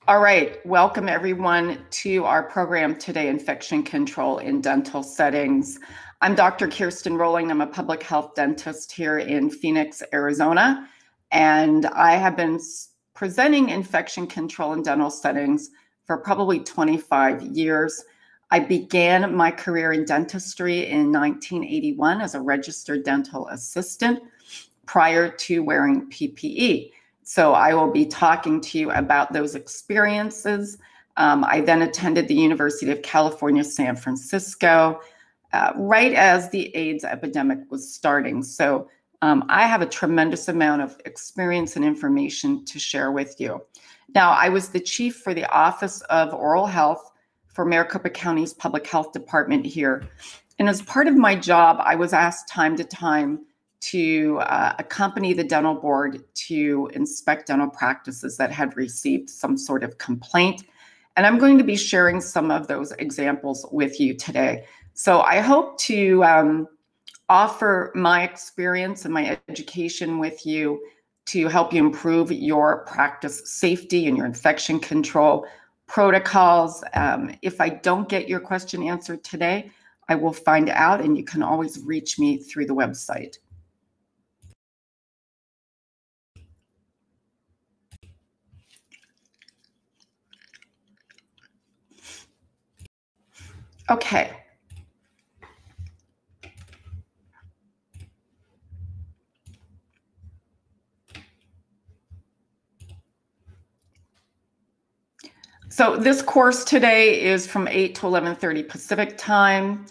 All right, welcome everyone to our program today, Infection Control in Dental Settings. I'm Dr. Kirsten Rowling. I'm a public health dentist here in Phoenix, Arizona, and I have been presenting infection control in dental settings for probably 25 years. I began my career in dentistry in 1981 as a registered dental assistant prior to wearing PPE. So I will be talking to you about those experiences. I then attended the University of California, San Francisco, right as the AIDS epidemic was starting. So I have a tremendous amount of experience and information to share with you. Now, I was the chief for the Office of Oral Health for Maricopa County's Public Health Department here. And as part of my job, I was asked time to time to accompany the dental board to inspect dental practices that had received some sort of complaint. And I'm going to be sharing some of those examples with you today. So I hope to offer my experience and my education with you to help you improve your practice safety and your infection control protocols. If I don't get your question answered today, I will find out, and you can always reach me through the website. Okay. So this course today is from 8 to 11:30 Pacific time.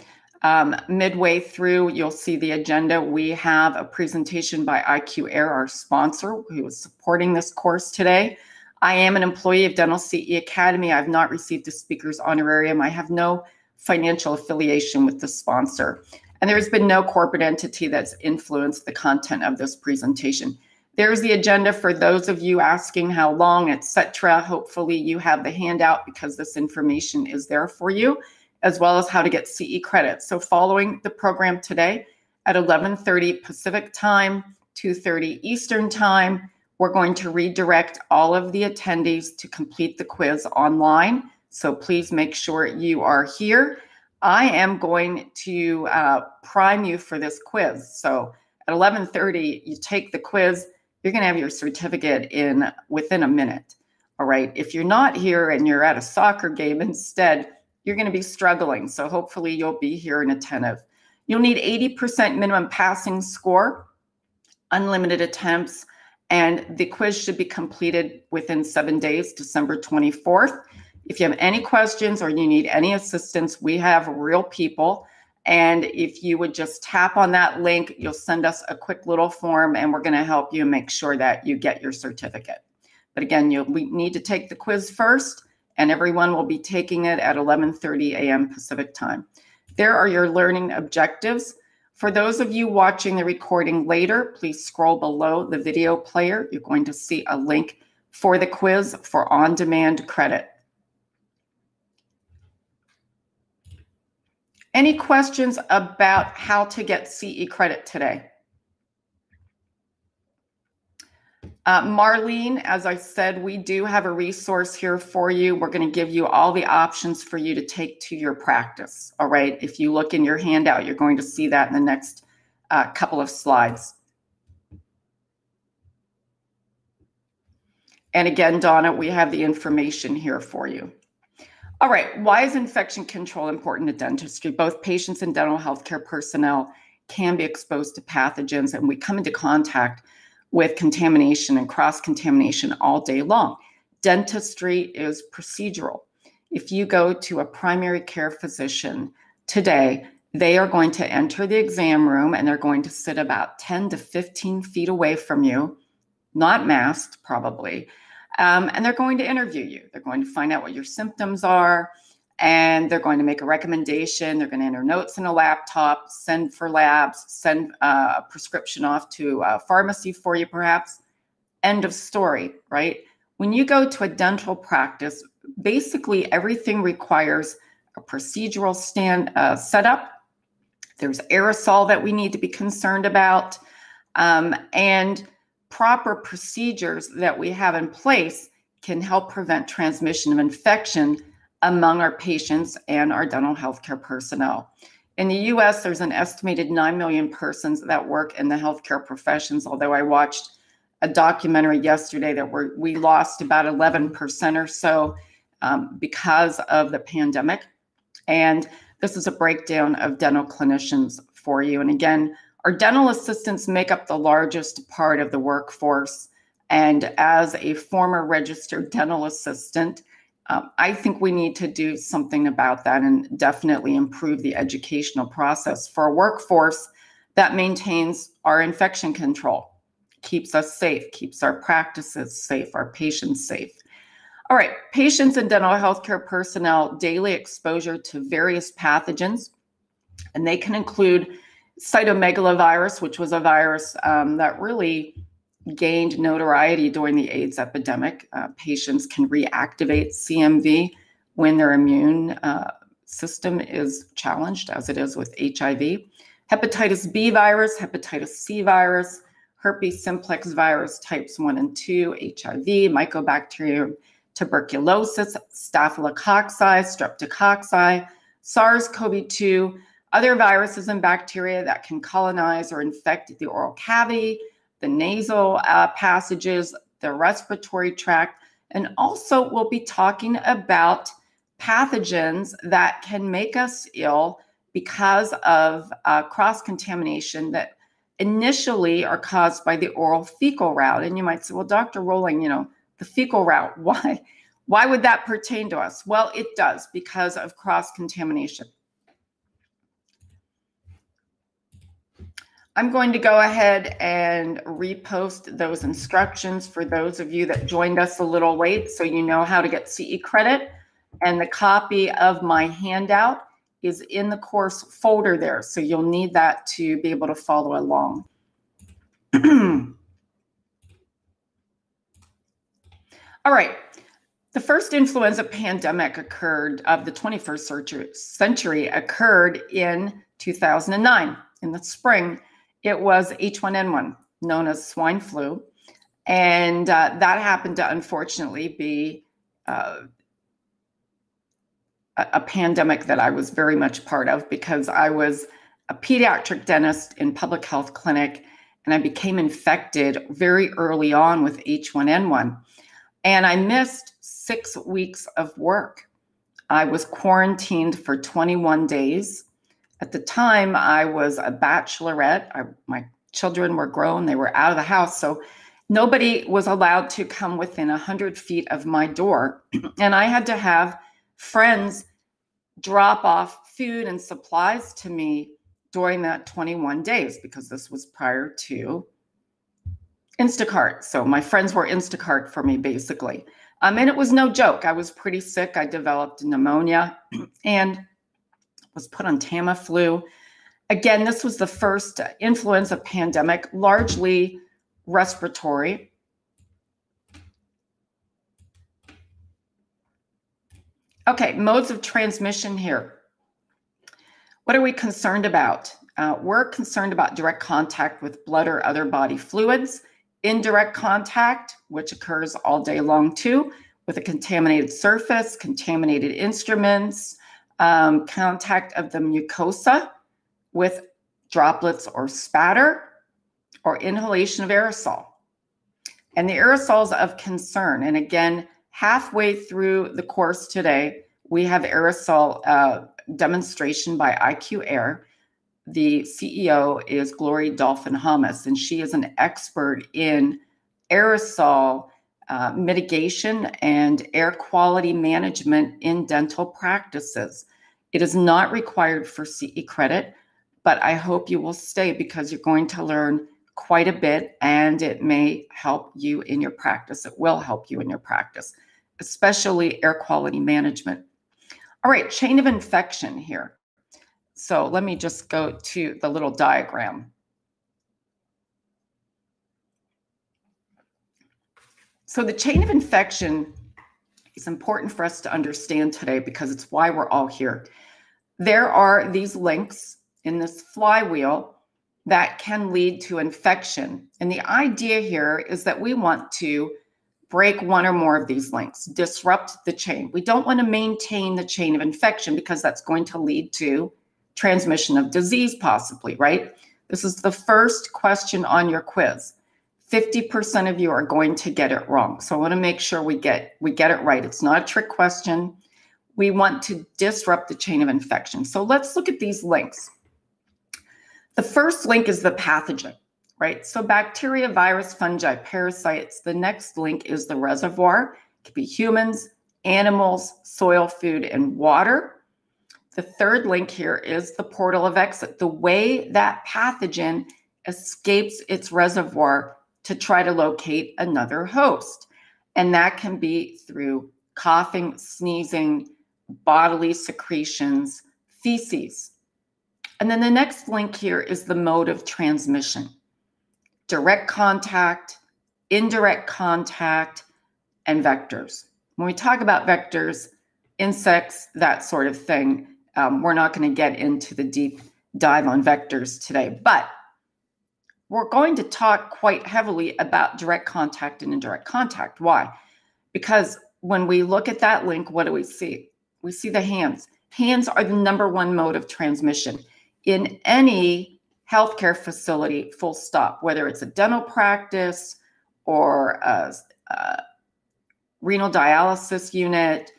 Midway through, you'll see the agenda. We have a presentation by IQAir, our sponsor, who is supporting this course today. I am an employee of Dental CE Academy. I've not received a speaker's honorarium. I have no financial affiliation with the sponsor. And there's been no corporate entity that's influenced the content of this presentation. There's the agenda for those of you asking how long, etc. Hopefully you have the handout because this information is there for you, as well as how to get CE credit. So following the program today at 11:30 Pacific time, 2:30 Eastern time, we're going to redirect all of the attendees to complete the quiz online. So please make sure you are here. I am going to prime you for this quiz. So at 11:30, you take the quiz, you're going to have your certificate within a minute. All right. If you're not here and you're at a soccer game instead, you're going to be struggling. So hopefully you'll be here and attentive. You'll need 80% minimum passing score, unlimited attempts, and the quiz should be completed within 7 days, December 24th. If you have any questions or you need any assistance, we have real people. And if you would just tap on that link, you'll send us a quick little form and we're going to help you make sure that you get your certificate. But again, we need to take the quiz first, and everyone will be taking it at 11:30 a.m. Pacific time. There are your learning objectives. For those of you watching the recording later, please scroll below the video player. You're going to see a link for the quiz for on-demand credit. Any questions about how to get CE credit today? Marlene, as I said, we do have a resource here for you. We're going to give you all the options for you to take to your practice. All right. If you look in your handout, you're going to see that in the next couple of slides. And again, Donna, we have the information here for you. All right. Why is infection control important to dentistry? Both patients and dental healthcare personnel can be exposed to pathogens, and we come into contact with contamination and cross-contamination all day long. Dentistry is procedural. If you go to a primary care physician today, they are going to enter the exam room and they're going to sit about 10 to 15 feet away from you, not masked probably, and they're going to interview you. They're going to find out what your symptoms are, and they're going to make a recommendation. They're going to enter notes in a laptop, send for labs, send a prescription off to a pharmacy for you perhaps. End of story, right? When you go to a dental practice, basically everything requires a procedural setup. There's aerosol that we need to be concerned about, and proper procedures that we have in place can help prevent transmission of infection among our patients and our dental healthcare personnel. In the US, there's an estimated 9 million persons that work in the healthcare professions, although I watched a documentary yesterday that we lost about 11% or so because of the pandemic. And this is a breakdown of dental clinicians for you. And again, our dental assistants make up the largest part of the workforce. And as a former registered dental assistant, I think we need to do something about that and definitely improve the educational process for a workforce that maintains our infection control, keeps us safe, keeps our practices safe, our patients safe. All right, patients and dental healthcare personnel, daily exposure to various pathogens, and they can include cytomegalovirus, which was a virus that really gained notoriety during the AIDS epidemic. Patients can reactivate CMV when their immune system is challenged, as it is with HIV. Hepatitis B virus, hepatitis C virus, herpes simplex virus types 1 and 2, HIV, Mycobacterium tuberculosis, staphylococci, streptococci, SARS-CoV-2, other viruses and bacteria that can colonize or infect the oral cavity, the nasal passages, the respiratory tract, and also we'll be talking about pathogens that can make us ill because of cross-contamination that initially are caused by the oral fecal route. And you might say, well, Dr. Rowling, the fecal route, why would that pertain to us? Well, it does because of cross-contamination. I'm going to go ahead and repost those instructions for those of you that joined us a little late so you know how to get CE credit. And the copy of my handout is in the course folder there. So you'll need that to be able to follow along. All right. The first influenza pandemic of the 21st century occurred in 2009 in the spring. It was H1N1, known as swine flu. And that happened to unfortunately be a pandemic that I was very much part of because I was a pediatric dentist in public health clinic and I became infected very early on with H1N1. And I missed 6 weeks of work. I was quarantined for 21 days. At the time, I was a bachelorette. My children were grown. They were out of the house. So nobody was allowed to come within 100 feet of my door. And I had to have friends drop off food and supplies to me during that 21 days because this was prior to Instacart. So my friends were Instacart for me, basically. And it was no joke. I was pretty sick. I developed pneumonia and was put on Tamiflu. Again, this was the first influenza pandemic, largely respiratory. Okay, modes of transmission here. What are we concerned about? We're concerned about direct contact with blood or other body fluids, indirect contact, which occurs all day long too, with a contaminated surface, contaminated instruments, contact of the mucosa with droplets or spatter, or inhalation of aerosol. And the aerosols of concern, and again, halfway through the course today, we have aerosol demonstration by IQAir. The CEO is Glory Dolphin-Hummus, and she is an expert in aerosol mitigation and air quality management in dental practices. It is not required for CE credit, but I hope you will stay because you're going to learn quite a bit and it may help you in your practice. It will help you in your practice, especially air quality management. All right, chain of infection here. So let me just go to the little diagram. So the chain of infection is important for us to understand today because it's why we're all here. There are these links in this flywheel that can lead to infection. And the idea here is that we want to break one or more of these links, disrupt the chain. We don't want to maintain the chain of infection because that's going to lead to transmission of disease possibly, right? This is the first question on your quiz. 50% of you are going to get it wrong. So I want to make sure we get it right. It's not a trick question. We want to disrupt the chain of infection. So let's look at these links. The first link is the pathogen, right? So bacteria, virus, fungi, parasites. The next link is the reservoir. It could be humans, animals, soil, food, and water. The third link here is the portal of exit, the way that pathogen escapes its reservoir to try to locate another host. And that can be through coughing, sneezing, bodily secretions, feces. And then the next link here is the mode of transmission: direct contact, indirect contact, and vectors. When we talk about vectors, insects, that sort of thing, we're not going to get into the deep dive on vectors today, but we're going to talk quite heavily about direct contact and indirect contact. Why? Because when we look at that link, what do we see? We see the hands. Hands are the number one mode of transmission in any healthcare facility, full stop, whether it's a dental practice or a renal dialysis unit.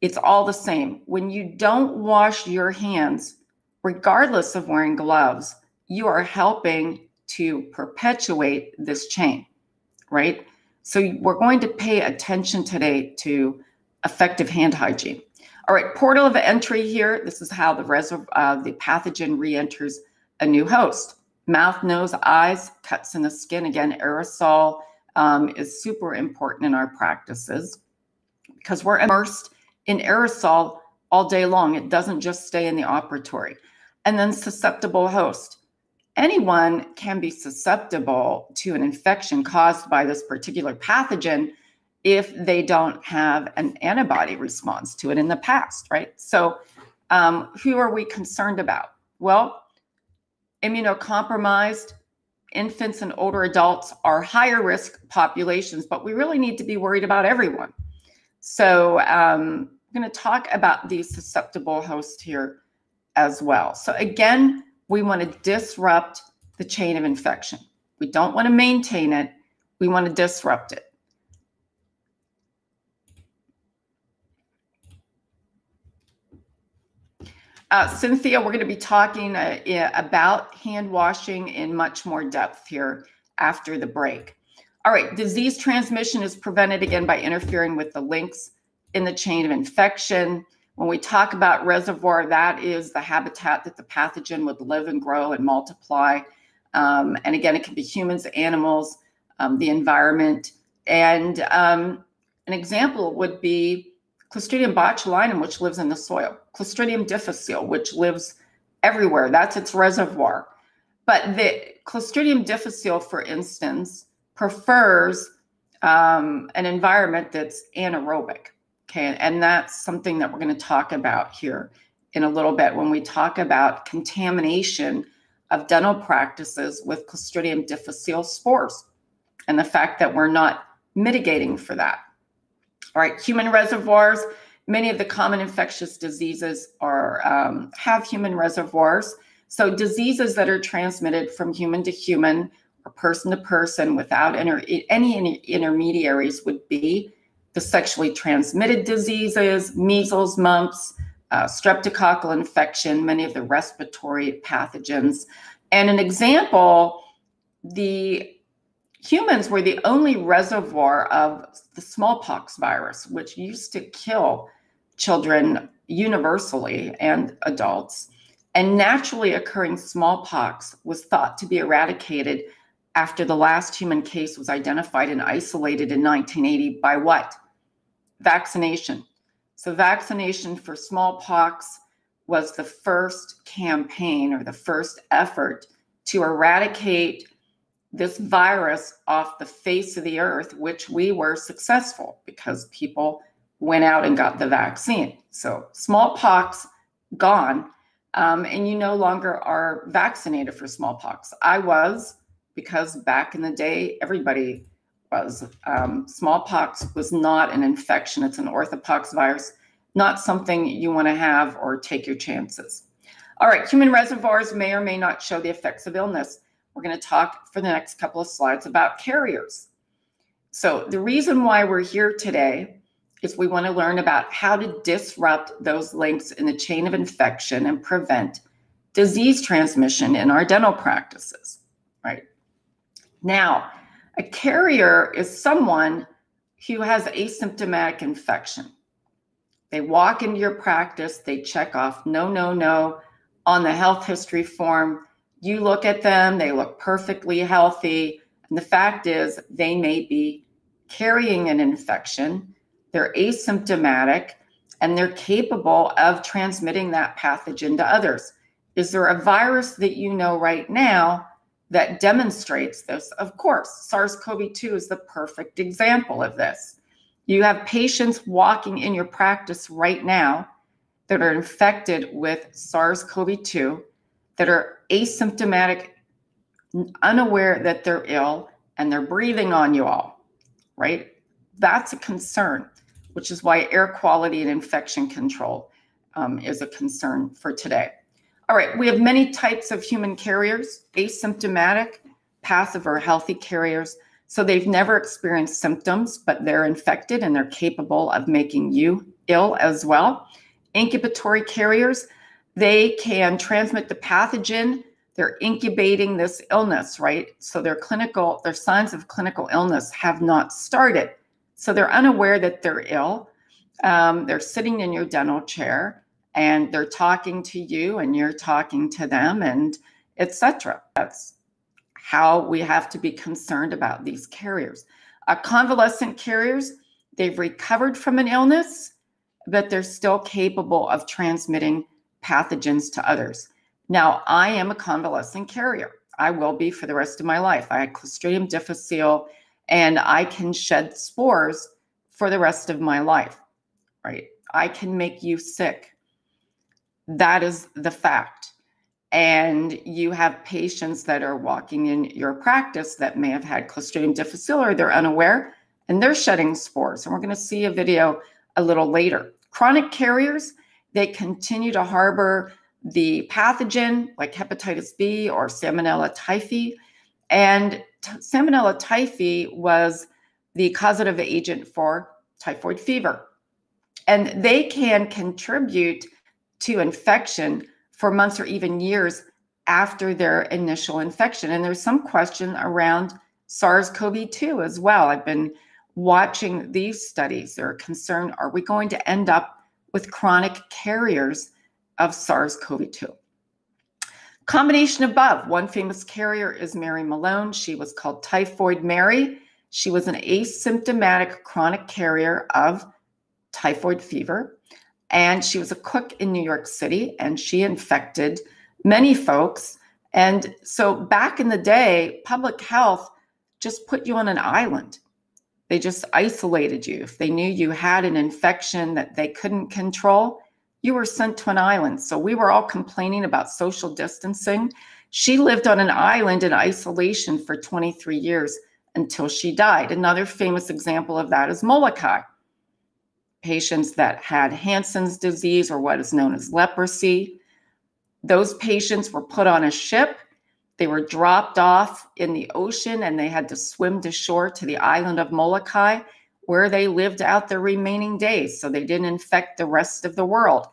It's all the same. When you don't wash your hands, regardless of wearing gloves, you are helping to perpetuate this chain, right? So we're going to pay attention today to effective hand hygiene. All right, portal of entry here. This is how the pathogen re-enters a new host. Mouth, nose, eyes, cuts in the skin. Again, aerosol is super important in our practices because we're immersed in aerosol all day long. It doesn't just stay in the operatory. And then susceptible host. Anyone can be susceptible to an infection caused by this particular pathogen if they don't have an antibody response to it in the past, right? So who are we concerned about? Well, immunocompromised infants and older adults are higher risk populations, but we really need to be worried about everyone. So I'm going to talk about these susceptible hosts here as well. So again, we want to disrupt the chain of infection. We don't want to maintain it. We want to disrupt it. Cynthia, we're going to be talking about hand washing in much more depth here after the break. All right, disease transmission is prevented again by interfering with the links in the chain of infection. When we talk about reservoir, that is the habitat that the pathogen would live and grow and multiply. And again, it can be humans, animals, the environment. And an example would be Clostridium botulinum, which lives in the soil. Clostridium difficile, which lives everywhere. That's its reservoir. But the Clostridium difficile, for instance, prefers an environment that's anaerobic. Okay, and that's something that we're going to talk about here in a little bit when we talk about contamination of dental practices with Clostridium difficile spores and the fact that we're not mitigating for that. All right, human reservoirs. Many of the common infectious diseases have human reservoirs. So diseases that are transmitted from human to human or person to person without any intermediaries would be the sexually transmitted diseases, measles, mumps, streptococcal infection, many of the respiratory pathogens. And an example, the humans were the only reservoir of the smallpox virus, which used to kill children universally and adults. And naturally occurring smallpox was thought to be eradicated after the last human case was identified and isolated in 1980 by what? Vaccination. So vaccination for smallpox was the first campaign or the first effort to eradicate this virus off the face of the earth, which we were successful because people went out and got the vaccine. So smallpox gone, and you no longer are vaccinated for smallpox. I was, because back in the day, everybody was smallpox was not an infection. It's an orthopox virus, not something you want to have or take your chances. All right, human reservoirs may or may not show the effects of illness. We're going to talk for the next couple of slides about carriers. So the reason why we're here today is we want to learn about how to disrupt those links in the chain of infection and prevent disease transmission in our dental practices, right? Now, a carrier is someone who has asymptomatic infection. They walk into your practice, they check off no on the health history form. You look at them, they look perfectly healthy. And the fact is they may be carrying an infection, they're asymptomatic, and they're capable of transmitting that pathogen to others. Is there a virus that you know right now that demonstrates this? Of course, SARS-CoV-2 is the perfect example of this. You have patients walking in your practice right now that are infected with SARS-CoV-2 that are asymptomatic, unaware that they're ill, and they're breathing on you all, right? That's a concern, which is why air quality and infection control is a concern for today. All right, we have many types of human carriers: asymptomatic, passive, or healthy carriers. So they've never experienced symptoms, but they're infected and they're capable of making you ill as well. Incubatory carriers, they can transmit the pathogen. They're incubating this illness, right? So their signs of clinical illness have not started. So they're unaware that they're ill. They're sitting in your dental chair and they're talking to you and you're talking to them, and etc. That's how we have to be concerned about these carriers. Convalescent carriers, they've recovered from an illness, but they're still capable of transmitting pathogens to others. Now, I am a convalescent carrier. I will be for the rest of my life. I had Clostridium difficile, and I can shed spores for the rest of my life, right? I can make you sick. That is the fact. And you have patients that are walking in your practice that may have had Clostridium difficile, or they're unaware, and they're shedding spores. And we're going to see a video a little later. Chronic carriers, they continue to harbor the pathogen like hepatitis B or Salmonella typhi. And Salmonella typhi was the causative agent for typhoid fever. And they can contribute to infection for months or even years after their initial infection. And there's some question around SARS-CoV-2 as well. I've been watching these studies. They're concerned, are we going to end up with chronic carriers of SARS-CoV-2? Combination above. One famous carrier is Mary Malone. She was called Typhoid Mary. She was an asymptomatic chronic carrier of typhoid fever. And she was a cook in New York City, and she infected many folks. And so back in the day, public health just put you on an island. They just isolated you. If they knew you had an infection that they couldn't control, you were sent to an island. So we were all complaining about social distancing. She lived on an island in isolation for 23 years until she died. Another famous example of that is Molokai. Patients that had Hansen's disease, or what is known as leprosy. Those patients were put on a ship. They were dropped off in the ocean, and they had to swim to shore to the island of Molokai, where they lived out their remaining days so they didn't infect the rest of the world.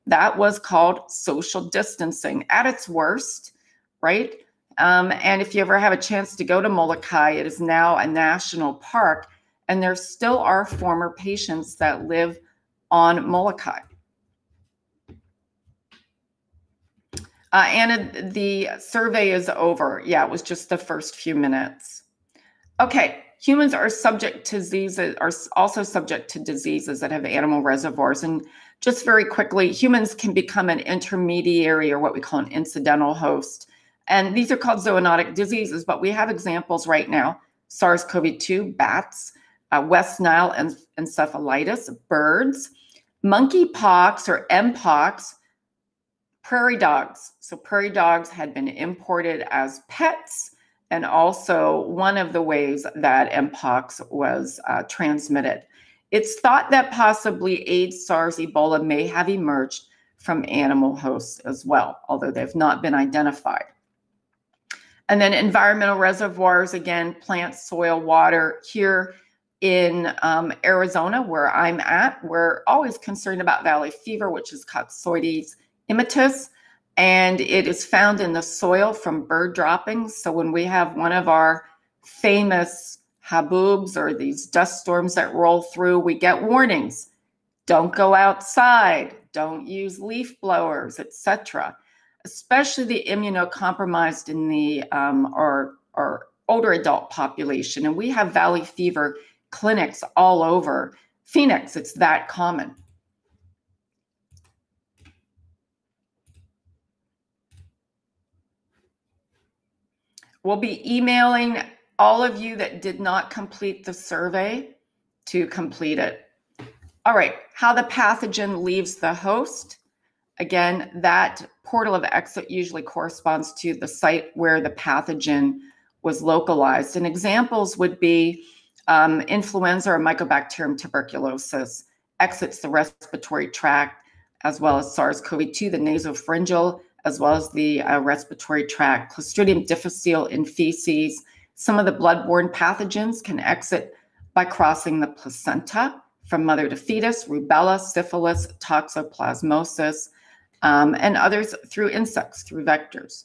That was called social distancing at its worst, right? And if you ever have a chance to go to Molokai, it is now a national park. And there still are former patients that live on Molokai. Anna, the survey is over. Yeah, it was just the first few minutes. Okay, humans are subject to diseases, are also subject to diseases that have animal reservoirs. And just very quickly, humans can become an intermediary, or what we call an incidental host. And these are called zoonotic diseases, but we have examples right now: SARS-CoV-2, bats, West Nile encephalitis, birds, monkeypox or mpox, prairie dogs. So prairie dogs had been imported as pets, and also one of the ways that Mpox was transmitted. It's thought that possibly AIDS, SARS, Ebola may have emerged from animal hosts as well, although they've not been identified. And then environmental reservoirs, again, plants, soil, water. Here in Arizona, where I'm at, we're always concerned about valley fever, which is Coxoides immitis, and it is found in the soil from bird droppings. So when we have one of our famous haboobs or these dust storms that roll through, we get warnings. Don't go outside, don't use leaf blowers, etc. Especially the immunocompromised in the or older adult population. And we have valley fever clinics all over Phoenix. It's that common. We'll be emailing all of you that did not complete the survey to complete it. All right, how the pathogen leaves the host. Again, that portal of exit usually corresponds to the site where the pathogen was localized. And examples would be influenza or Mycobacterium tuberculosis exits the respiratory tract, as well as SARS-CoV-2, the nasopharyngeal, as well as the respiratory tract. Clostridium difficile in feces. Some of the bloodborne pathogens can exit by crossing the placenta from mother to fetus, rubella, syphilis, toxoplasmosis, and others through insects, through vectors.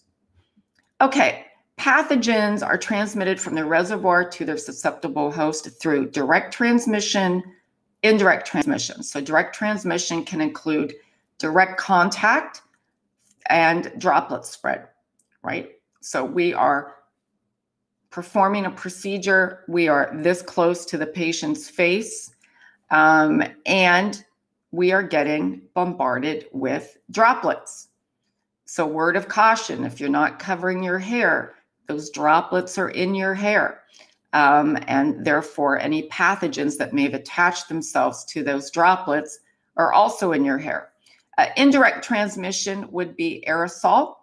Okay, pathogens are transmitted from the reservoir to their susceptible host through direct transmission, indirect transmission. So direct transmission can include direct contact and droplet spread, right? So we are performing a procedure, we are this close to the patient's face, and we are getting bombarded with droplets. So word of caution, if you're not covering your hair, those droplets are in your hair. And therefore, any pathogens that may have attached themselves to those droplets are also in your hair. Indirect transmission would be aerosol.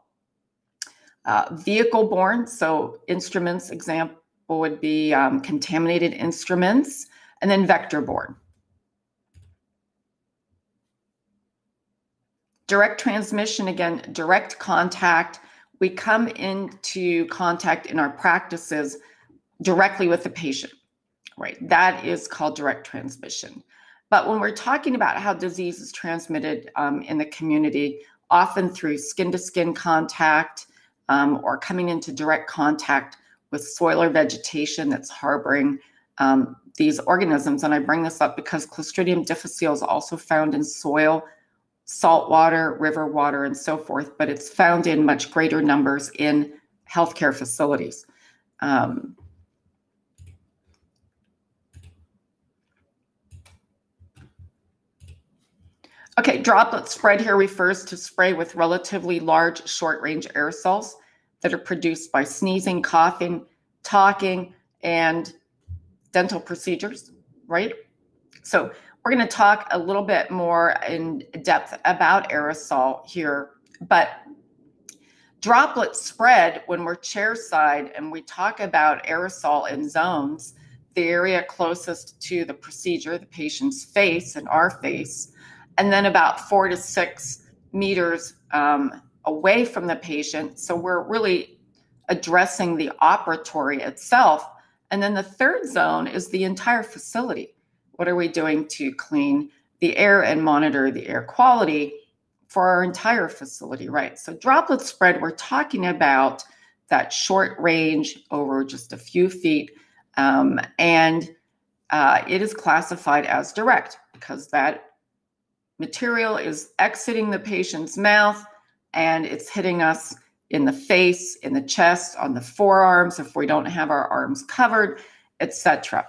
Vehicle-borne, so instruments, example would be contaminated instruments, and then vector-borne. Direct transmission, again, direct contact. We come into contact in our practices directly with the patient, right? That is called direct transmission. But when we're talking about how disease is transmitted in the community, often through skin-to-skin contact or coming into direct contact with soil or vegetation that's harboring these organisms. And I bring this up because Clostridium difficile is also found in soil, salt water, river water, and so forth, but it's found in much greater numbers in healthcare facilities. Okay, droplet spread here refers to spray with relatively large short-range aerosols that are produced by sneezing, coughing, talking, and dental procedures, right? So we're going to talk a little bit more in depth about aerosol here, but droplet spread, when we're chairside and we talk about aerosol in zones, the area closest to the procedure, the patient's face and our face, and then about 4 to 6 meters away from the patient. So we're really addressing the operatory itself. And then the third zone is the entire facility. What are we doing to clean the air and monitor the air quality for our entire facility, right? So droplet spread, we're talking about that short range over just a few feet. And it is classified as direct because that material is exiting the patient's mouth and it's hitting us in the face, in the chest, on the forearms, if we don't have our arms covered, etc.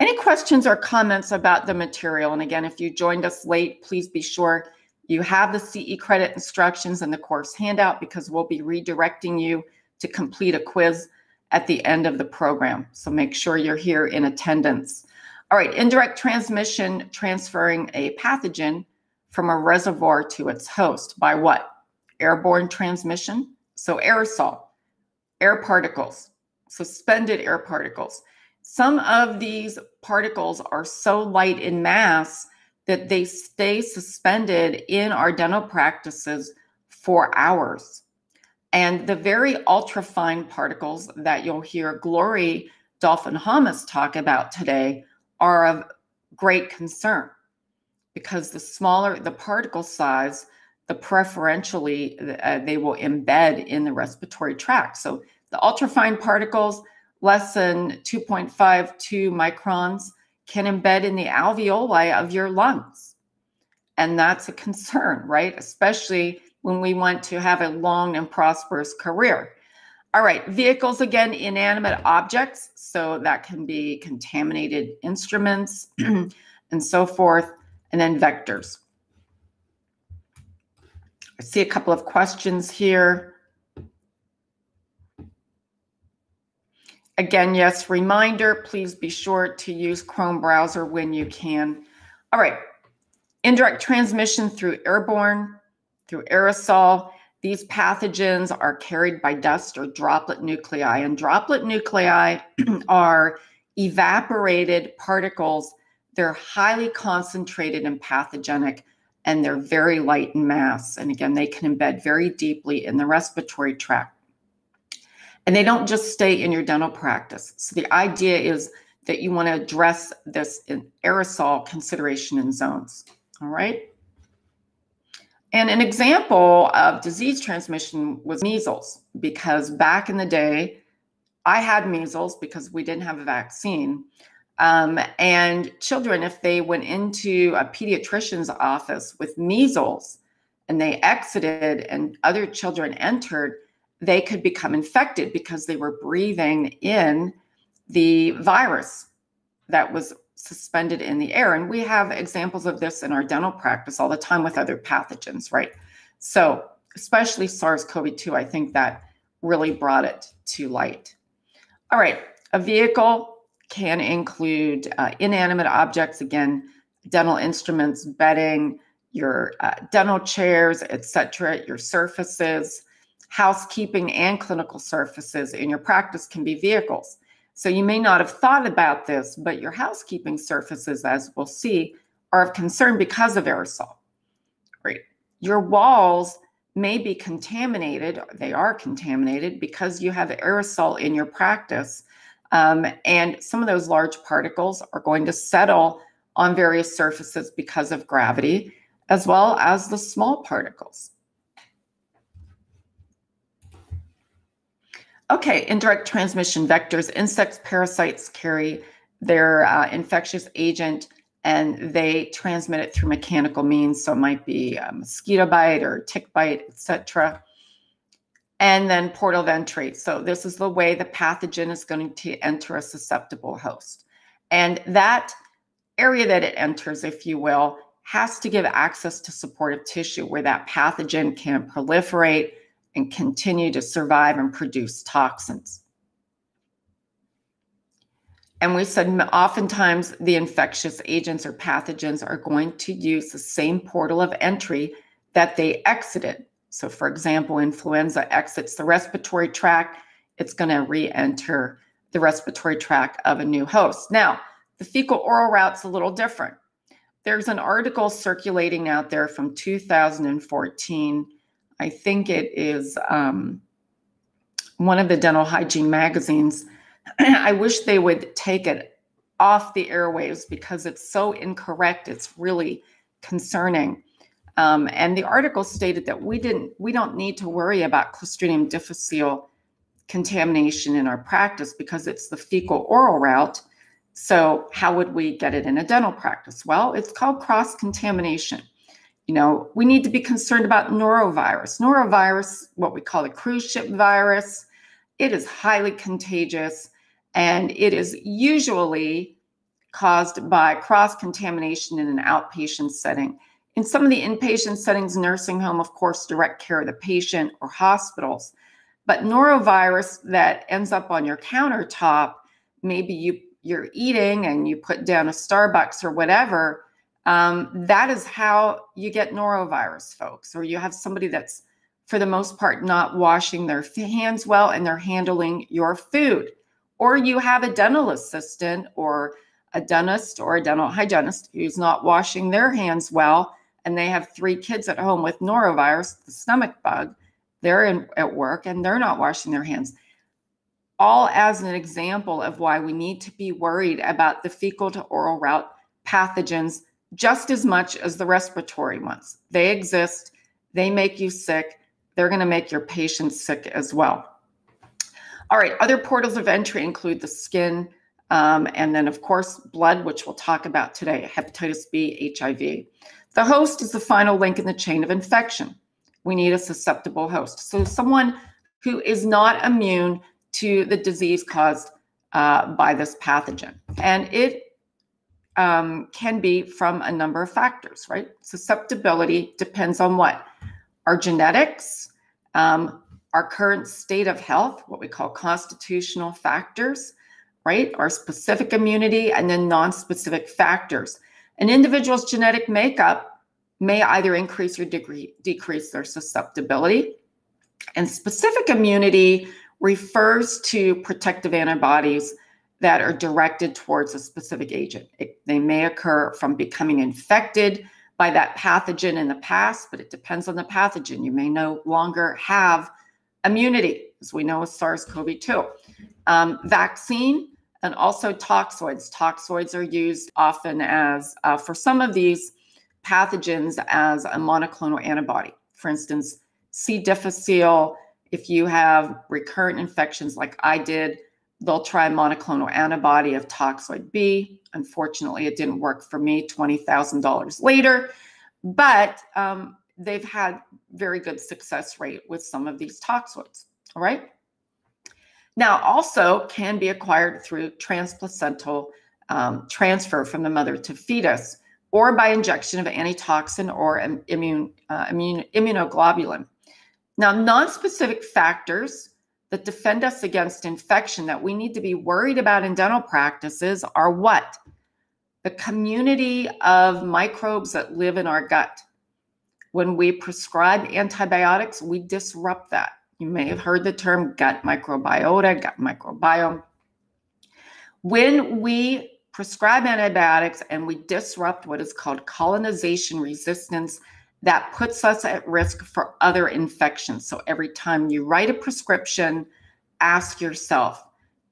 Any questions or comments about the material? And again, if you joined us late, please be sure you have the CE credit instructions and the course handout because we'll be redirecting you to complete a quiz at the end of the program. So make sure you're here in attendance. All right, indirect transmission, transferring a pathogen from a reservoir to its host by what? Airborne transmission, so aerosol. air particles, suspended air particles. Some of these particles are so light in mass that they stay suspended in our dental practices for hours. And the very ultrafine particles that you'll hear Glory Dolphin-Hamas talk about today are of great concern, because the smaller the particle size, the preferentially they will embed in the respiratory tract. So the ultrafine particles, less than 2.52 microns, can embed in the alveoli of your lungs. And that's a concern, right? Especially when we want to have a long and prosperous career. All right, vehicles, again, inanimate objects. So that can be contaminated instruments and so forth, and then vectors. I see a couple of questions here. Again, yes, reminder, please be sure to use Chrome browser when you can. All right, indirect transmission through airborne, through aerosol. These pathogens are carried by dust or droplet nuclei, and droplet nuclei are evaporated particles. They're highly concentrated and pathogenic, and they're very light in mass. And again, they can embed very deeply in the respiratory tract. And they don't just stay in your dental practice. So the idea is that you want to address this in aerosol consideration in zones. All right. And an example of disease transmission was measles, because back in the day, I had measles because we didn't have a vaccine. And children, if they went into a pediatrician's office with measles and they exited and other children entered, they could become infected because they were breathing in the virus that was suspended in the air. And we have examples of this in our dental practice all the time with other pathogens, right? So especially SARS-CoV-2, I think that really brought it to light. All right, a vehicle can include inanimate objects, again, dental instruments, bedding, your dental chairs, etc., your surfaces, housekeeping and clinical surfaces in your practice can be vehicles. So you may not have thought about this, but your housekeeping surfaces, as we'll see, are of concern because of aerosol. Right? Your walls may be contaminated, they are contaminated because you have aerosol in your practice. And some of those large particles are going to settle on various surfaces because of gravity, as well as the small particles. Okay, indirect transmission vectors. Insects, parasites carry their infectious agent, and they transmit it through mechanical means. So it might be a mosquito bite or tick bite, etc. And then portal of entry. So this is the way the pathogen is going to enter a susceptible host. And that area that it enters, if you will, has to give access to supportive tissue where that pathogen can proliferate and continue to survive and produce toxins. And we said oftentimes the infectious agents or pathogens are going to use the same portal of entry that they exited. So for example, influenza exits the respiratory tract, it's going to re-enter the respiratory tract of a new host. Now, the fecal oral route's a little different. There's an article circulating out there from 2014. I think it is one of the dental hygiene magazines. I wish they would take it off the airwaves because it's so incorrect. It's really concerning. And the article stated that we don't need to worry about Clostridium difficile contamination in our practice because it's the fecal oral route. So how would we get it in a dental practice? Well, it's called cross-contamination. You know, we need to be concerned about norovirus. Norovirus, what we call a cruise ship virus, it is highly contagious, and it is usually caused by cross-contamination in an outpatient setting. In some of the inpatient settings, nursing home, of course, direct care of the patient or hospitals. But norovirus that ends up on your countertop, maybe you're eating and you put down a Starbucks or whatever, that is how you get norovirus, folks. Or you have somebody that's for the most part, not washing their hands well and they're handling your food. Or you have a dental assistant or a dentist or a dental hygienist who's not washing their hands well, and they have 3 kids at home with norovirus, the stomach bug. They're at work and they're not washing their hands. All as an example of why we need to be worried about the fecal to oral route pathogens just as much as the respiratory ones. They exist, they make you sick, they're going to make your patients sick as well. All right, other portals of entry include the skin, and then of course blood, which we'll talk about today, hepatitis B, HIV. The host is the final link in the chain of infection. We need a susceptible host. So someone who is not immune to the disease caused by this pathogen. And it can be from a number of factors, right? Susceptibility depends on what? Our genetics, our current state of health, what we call constitutional factors, right? Our specific immunity, and then non-specific factors. An individual's genetic makeup may either increase or decrease their susceptibility. And specific immunity refers to protective antibodies that are directed towards a specific agent. They may occur from becoming infected by that pathogen in the past, but it depends on the pathogen. You may no longer have immunity, as we know with SARS-CoV-2. Vaccine and also toxoids. Toxoids are used often as, for some of these pathogens, as a monoclonal antibody. For instance, C. difficile, if you have recurrent infections like I did, they'll try a monoclonal antibody of toxoid B. Unfortunately, it didn't work for me $20,000 later, but they've had very good success rate with some of these toxoids, all right? Now, also can be acquired through transplacental transfer from the mother to fetus, or by injection of antitoxin or immunoglobulin. Now, non-specific factors that defend us against infection that we need to be worried about in dental practices are what? The community of microbes that live in our gut. When we prescribe antibiotics, we disrupt that. You may have heard the term gut microbiota, gut microbiome. When we prescribe antibiotics and we disrupt what is called colonization resistance, that puts us at risk for other infections. So every time you write a prescription, ask yourself,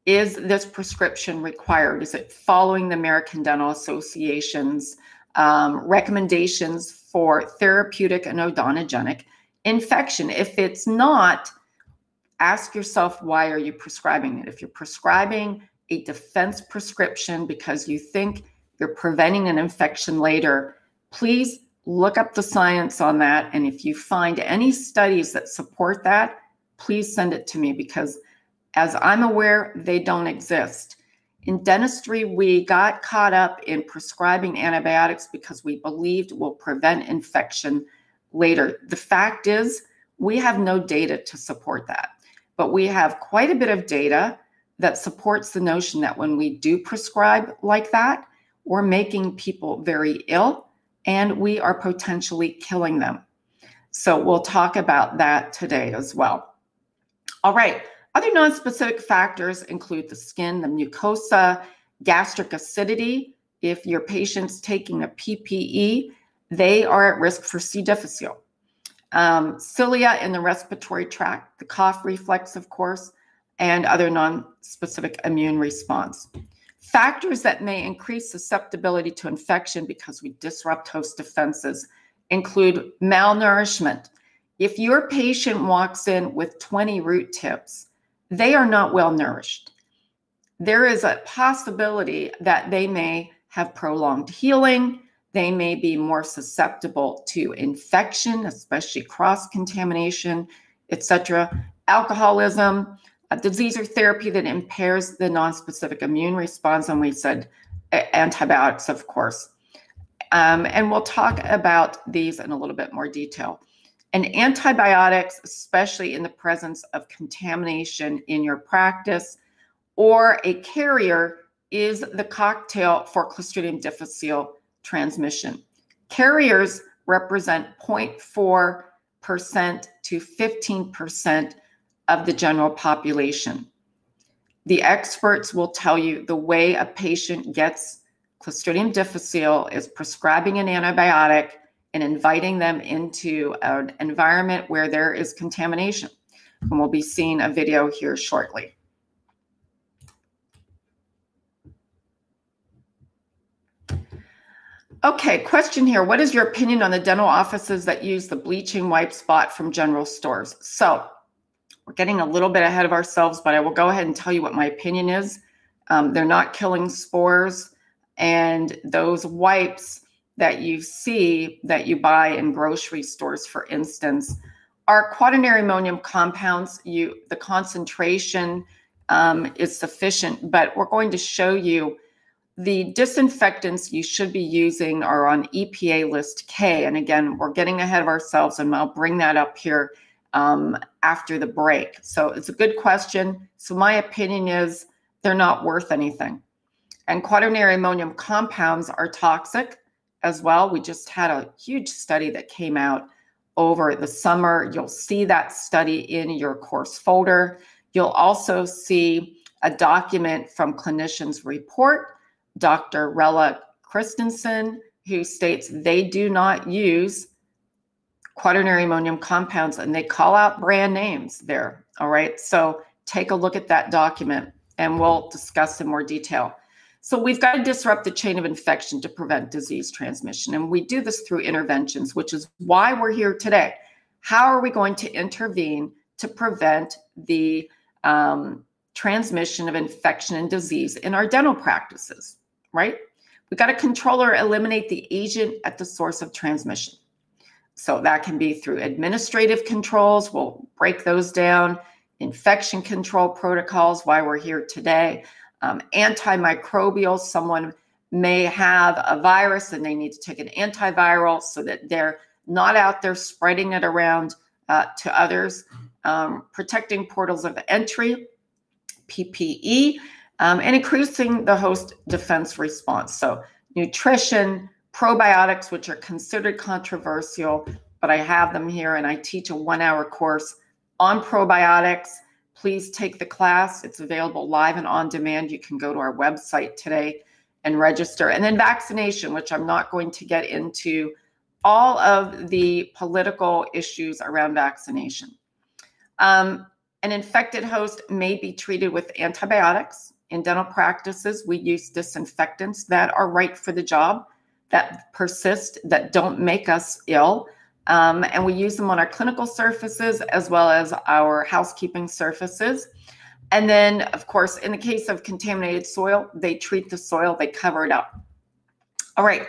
is this prescription required? Is it following the American Dental Association's recommendations for therapeutic and odontogenic infection? If it's not, ask yourself, why are you prescribing it? If you're prescribing a defense prescription because you think you're preventing an infection later, please look up the science on that. And if you find any studies that support that, please send it to me, because as I'm aware, they don't exist. In dentistry, we got caught up in prescribing antibiotics because we believed will prevent infection later. The fact is, we have no data to support that, but we have quite a bit of data that supports the notion that when we do prescribe like that, we're making people very ill and we are potentially killing them. So we'll talk about that today as well. All right, other non-specific factors include the skin, the mucosa, gastric acidity. If your patient's taking a PPE, they are at risk for C. difficile. Cilia in the respiratory tract, the cough reflex, of course, and other non-specific immune response. Factors that may increase susceptibility to infection because we disrupt host defenses include malnourishment. If your patient walks in with 20 root tips, they are not well nourished. There is a possibility that they may have prolonged healing. They may be more susceptible to infection, especially cross-contamination, etc. Alcoholism, a disease or therapy that impairs the nonspecific immune response, and we said antibiotics, of course. And we'll talk about these in a little bit more detail. And antibiotics, especially in the presence of contamination in your practice or a carrier, is the cocktail for Clostridium difficile transmission. Carriers represent 0.4 to 15% of the general population. The experts will tell you the way a patient gets Clostridium difficile is prescribing an antibiotic and inviting them into an environment where there is contamination. And we'll be seeing a video here shortly. Okay, question here. What is your opinion on the dental offices that use the bleaching wipe spot from general stores? So we're getting a little bit ahead of ourselves, but I will go ahead and tell you what my opinion is. They're not killing spores, and those wipes that you see that you buy in grocery stores, for instance, are quaternary ammonium compounds. The concentration is sufficient, but we're going to show you the disinfectants you should be using are on EPA list K. And again, we're getting ahead of ourselves, and I'll bring that up here after the break. So it's a good question. So my opinion is they're not worth anything. And quaternary ammonium compounds are toxic as well. We just had a huge study that came out over the summer. You'll see that study in your course folder. You'll also see a document from Clinicians Report, Dr. Rella Christensen, who states they do not use quaternary ammonium compounds, and they call out brand names there. All right, so take a look at that document and we'll discuss in more detail. So we've got to disrupt the chain of infection to prevent disease transmission. And we do this through interventions, which is why we're here today. How are we going to intervene to prevent the transmission of infection and disease in our dental practices, right? We've got to control or eliminate the agent at the source of transmission. So that can be through administrative controls. We'll break those down. Infection control protocols, why we're here today. Antimicrobials, someone may have a virus and they need to take an antiviral so that they're not out there spreading it around to others. Protecting portals of entry, PPE, and increasing the host defense response. So nutrition, probiotics, which are considered controversial, but I have them here and I teach a 1-hour course on probiotics. Please take the class. It's available live and on demand. You can go to our website today and register. And then vaccination, which I'm not going to get into all of the political issues around vaccination. An infected host may be treated with antibiotics. In dental practices, we use disinfectants that are right for the job, that persist, that don't make us ill. And we use them on our clinical surfaces as well as our housekeeping surfaces. And then, of course, in the case of contaminated soil, they treat the soil, they cover it up. All right,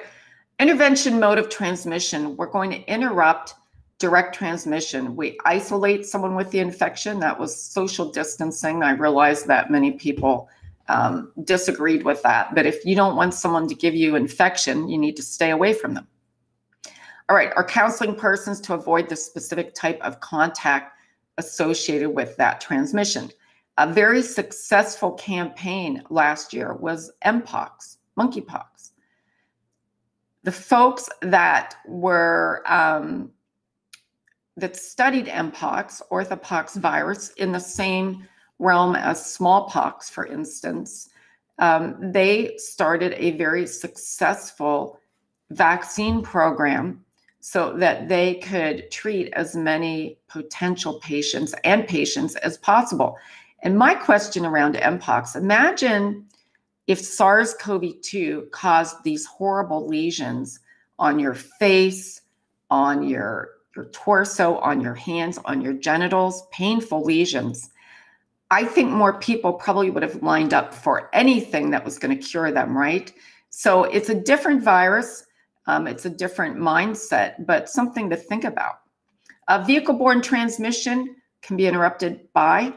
intervention mode of transmission. We're going to interrupt direct transmission. We isolate someone with the infection. That was social distancing. I realize that many people disagreed with that. But if you don't want someone to give you infection, you need to stay away from them. All right, our counseling persons to avoid the specific type of contact associated with that transmission. A very successful campaign last year was Mpox, monkeypox. The folks that were that studied Mpox, orthopox virus, in the same realm as smallpox, for instance, they started a very successful vaccine program so that they could treat as many potential patients as possible. And my question around Mpox, imagine if SARS-CoV-2 caused these horrible lesions on your face, on your torso, on your hands, on your genitals, painful lesions. I think more people probably would have lined up for anything that was going to cure them, right? So it's a different virus. It's a different mindset, but something to think about. Vehicle-borne transmission can be interrupted by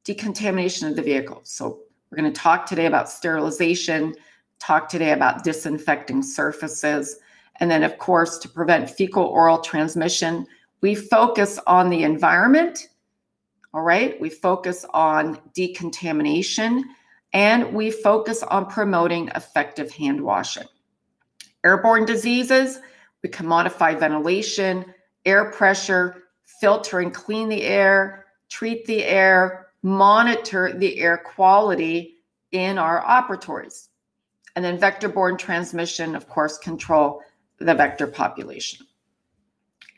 decontamination of the vehicle. So we're going to talk today about sterilization, talk today about disinfecting surfaces, and then, of course, to prevent fecal-oral transmission, we focus on the environment, all right? We focus on decontamination, and we focus on promoting effective hand washing. Airborne diseases, we can modify ventilation, air pressure, filter and clean the air, treat the air, monitor the air quality in our operatories. And then vector-borne transmission, of course, control the vector population.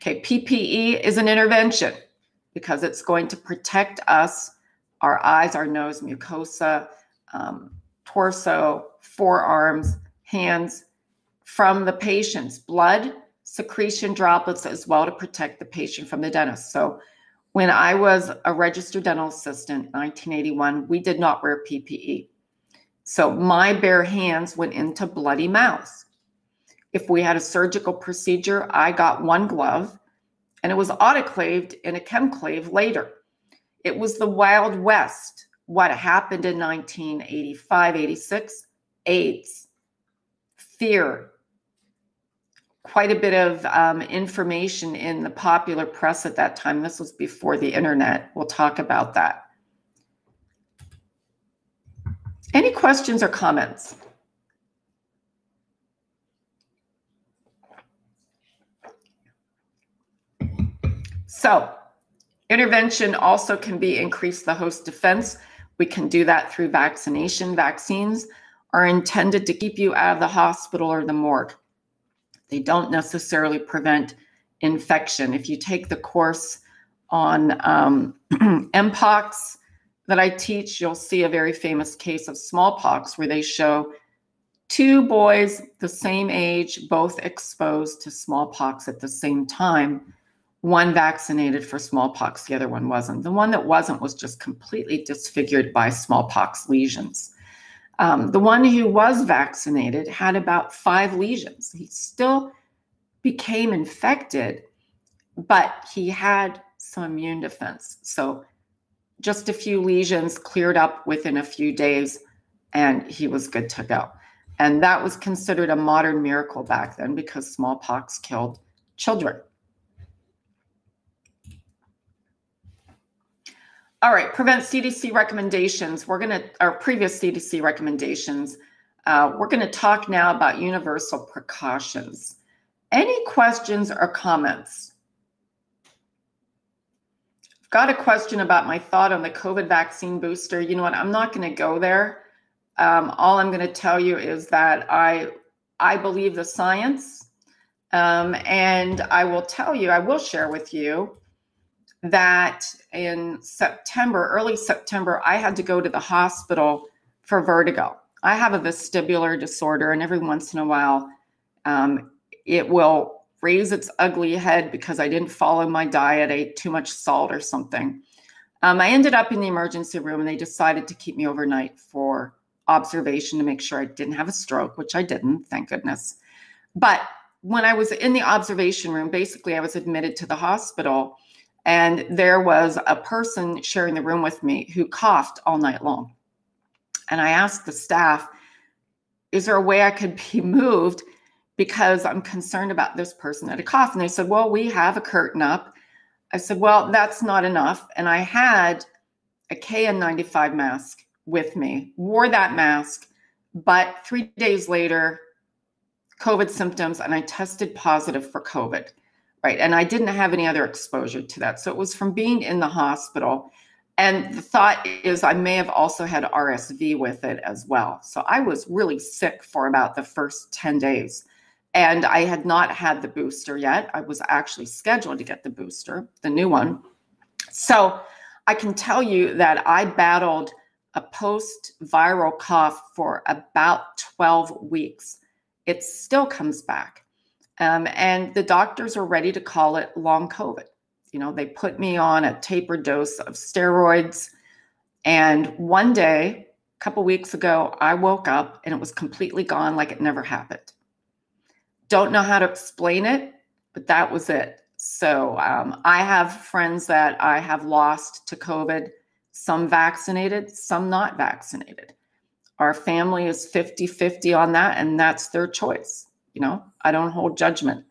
Okay, PPE is an intervention because it's going to protect us, our eyes, our nose, mucosa, torso, forearms, hands, from the patient's blood, secretion droplets, as well to protect the patient from the dentist. So when I was a registered dental assistant in 1981, we did not wear PPE. So my bare hands went into bloody mouths. If we had a surgical procedure, I got one glove and it was autoclaved in a chemclave later. It was the Wild West. What happened in 1985, 86? AIDS, fear, quite a bit of information in the popular press at that time. This was before the internet. We'll talk about that. Any questions or comments? So, intervention also can be increase the host defense. We can do that through vaccination. Vaccines are intended to keep you out of the hospital or the morgue. They don't necessarily prevent infection. If you take the course on Mpox that I teach, you'll see a very famous case of smallpox where they show two boys the same age, both exposed to smallpox at the same time. One vaccinated for smallpox, the other one wasn't. The one that wasn't was just completely disfigured by smallpox lesions. The one who was vaccinated had about 5 lesions. He still became infected, but he had some immune defense. So just a few lesions cleared up within a few days, and he was good to go. And that was considered a modern miracle back then because smallpox killed children. All right, prevent CDC recommendations. Our previous CDC recommendations. We're gonna talk now about universal precautions. Any questions or comments? I've got a question about my thought on the COVID vaccine booster. You know what, I'm not gonna go there. All I'm gonna tell you is that I believe the science, and I will share with you that in September, early September, I had to go to the hospital for vertigo. I have a vestibular disorder, and every once in a while, it will raise its ugly head because I didn't follow my diet, ate too much salt or something. I ended up in the emergency room, and they decided to keep me overnight for observation to make sure I didn't have a stroke, which I didn't, thank goodness. But when I was in the observation room, basically I was admitted to the hospital, and there was a person sharing the room with me who coughed all night long. And I asked the staff, is there a way I could be moved because I'm concerned about this person that had a cough? And they said, well, we have a curtain up. I said, well, that's not enough. And I had a KN95 mask with me, wore that mask, but 3 days later, COVID symptoms, and I tested positive for COVID. Right. And I didn't have any other exposure to that. So it was from being in the hospital. And the thought is I may have also had RSV with it as well. So I was really sick for about the first 10 days. And I had not had the booster yet. I was actually scheduled to get the booster, the new one. So I can tell you that I battled a post-viral cough for about 12 weeks. It still comes back. And the doctors are ready to call it long COVID. You know, they put me on a tapered dose of steroids. And one day, a couple weeks ago, I woke up and it was completely gone, like it never happened. Don't know how to explain it, but that was it. So I have friends that I have lost to COVID, some vaccinated, some not vaccinated. Our family is 50-50 on that, and that's their choice. You know, I don't hold judgment.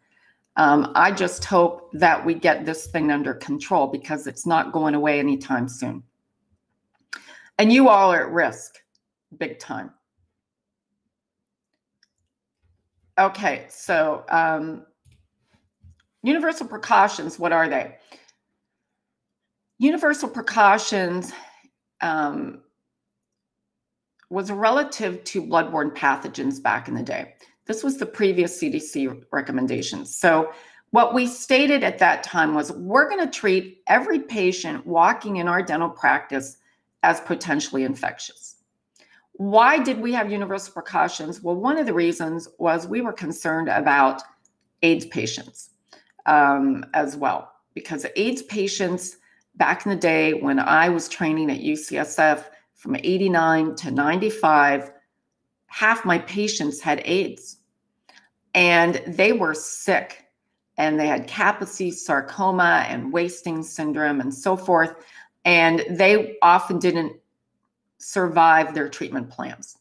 I just hope that we get this thing under control because it's not going away anytime soon. And you all are at risk, big time. Okay, so Universal precautions, what are they? Universal precautions was relative to bloodborne pathogens back in the day. This was the previous CDC recommendations. So what we stated at that time was we're going to treat every patient walking in our dental practice as potentially infectious. Why did we have universal precautions? Well, one of the reasons was we were concerned about AIDS patients as well, because AIDS patients back in the day when I was training at UCSF from 89 to 95, half my patients had AIDS and they were sick and they had Kaposi sarcoma and wasting syndrome and so forth. And they often didn't survive their treatment plans.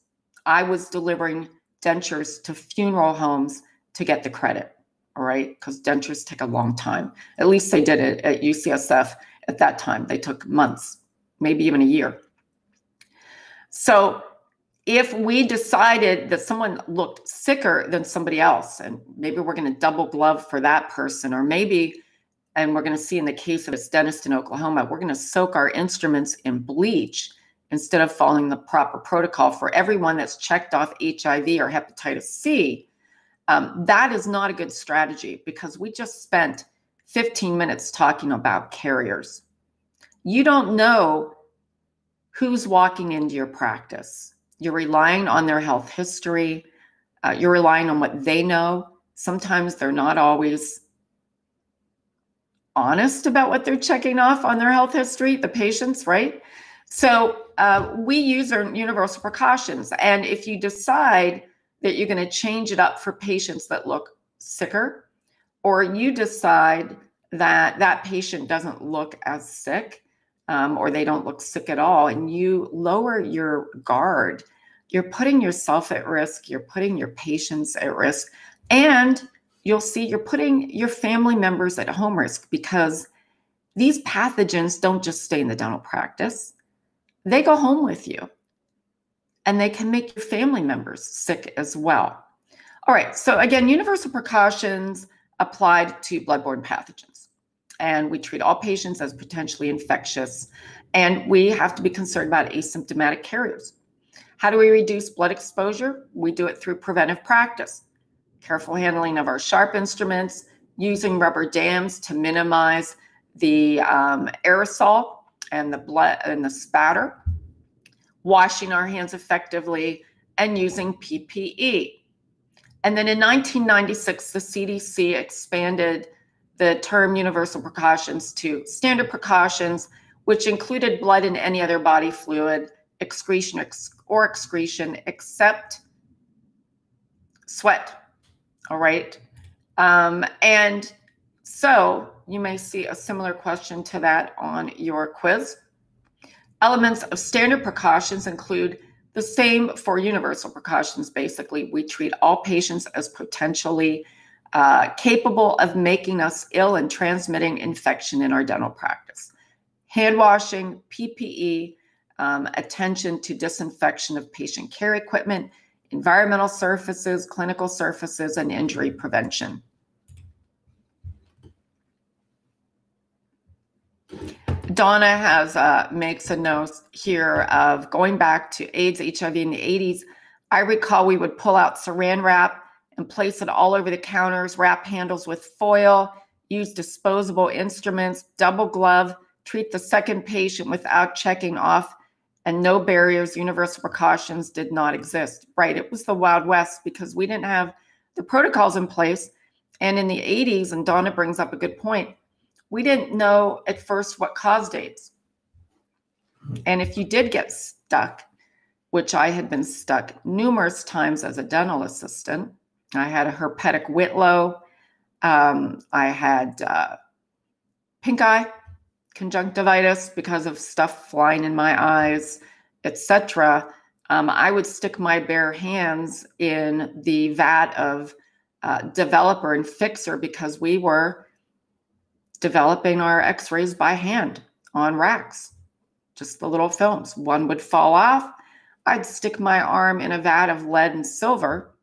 I was delivering dentures to funeral homes to get the credit, all right? Because dentures take a long time. At least they did it at UCSF at that time. They took months, maybe even a year. So if we decided that someone looked sicker than somebody else, and maybe we're going to double glove for that person, or maybe, and we're going to see in the case of this dentist in Oklahoma, we're going to soak our instruments in bleach instead of following the proper protocol for everyone that's checked off HIV or hepatitis C. That is not a good strategy because we just spent 15 minutes talking about carriers. You don't know who's walking into your practice. You're relying on their health history. You're relying on what they know. Sometimes they're not always honest about what they're checking off on their health history, the patients, right? So we use our universal precautions. And if you decide that you're going to change it up for patients that look sicker, or you decide that that patient doesn't look as sick, or they don't look sick at all, and you lower your guard, you're putting yourself at risk, you're putting your patients at risk, and you'll see you're putting your family members at home risk because these pathogens don't just stay in the dental practice. They go home with you, and they can make your family members sick as well. All right, so again, universal precautions applied to bloodborne pathogens. And we treat all patients as potentially infectious. And we have to be concerned about asymptomatic carriers. How do we reduce blood exposure? We do it through preventive practice. Careful handling of our sharp instruments, using rubber dams to minimize the aerosol and the blood and the spatter, washing our hands effectively, and using PPE. And then in 1996, the CDC expanded the term universal precautions to standard precautions, which included blood and any other body fluid, excretion except sweat. All right. And so you may see a similar question to that on your quiz. Elements of standard precautions include the same for universal precautions. Basically, we treat all patients as potentially capable of making us ill and transmitting infection in our dental practice. Hand washing, PPE, attention to disinfection of patient care equipment, environmental surfaces, clinical surfaces, and injury prevention. Donna has makes a note here of going back to AIDS, HIV in the 80s. I recall we would pull out saran wrap and place it all over the counters, wrap handles with foil, use disposable instruments, double glove, treat the second patient without checking off, and no barriers. Universal precautions did not exist. Right, it was the Wild West because we didn't have the protocols in place. And in the 80s, and Donna brings up a good point, we didn't know at first what caused AIDS. And if you did get stuck, which I had been stuck numerous times as a dental assistant, I had a herpetic whitlow, I had pink eye, conjunctivitis because of stuff flying in my eyes, etc. I would stick my bare hands in the vat of developer and fixer because we were developing our x-rays by hand on racks, just the little films. One would fall off. I'd stick my arm in a vat of lead and silver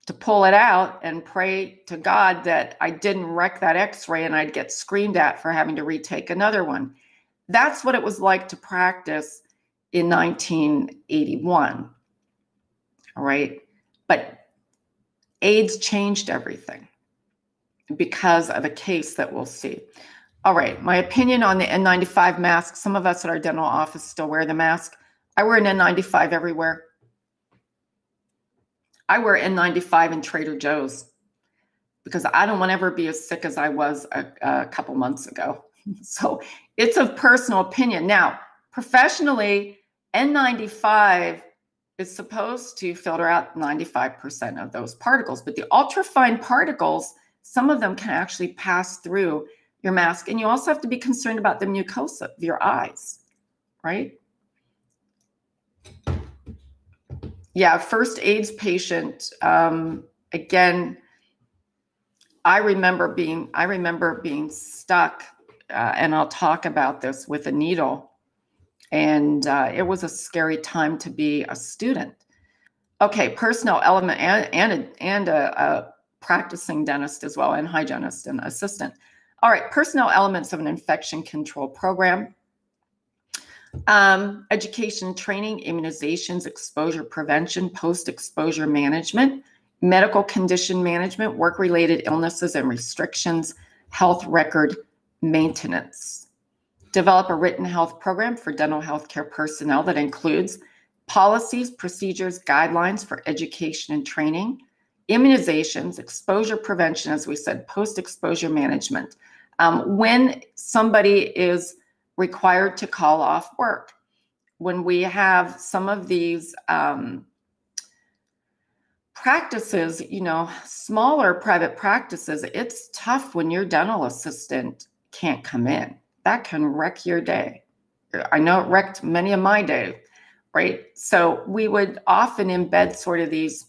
to pull it out and pray to God that I didn't wreck that x-ray and I'd get screamed at for having to retake another one. That's what it was like to practice in 1981. All right. But AIDS changed everything because of a case that we'll see. All right. My opinion on the N95 mask. Some of us at our dental office still wear the mask. I wear an N95 everywhere. I wear N95 in Trader Joe's because I don't want to ever be as sick as I was a couple months ago. So it's of personal opinion. Now, professionally, N95 is supposed to filter out 95% of those particles, but the ultrafine particles, some of them can actually pass through your mask. And you also have to be concerned about the mucosa of your eyes, right? Yeah, first AIDS patient. Again, I remember being stuck, and I'll talk about this, with a needle, and it was a scary time to be a student. Okay, personnel element and a practicing dentist as well, and hygienist and assistant. All right, personnel elements of an infection control program. Education, training, immunizations, exposure prevention, post-exposure management, medical condition management, work-related illnesses and restrictions, health record maintenance. Develop a written health program for dental healthcare personnel that includes policies, procedures, guidelines for education and training, immunizations, exposure prevention, as we said, post-exposure management. When somebody is required to call off work, when we have some of these practices, smaller private practices, it's tough when your dental assistant can't come in. That can wreck your day. I know it wrecked many of my days, right? So we would often embed sort of these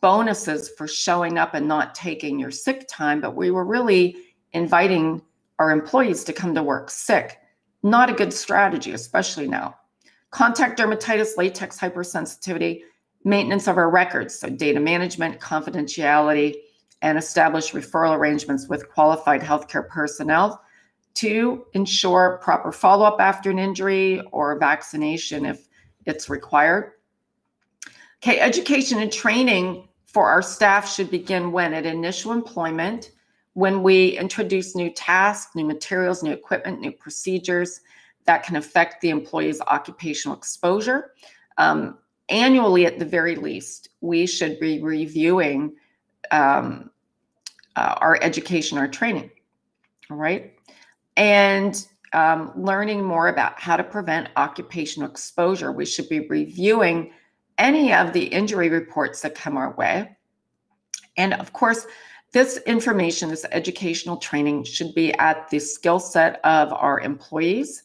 bonuses for showing up and not taking your sick time, but we were really inviting our employees to come to work sick. Not a good strategy, especially now. Contact dermatitis, latex hypersensitivity, maintenance of our records, so data management, confidentiality, and establish referral arrangements with qualified healthcare personnel to ensure proper follow-up after an injury or vaccination if it's required. Okay, education and training for our staff should begin when? At initial employment, when we introduce new tasks, new materials, new equipment, new procedures that can affect the employee's occupational exposure. Annually, at the very least, we should be reviewing our education, our training, all right? And learning more about how to prevent occupational exposure. We should be reviewing any of the injury reports that come our way. And of course, this information, this educational training should be at the skill set of our employees,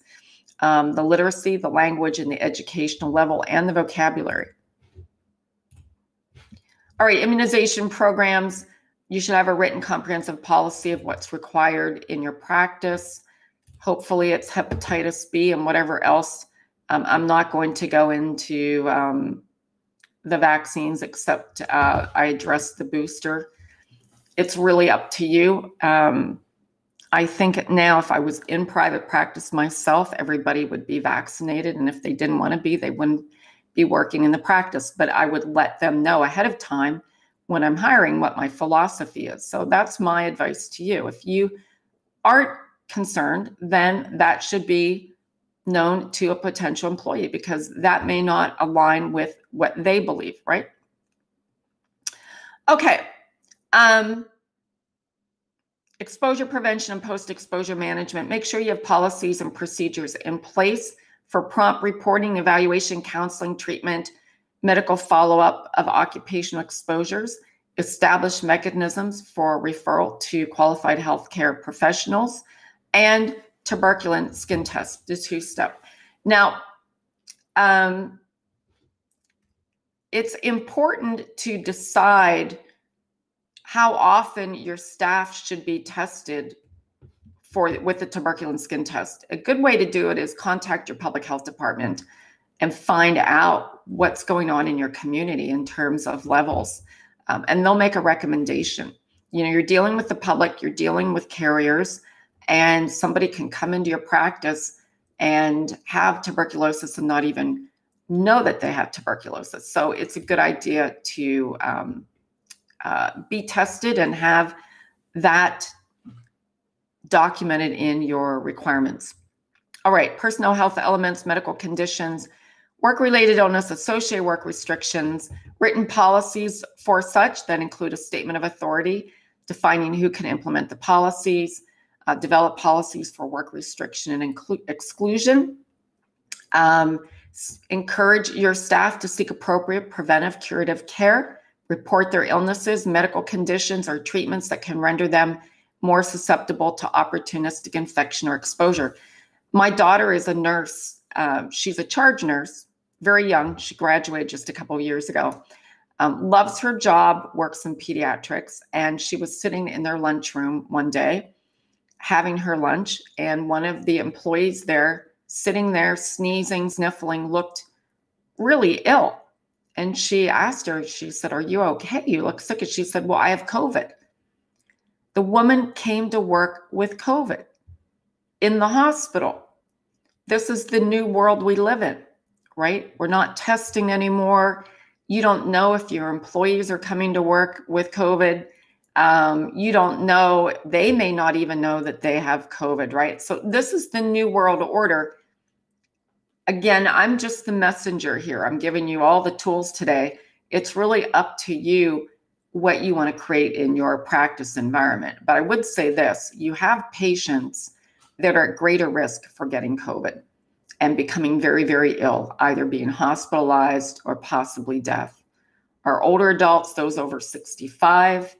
the literacy, the language, and the educational level, and the vocabulary. All right, immunization programs. You should have a written comprehensive policy of what's required in your practice. Hopefully it's hepatitis B and whatever else. I'm not going to go into the vaccines, except I addressed the booster. It's really up to you. I think now if I was in private practice myself, everybody would be vaccinated. And if they didn't want to be, they wouldn't be working in the practice. But I would let them know ahead of time when I'm hiring what my philosophy is. So that's my advice to you. If you aren't concerned, then that should be known to a potential employee, because that may not align with what they believe, right? Okay. Exposure prevention and post-exposure management. Make sure you have policies and procedures in place for prompt reporting, evaluation, counseling, treatment, medical follow-up of occupational exposures. Establish mechanisms for referral to qualified healthcare professionals, and tuberculin skin test, the two-step. Now, it's important to decide how often your staff should be tested with the tuberculin skin test. A good way to do it is contact your public health department and find out what's going on in your community in terms of levels. and they'll make a recommendation. You know, you're dealing with the public, you're dealing with carriers, and somebody can come into your practice and have tuberculosis and not even know that they have tuberculosis. So it's a good idea to be tested and have that documented in your requirements. All right, personnel health elements, medical conditions, work-related illness, associated work restrictions, written policies for such that include a statement of authority defining who can implement the policies, develop policies for work restriction and exclusion, encourage your staff to seek appropriate preventive curative care, report their illnesses, medical conditions, or treatments that can render them more susceptible to opportunistic infection or exposure. My daughter is a nurse. She's a charge nurse, very young. She graduated just a couple of years ago. Loves her job, works in pediatrics, and she was sitting in their lunchroom one day having her lunch, and one of the employees there, sitting there, sneezing, sniffling, looked really ill. And she asked her, she said, "Are you okay? You look sick." And she said, "Well, I have COVID." The woman came to work with COVID in the hospital. This is the new world we live in, right? We're not testing anymore. You don't know if your employees are coming to work with COVID. You don't know, they may not even know that they have COVID, right? So this is the new world order. Again, I'm just the messenger here. I'm giving you all the tools today. It's really up to you what you want to create in your practice environment. But I would say this, you have patients that are at greater risk for getting COVID and becoming very, very ill, either being hospitalized or possibly death. Our older adults, those over 65,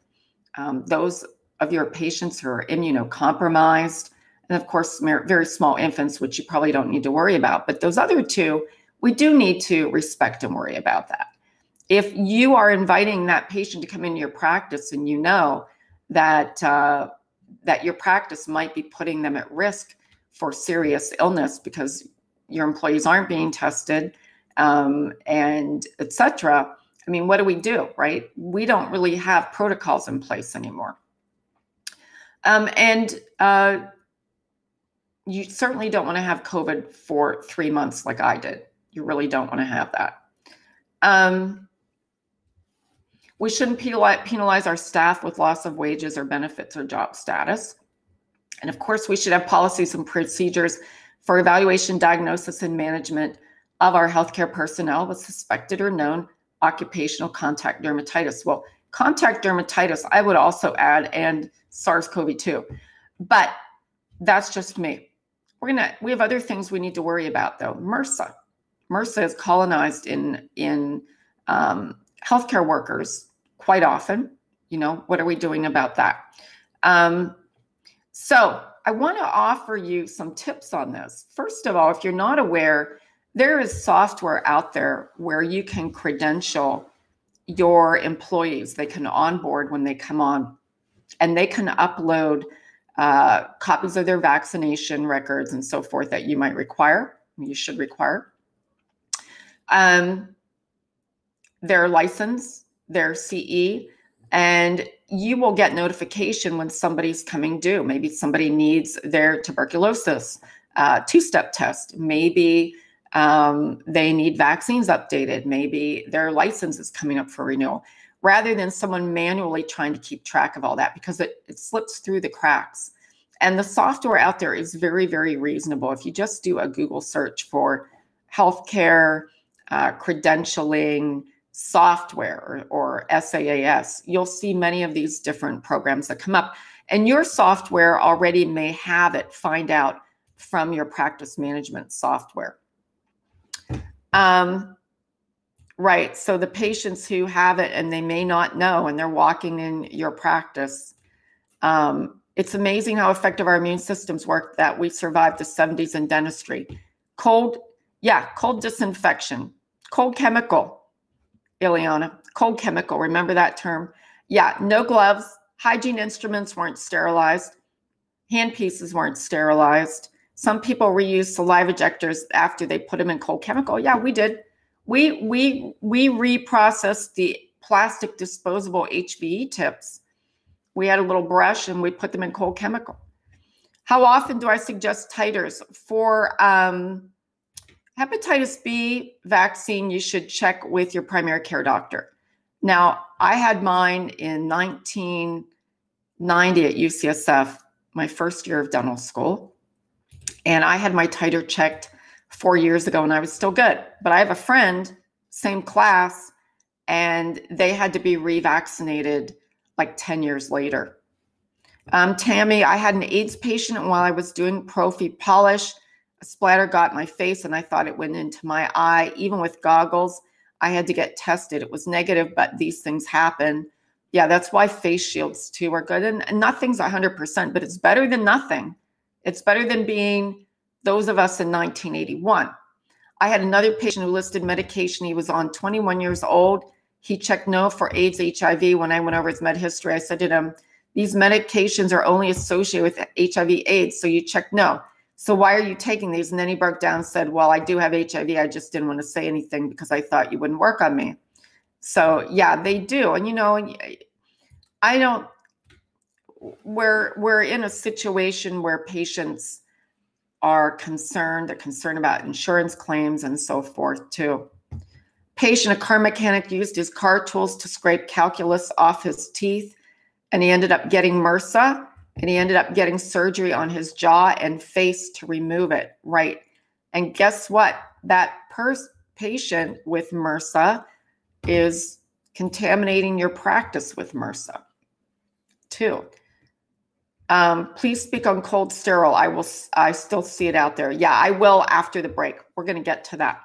those of your patients who are immunocompromised, and of course, very small infants, which you probably don't need to worry about. But those other two, we do need to respect and worry about that. If you are inviting that patient to come into your practice and you know that that your practice might be putting them at risk for serious illness because your employees aren't being tested, and et cetera, I mean, what do we do, right? We don't really have protocols in place anymore. You certainly don't want to have COVID for 3 months like I did. You really don't want to have that. We shouldn't penalize our staff with loss of wages or benefits or job status. And of course, we should have policies and procedures for evaluation, diagnosis, and management of our healthcare personnel with suspected or known occupational contact dermatitis. Well, contact dermatitis, I would also add, and SARS-CoV-2, but that's just me. We have other things we need to worry about though. MRSA. MRSA is colonized in healthcare workers quite often. You know, what are we doing about that? So I want to offer you some tips on this. First of all, if you're not aware, there is software out there where you can credential your employees. They can onboard when they come on, and they can upload copies of their vaccination records and so forth that you might require, you should require. Their license, their CE, and you will get notification when somebody's coming due. Maybe somebody needs their tuberculosis two-step test. Maybe they need vaccines updated. Maybe their license is coming up for renewal, rather than someone manually trying to keep track of all that, because it slips through the cracks. And the software out there is very, very reasonable. If you just do a Google search for healthcare credentialing software or SaaS, you'll see many of these different programs that come up. And your software already may have it, find out from your practice management software. Right, so the patients who have it and they may not know, and they're walking in your practice, it's amazing how effective our immune systems work, that we survived the 70s in dentistry. Cold disinfection, cold chemical, Ileana, cold chemical, remember that term? Yeah, no gloves, hygiene instruments weren't sterilized, hand pieces weren't sterilized. Some people reuse saliva ejectors after they put them in cold chemical. Yeah, we did. We reprocessed the plastic disposable HVE tips. We had a little brush and we put them in cold chemical. How often do I suggest titers? For hepatitis B vaccine, you should check with your primary care doctor. Now, I had mine in 1990 at UCSF, my first year of dental school. And I had my titer checked 4 years ago and I was still good. But I have a friend, same class, and they had to be revaccinated like 10 years later. Tammy, I had an AIDS patient, and while I was doing prophy polish, a splatter got in my face and I thought it went into my eye. Even with goggles, I had to get tested. It was negative, but these things happen. Yeah, that's why face shields too are good. And nothing's 100%, but it's better than nothing. It's better than being those of us in 1981. I had another patient who listed medication he was on, 21 years old. He checked no for AIDS, HIV. When I went over his med history, I said to him, these medications are only associated with HIV, AIDS, so you checked no. So why are you taking these? And then he broke down and said, well, I do have HIV. I just didn't want to say anything because I thought you wouldn't work on me. So yeah, they do. And we're in a situation where patients are concerned. They're concerned about insurance claims and so forth too. Patient, a car mechanic, used his car tools to scrape calculus off his teeth, and he ended up getting MRSA, and he ended up getting surgery on his jaw and face to remove it, right? And guess what? That patient with MRSA is contaminating your practice with MRSA too. Please speak on cold sterile. I still see it out there. Yeah, I will after the break. We're going to get to that.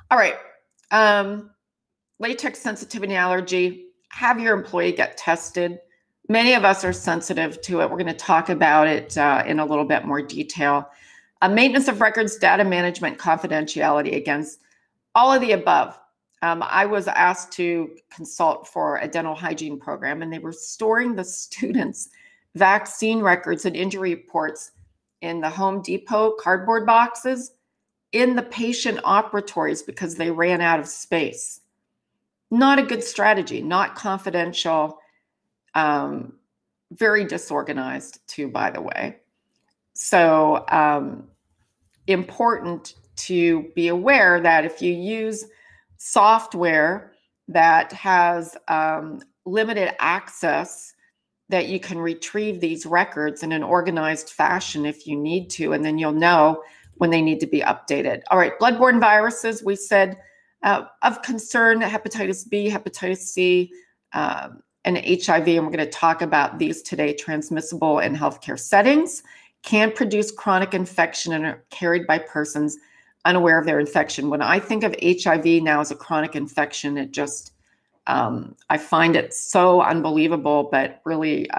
All right. Latex sensitivity and allergy. Have your employee get tested. Many of us are sensitive to it. We're going to talk about it in a little bit more detail. Maintenance of records, data management, confidentiality, against all of the above. I was asked to consult for a dental hygiene program, and they were storing the students' vaccine records and injury reports in the Home Depot cardboard boxes in the patient operatories because they ran out of space. Not a good strategy, not confidential, very disorganized too, by the way. So important to be aware that if you use software that has limited access, that you can retrieve these records in an organized fashion if you need to, and then you'll know when they need to be updated. All right, bloodborne viruses, we said of concern, hepatitis B, hepatitis C, and HIV, and we're going to talk about these today, transmissible in healthcare settings, can produce chronic infection and are carried by persons unaware of their infection. When I think of HIV now as a chronic infection, it just, I find it so unbelievable, but really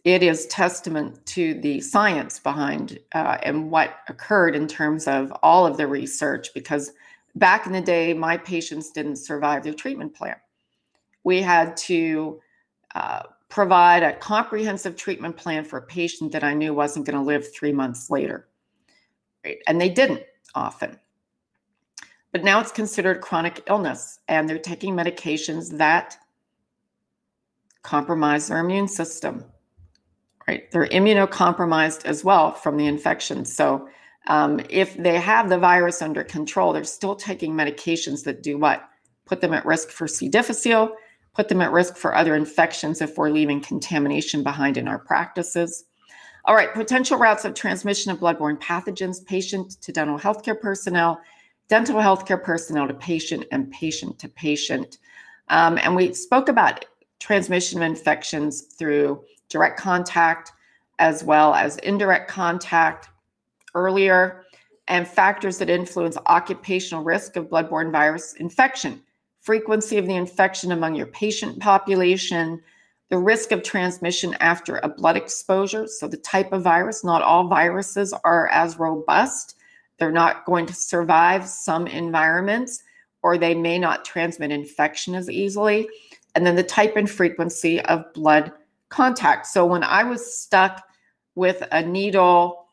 it is testament to the science behind and what occurred in terms of all of the research, because back in the day, my patients didn't survive their treatment plan. We had to provide a comprehensive treatment plan for a patient that I knew wasn't going to live 3 months later. Right? And they didn't often. But now it's considered chronic illness, and they're taking medications that compromise their immune system. Right? They're immunocompromised as well from the infection. So if they have the virus under control, they're still taking medications that do what? Put them at risk for C. difficile, put them at risk for other infections if we're leaving contamination behind in our practices. All right, potential routes of transmission of bloodborne pathogens, patient to dental healthcare personnel, dental healthcare personnel to patient, and patient to patient. And we spoke about transmission of infections through direct contact as well as indirect contact earlier, and factors that influence occupational risk of bloodborne virus infection, frequency of the infection among your patient population, the risk of transmission after a blood exposure. So the type of virus, not all viruses are as robust. They're not going to survive some environments, or they may not transmit infection as easily. And then the type and frequency of blood contact. So when I was stuck with a needle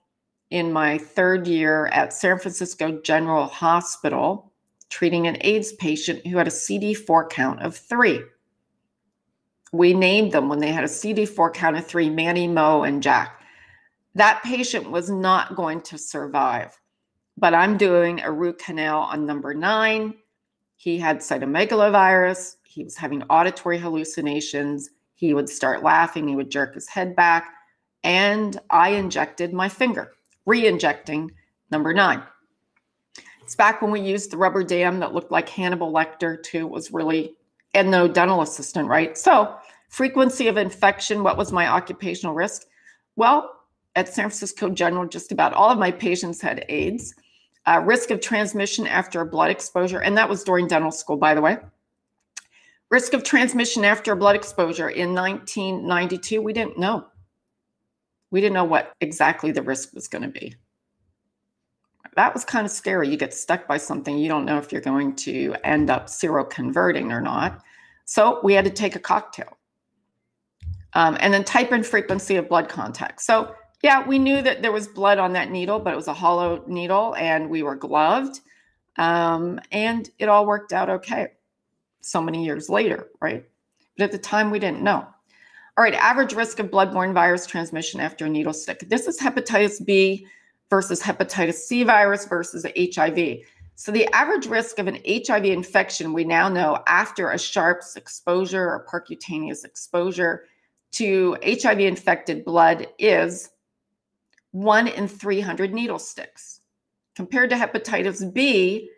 in my third year at San Francisco General Hospital, treating an AIDS patient who had a CD4 count of 3. We named them when they had a CD4 count of 3, Manny, Mo, and Jack. That patient was not going to survive, but I'm doing a root canal on number 9. He had cytomegalovirus. He was having auditory hallucinations. He would start laughing. He would jerk his head back. And I injected my finger, re-injecting number 9. It's back when we used the rubber dam that looked like Hannibal Lecter too. It was really, and no dental assistant, right? So frequency of infection, what was my occupational risk? Well, at San Francisco General, just about all of my patients had AIDS. Risk of transmission after a blood exposure, and that was during dental school, by the way. Risk of transmission after a blood exposure in 1992, we didn't know. We didn't know what exactly the risk was going to be. That was kind of scary. You get stuck by something, you don't know if you're going to end up seroconverting or not. So we had to take a cocktail. And then type and frequency of blood contact. So yeah, we knew that there was blood on that needle, but it was a hollow needle and we were gloved. And it all worked out okay so many years later, right? But at the time, we didn't know. All right, average risk of bloodborne virus transmission after a needle stick. This is hepatitis B versus hepatitis C virus versus HIV. So the average risk of an HIV infection, we now know after a sharps exposure or percutaneous exposure to HIV-infected blood is 1 in 300 needle sticks, compared to hepatitis B,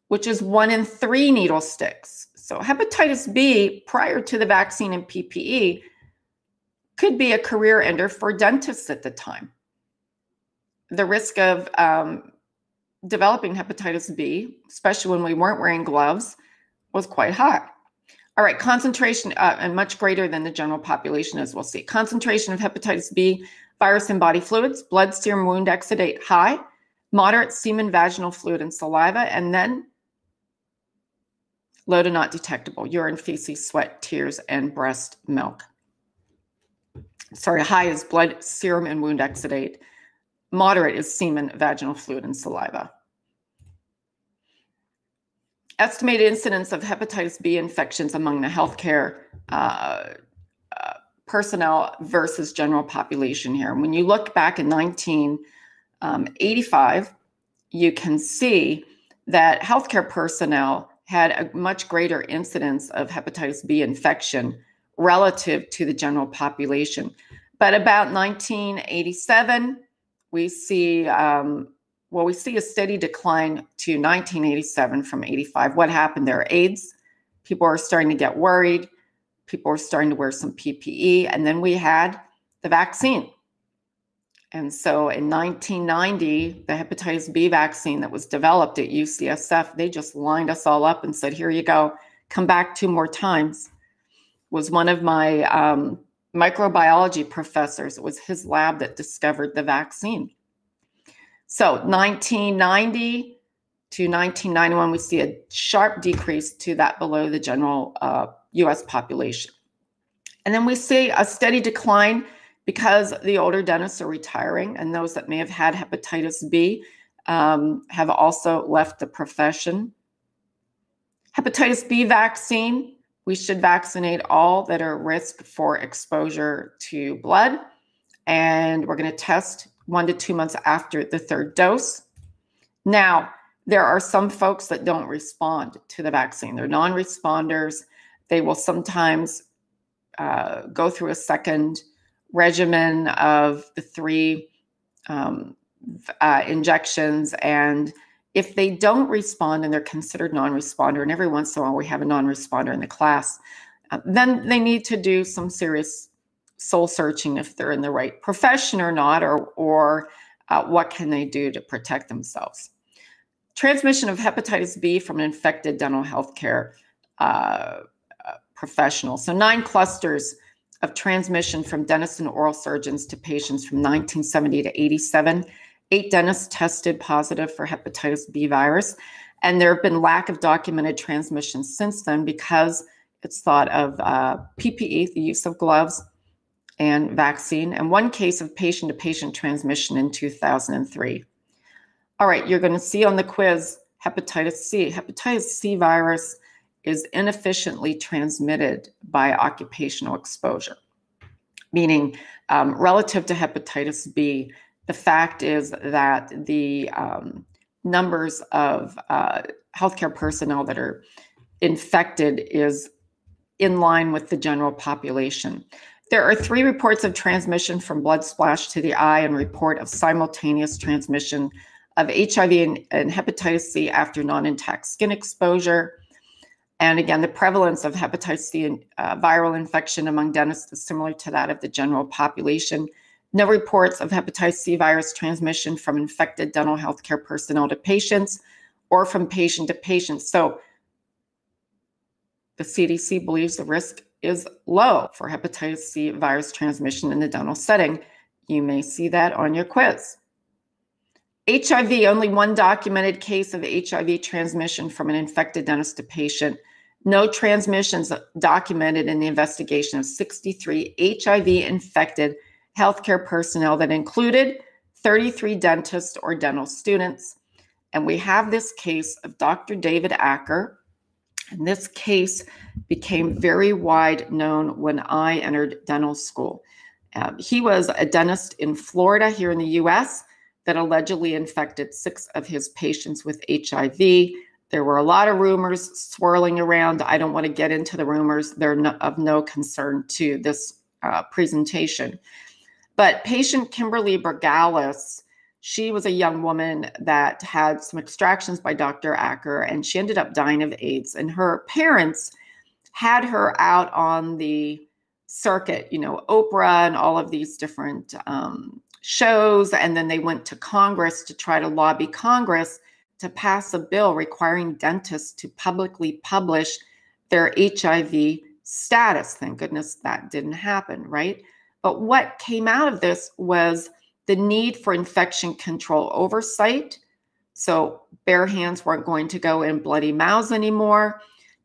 which is 1 in 3 needle sticks. So hepatitis B, prior to the vaccine and PPE, could be a career ender for dentists at the time. The risk of developing hepatitis B, especially when we weren't wearing gloves, was quite high. All right, concentration, and much greater than the general population, as we'll see. Concentration of hepatitis B virus in body fluids, blood, serum, wound exudate high, moderate semen, vaginal fluid, and saliva, and then low to not detectable, urine, feces, sweat, tears, and breast milk. Sorry, high is blood, serum, and wound exudate. Moderate is semen, vaginal fluid, and saliva. Estimated incidence of hepatitis B infections among the healthcare personnel versus general population here. When you look back in 1985, you can see that healthcare personnel had a much greater incidence of hepatitis B infection relative to the general population. But about 1987, we see a steady decline to 1987 from 85. What happened there? AIDS. People are starting to get worried. People were starting to wear some PPE. And then we had the vaccine. And so in 1990, the hepatitis B vaccine that was developed at UCSF, they just lined us all up and said, here you go, come back 2 more times. Was one of my microbiology professors. It was his lab that discovered the vaccine. So 1990 to 1991, we see a sharp decrease to that below the general US population. And then we see a steady decline because the older dentists are retiring, and those that may have had hepatitis B have also left the profession. Hepatitis B vaccine, we should vaccinate all that are at risk for exposure to blood. And we're going to test 1 to 2 months after the 3rd dose. Now, there are some folks that don't respond to the vaccine. They're non-responders. They will sometimes go through a second regimen of the 3 injections. And if they don't respond and they're considered non-responder, and every once in a while we have a non-responder in the class, then they need to do some serious soul searching if they're in the right profession or not, or what can they do to protect themselves. Transmission of hepatitis B from an infected dental healthcare professional. So 9 clusters of transmission from dentists and oral surgeons to patients from 1970 to 87. 8 dentists tested positive for hepatitis B virus. And there have been lack of documented transmission since then because it's thought of PPE, the use of gloves, and vaccine, and 1 case of patient-to-patient transmission in 2003. All right, you're going to see on the quiz hepatitis C. Hepatitis C virus is inefficiently transmitted by occupational exposure, meaning relative to hepatitis B, the fact is that the numbers of healthcare personnel that are infected is in line with the general population. There are 3 reports of transmission from blood splash to the eye and report of simultaneous transmission of HIV and hepatitis C after non-intact skin exposure. And again, the prevalence of hepatitis C viral infection among dentists is similar to that of the general population. No reports of hepatitis C virus transmission from infected dental healthcare personnel to patients or from patient to patient. So the CDC believes the risk is low for hepatitis C virus transmission in the dental setting. You may see that on your quiz. HIV, only 1 documented case of HIV transmission from an infected dentist to patient. No transmissions documented in the investigation of 63 HIV-infected healthcare personnel that included 33 dentists or dental students. And we have this case of Dr. David Acker. And this case became very wide known when I entered dental school. He was a dentist in Florida here in the US that allegedly infected 6 of his patients with HIV. There were a lot of rumors swirling around. I don't want to get into the rumors. They're of no concern to this presentation. But patient Kimberly Bergalis, she was a young woman that had some extractions by Dr. Acker, and she ended up dying of AIDS. And her parents had her out on the circuit, Oprah and all of these different shows. And then they went to Congress to try to lobby Congress to pass a bill requiring dentists to publicly publish their HIV status. Thank goodness that didn't happen, right? But what came out of this was the need for infection control oversight. So bare hands weren't going to go in bloody mouths anymore.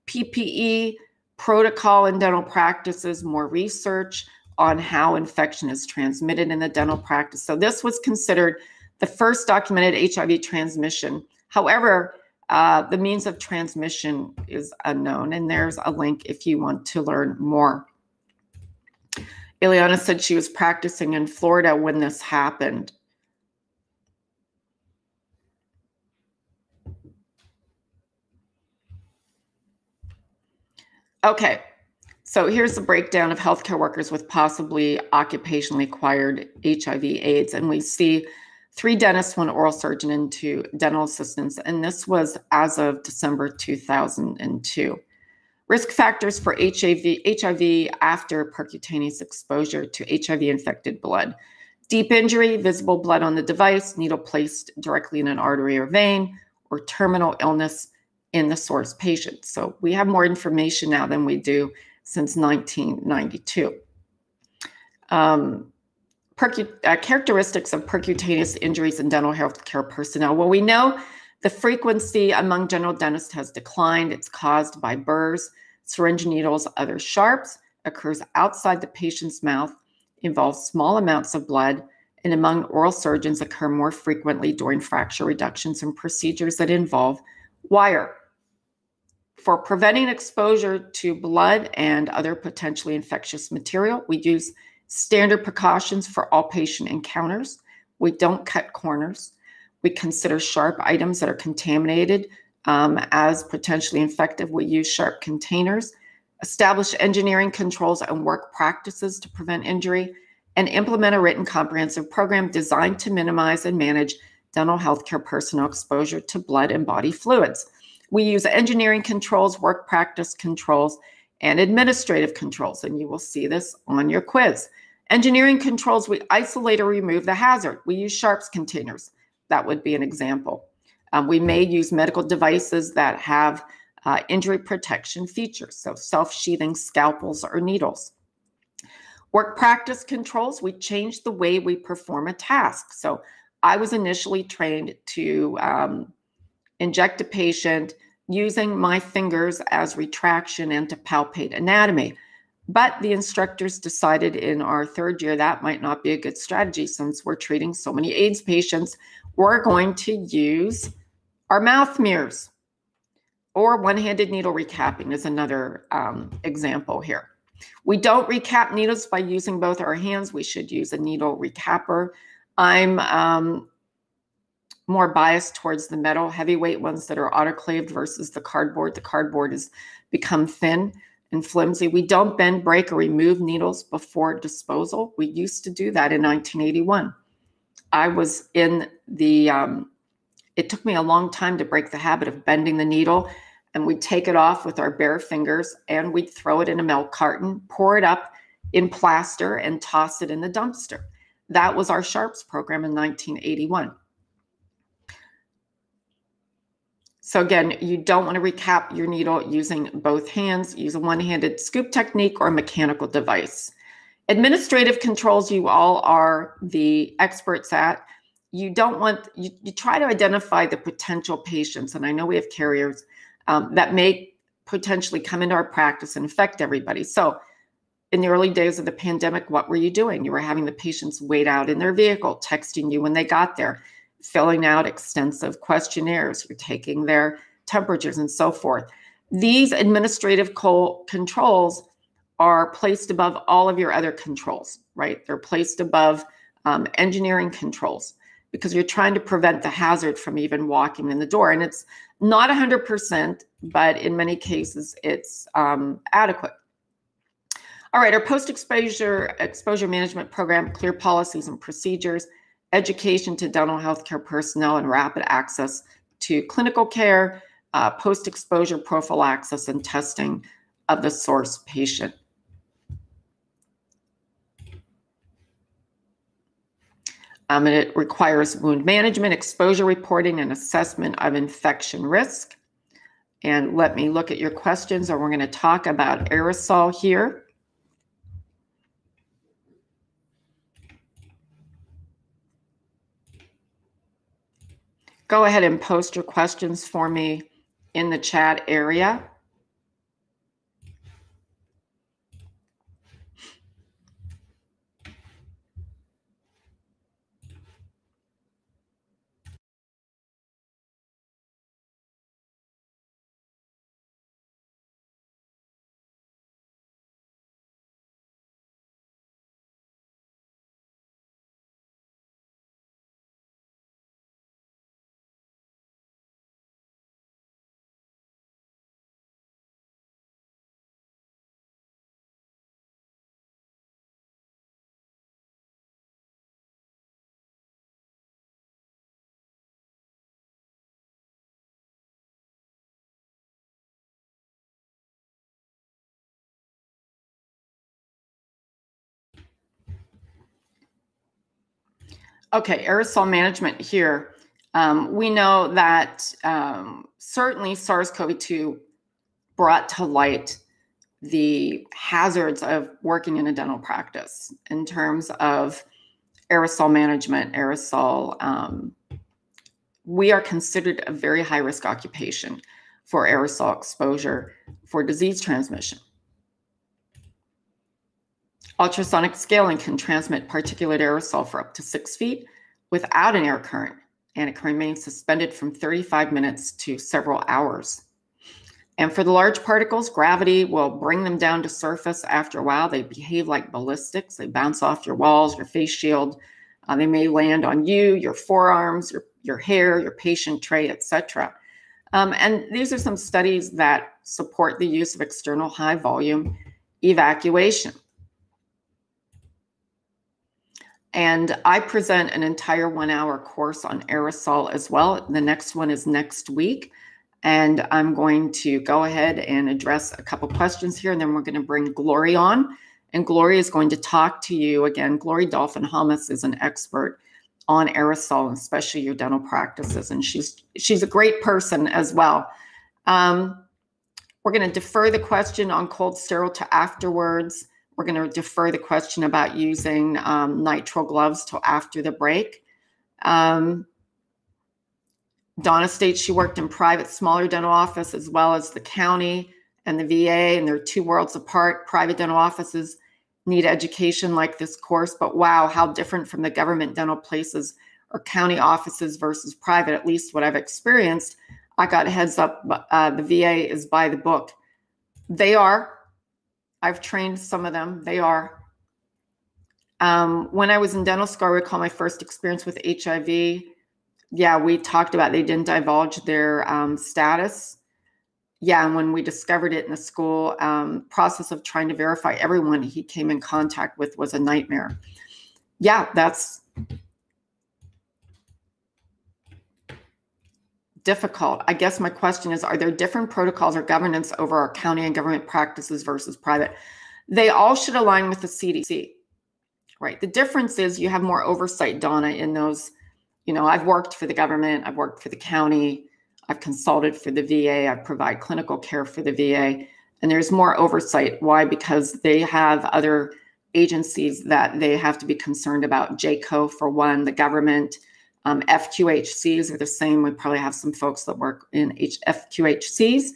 PPE, protocol in dental practices, more research on how infection is transmitted in the dental practice. So this was considered the first documented HIV transmission. However, the means of transmission is unknown, and there's a link if you want to learn more. Ileana said she was practicing in Florida when this happened. Okay, so here's the breakdown of healthcare workers with possibly occupationally acquired HIV/AIDS, and we see 3 dentists, 1 oral surgeon, and 2 dental assistants, and this was as of December 2002. Risk factors for HIV after percutaneous exposure to HIV-infected blood. Deep injury, visible blood on the device, needle placed directly in an artery or vein, or terminal illness in the source patient. So we have more information now than we do since 1992. Characteristics of percutaneous injuries in dental health care personnel. Well, we know the frequency among general dentists has declined. It's caused by burrs, syringe needles, other sharps, occurs outside the patient's mouth, involves small amounts of blood, and among oral surgeons occur more frequently during fracture reductions and procedures that involve wire. For preventing exposure to blood and other potentially infectious material, we use standard precautions for all patient encounters. We don't cut corners. We consider sharp items that are contaminated as potentially infective. We use sharp containers, establish engineering controls and work practices to prevent injury, and implement a written comprehensive program designed to minimize and manage dental healthcare personnel exposure to blood and body fluids. We use engineering controls, work practice controls, and administrative controls, and you will see this on your quiz. Engineering controls, we isolate or remove the hazard. We use sharps containers. That would be an example. We may use medical devices that have injury protection features, so self-sheathing scalpels or needles. Work practice controls, we change the way we perform a task. So I was initially trained to inject a patient using my fingers as retraction and to palpate anatomy. But the instructors decided in our 3rd year that might not be a good strategy since we're treating so many AIDS patients. We're going to use Our mouth mirrors or one-handed needle recapping is another example here. We don't recap needles by using both our hands. We should use a needle recapper. I'm more biased towards the metal heavyweight ones that are autoclaved versus the cardboard. The cardboard has become thin and flimsy. We don't bend, break, or remove needles before disposal. We used to do that in 1981. I was in the, it took me a long time to break the habit of bending the needle, and we'd take it off with our bare fingers and we'd throw it in a milk carton, pour it up in plaster, and toss it in the dumpster. That was our Sharps program in 1981. So again, you don't want to recap your needle using both hands. Use a one-handed scoop technique or a mechanical device. Administrative controls, you all are the experts at. You don't want, you try to identify the potential patients, and I know we have carriers that may potentially come into our practice and affect everybody. So in the early days of the pandemic, what were you doing? You were having the patients wait out in their vehicle, texting you when they got there, filling out extensive questionnaires, you're taking their temperatures and so forth. These administrative controls are placed above all of your other controls, right? They're placed above engineering controls because you're trying to prevent the hazard from even walking in the door. And it's not 100%, but in many cases, it's adequate. All right, our post-exposure management program, clear policies and procedures, education to dental healthcare personnel, and rapid access to clinical care, post-exposure prophylaxis and testing of the source patient. It requires wound management, exposure reporting, and assessment of infection risk. And let me look at your questions, or we're going to talk about aerosol here. Go ahead and post your questions for me in the chat area. Okay, aerosol management here. We know that certainly SARS-CoV-2 brought to light the hazards of working in a dental practice in terms of aerosol management. We are considered a very high-risk occupation for aerosol exposure for disease transmission. Ultrasonic scaling can transmit particulate aerosol for up to 6 feet without an air current, and it can remain suspended from 35 minutes to several hours. And for the large particles, gravity will bring them down to surface after a while. They behave like ballistics. They bounce off your walls, your face shield. They may land on you, your forearms, your hair, your patient tray, etc. And these are some studies that support the use of external high volume evacuation. And I present an entire 1-hour course on aerosol as well. The next one is next week. And I'm going to go ahead and address a couple questions here, and then we're going to bring Glory on. And Glory is going to talk to you again. Glory Dolphin-Hummus is an expert on aerosol, and especially your dental practices. And she's a great person as well. We're going to defer the question on cold sterile to afterwards. We're going to defer the question about using nitrile gloves till after the break. Donna states she worked in private, smaller dental office as well as the county and the VA, and they're two worlds apart. Private dental offices need education like this course, but wow, how different from the government dental places or county offices versus private, at least what I've experienced, I got a heads up, the VA is by the book. They are. I've trained some of them. They are. When I was in dental school, I recall my first experience with HIV. Yeah, we talked about they didn't divulge their status. Yeah, and when we discovered it in the school, process of trying to verify everyone he came in contact with was a nightmare. Yeah, that's difficult. I guess my question is, are there different protocols or governance over our county and government practices versus private? They all should align with the CDC, right? The difference is you have more oversight, Donna, in those, I've worked for the government, I've worked for the county, I've consulted for the VA, I provide clinical care for the VA, and there's more oversight. Why? Because they have other agencies that they have to be concerned about. JCO for one, the government, FQHCs are the same. We probably have some folks that work in FQHCs.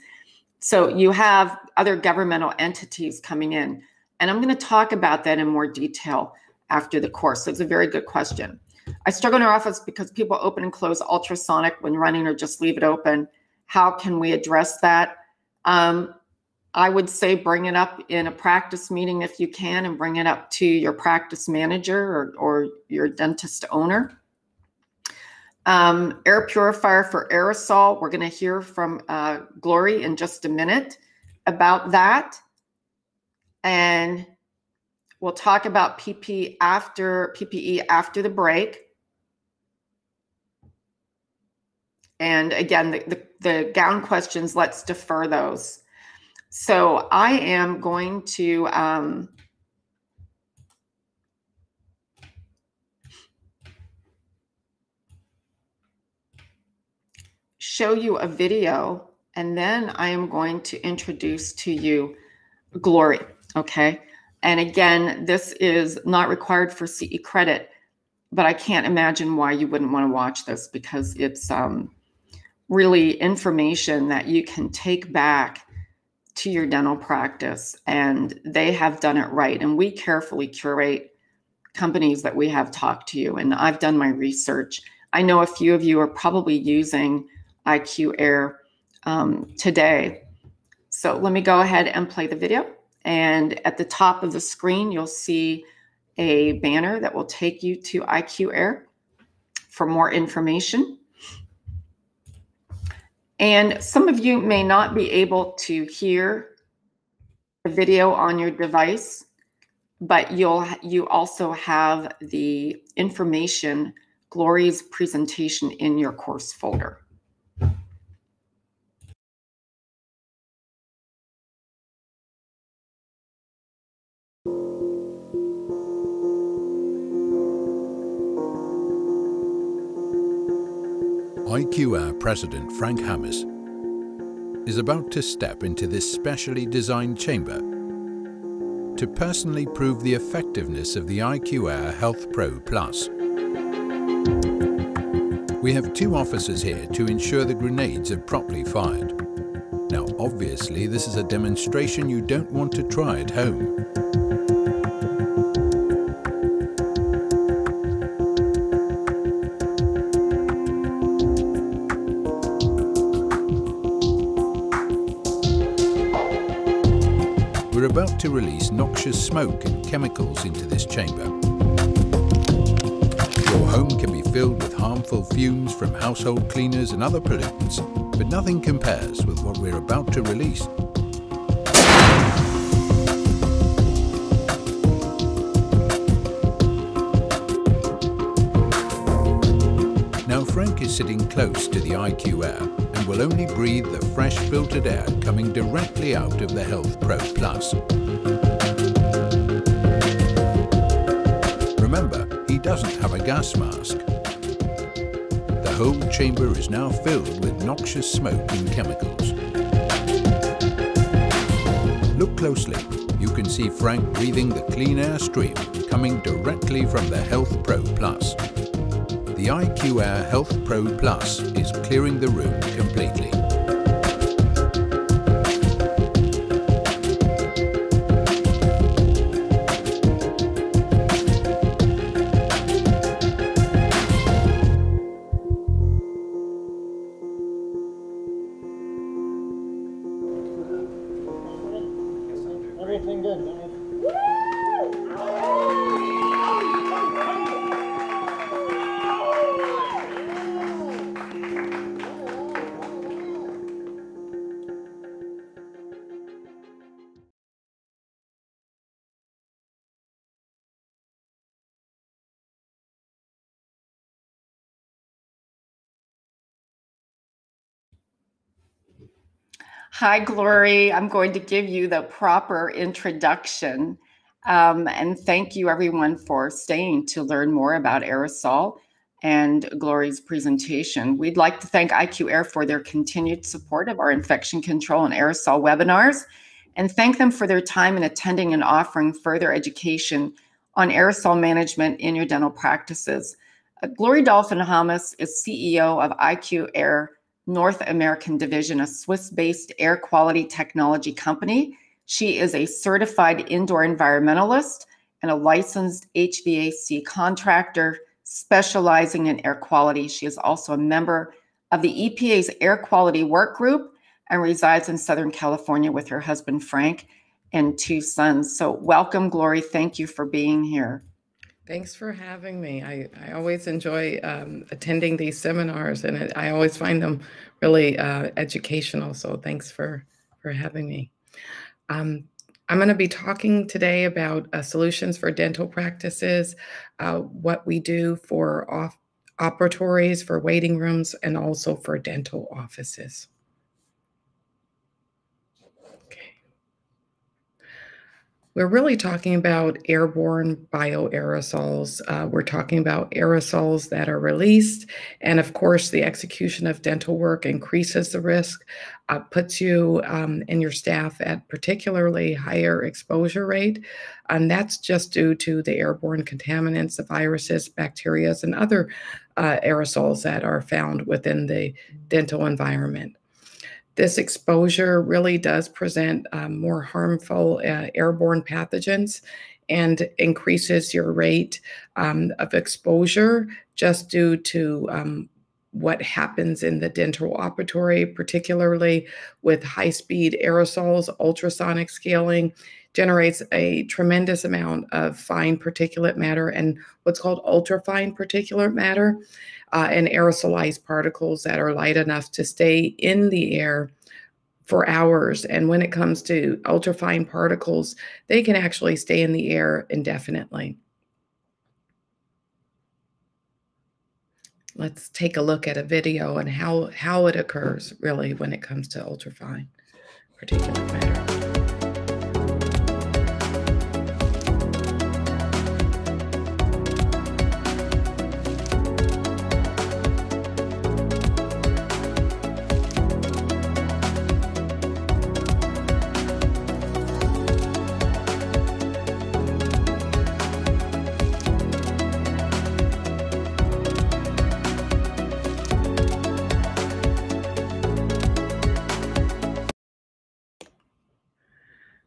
So you have other governmental entities coming in. And I'm going to talk about that in more detail after the course. So it's a very good question. I struggle in our office because people open and close ultrasonic when running or just leave it open. How can we address that? I would say bring it up in a practice meeting if you can, and bring it up to your practice manager or your dentist owner. Air purifier for aerosol. We're going to hear from Glory in just a minute about that. And we'll talk about PPE after the break. And again, the gown questions, let's defer those. So I am going to show you a video, and then I am going to introduce to you Glory, okay? And again, this is not required for CE credit, but I can't imagine why you wouldn't want to watch this, because it's really information that you can take back to your dental practice, and they have done it right. And we carefully curate companies that we have talked to you, and I've done my research. I know a few of you are probably using IQAir today. So let me go ahead and play the video. And at the top of the screen, you'll see a banner that will take you to IQAir for more information. And some of you may not be able to hear the video on your device, but you also have the information, Glory's presentation, in your course folder. IQAir President Frank Hammes is about to step into this specially designed chamber to personally prove the effectiveness of the IQAir Health Pro Plus. We have 2 officers here to ensure the grenades are properly fired. Now, obviously, this is a demonstration you don't want to try at home. We're about to release noxious smoke and chemicals into this chamber. Your home can be filled with harmful fumes from household cleaners and other pollutants, but nothing compares with what we're about to release. Now Frank is sitting close to the IQAir and will only breathe the fresh filtered air coming directly out of the Health Pro Plus. Remember, he doesn't have a gas mask. The whole chamber is now filled with noxious smoke and chemicals. Look closely. You can see Frank breathing the clean air stream coming directly from the Health Pro Plus. The IQAir Health Pro Plus is clearing the room completely. everything good, man. Hi, Glory. I'm going to give you the proper introduction. And thank you, everyone, for staying to learn more about Aerosol and Glory's presentation. We'd like to thank IQAir for their continued support of our infection control and aerosol webinars, and thank them for their time in attending and offering further education on aerosol management in your dental practices. Glory Dolphin-Hamas is CEO of IQAir North American Division, a Swiss-based air quality technology company. She is a certified indoor environmentalist and a licensed HVAC contractor specializing in air quality. She is also a member of the EPA's Air Quality Work Group and resides in Southern California with her husband, Frank, and 2 sons. So welcome, Glory. Thank you for being here. Thanks for having me. I always enjoy attending these seminars, and I always find them really educational. So thanks for having me. I'm going to be talking today about solutions for dental practices, what we do for operatories, for waiting rooms, and also for dental offices. We're really talking about airborne bioaerosols. We're talking about aerosols that are released. And of course, the execution of dental work increases the risk, puts you and your staff at particularly higher exposure rate. And that's just due to the airborne contaminants, the viruses, bacteria, and other aerosols that are found within the dental environment. This exposure really does present more harmful airborne pathogens and increases your rate of exposure just due to what happens in the dental operatory, particularly with high-speed aerosols. Ultrasonic scaling generates a tremendous amount of fine particulate matter and what's called ultrafine particulate matter, and aerosolized particles that are light enough to stay in the air for hours. And when it comes to ultrafine particles, they can actually stay in the air indefinitely. Let's take a look at a video and how it occurs really when it comes to ultrafine particulate matter.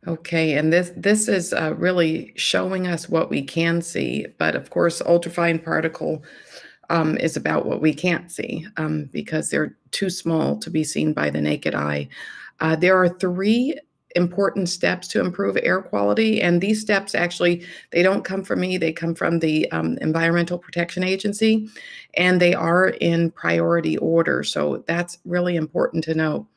Okay, and this is really showing us what we can see, but of course, ultrafine particle is about what we can't see because they're too small to be seen by the naked eye. There are 3 important steps to improve air quality, and these steps actually, they don't come from me, they come from the Environmental Protection Agency, and they are in priority order, so that's really important to know.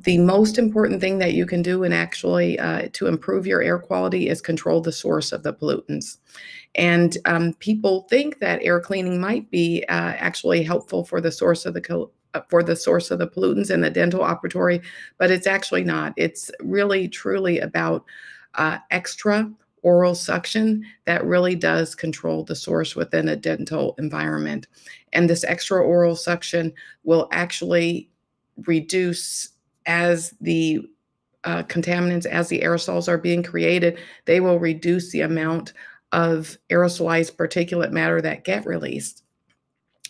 The most important thing that you can do and actually to improve your air quality is control the source of the pollutants. And people think that air cleaning might be actually helpful for the source of the pollutants in the dental operatory, but it's actually not. It's really truly about extra oral suction that really does control the source within a dental environment. And this extra oral suction will actually reduce as the contaminants, as the aerosols are being created, they will reduce the amount of aerosolized particulate matter that get released.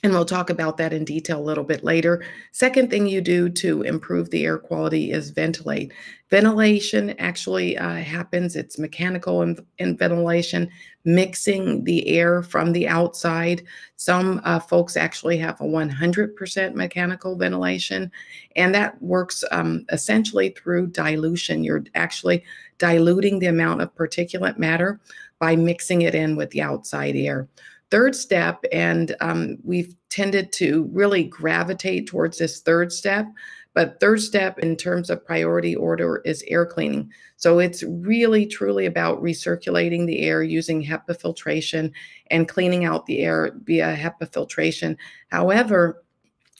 And we'll talk about that in detail a little bit later. Second thing you do to improve the air quality is ventilate. Ventilation actually happens, it's mechanical in ventilation, mixing the air from the outside. Some folks actually have a 100% mechanical ventilation, and that works essentially through dilution. You're actually diluting the amount of particulate matter by mixing it in with the outside air. Third step, and we've tended to really gravitate towards this third step, but third step in terms of priority order is air cleaning. So it's really truly about recirculating the air using HEPA filtration and cleaning out the air via HEPA filtration. However,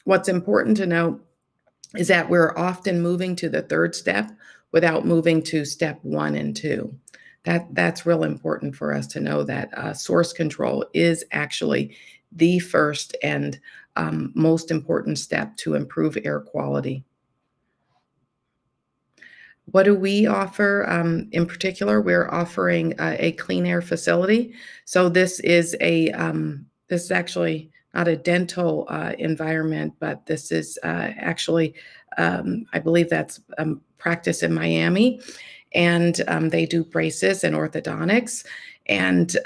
what's important to note is that we're often moving to the third step without moving to step 1 and 2. That's real important for us to know that source control is actually the first and most important step to improve air quality. What do we offer in particular? We're offering a clean air facility. So this is this is actually not a dental environment, but this is actually, I believe that's practice in Miami. And they do braces and orthodontics. And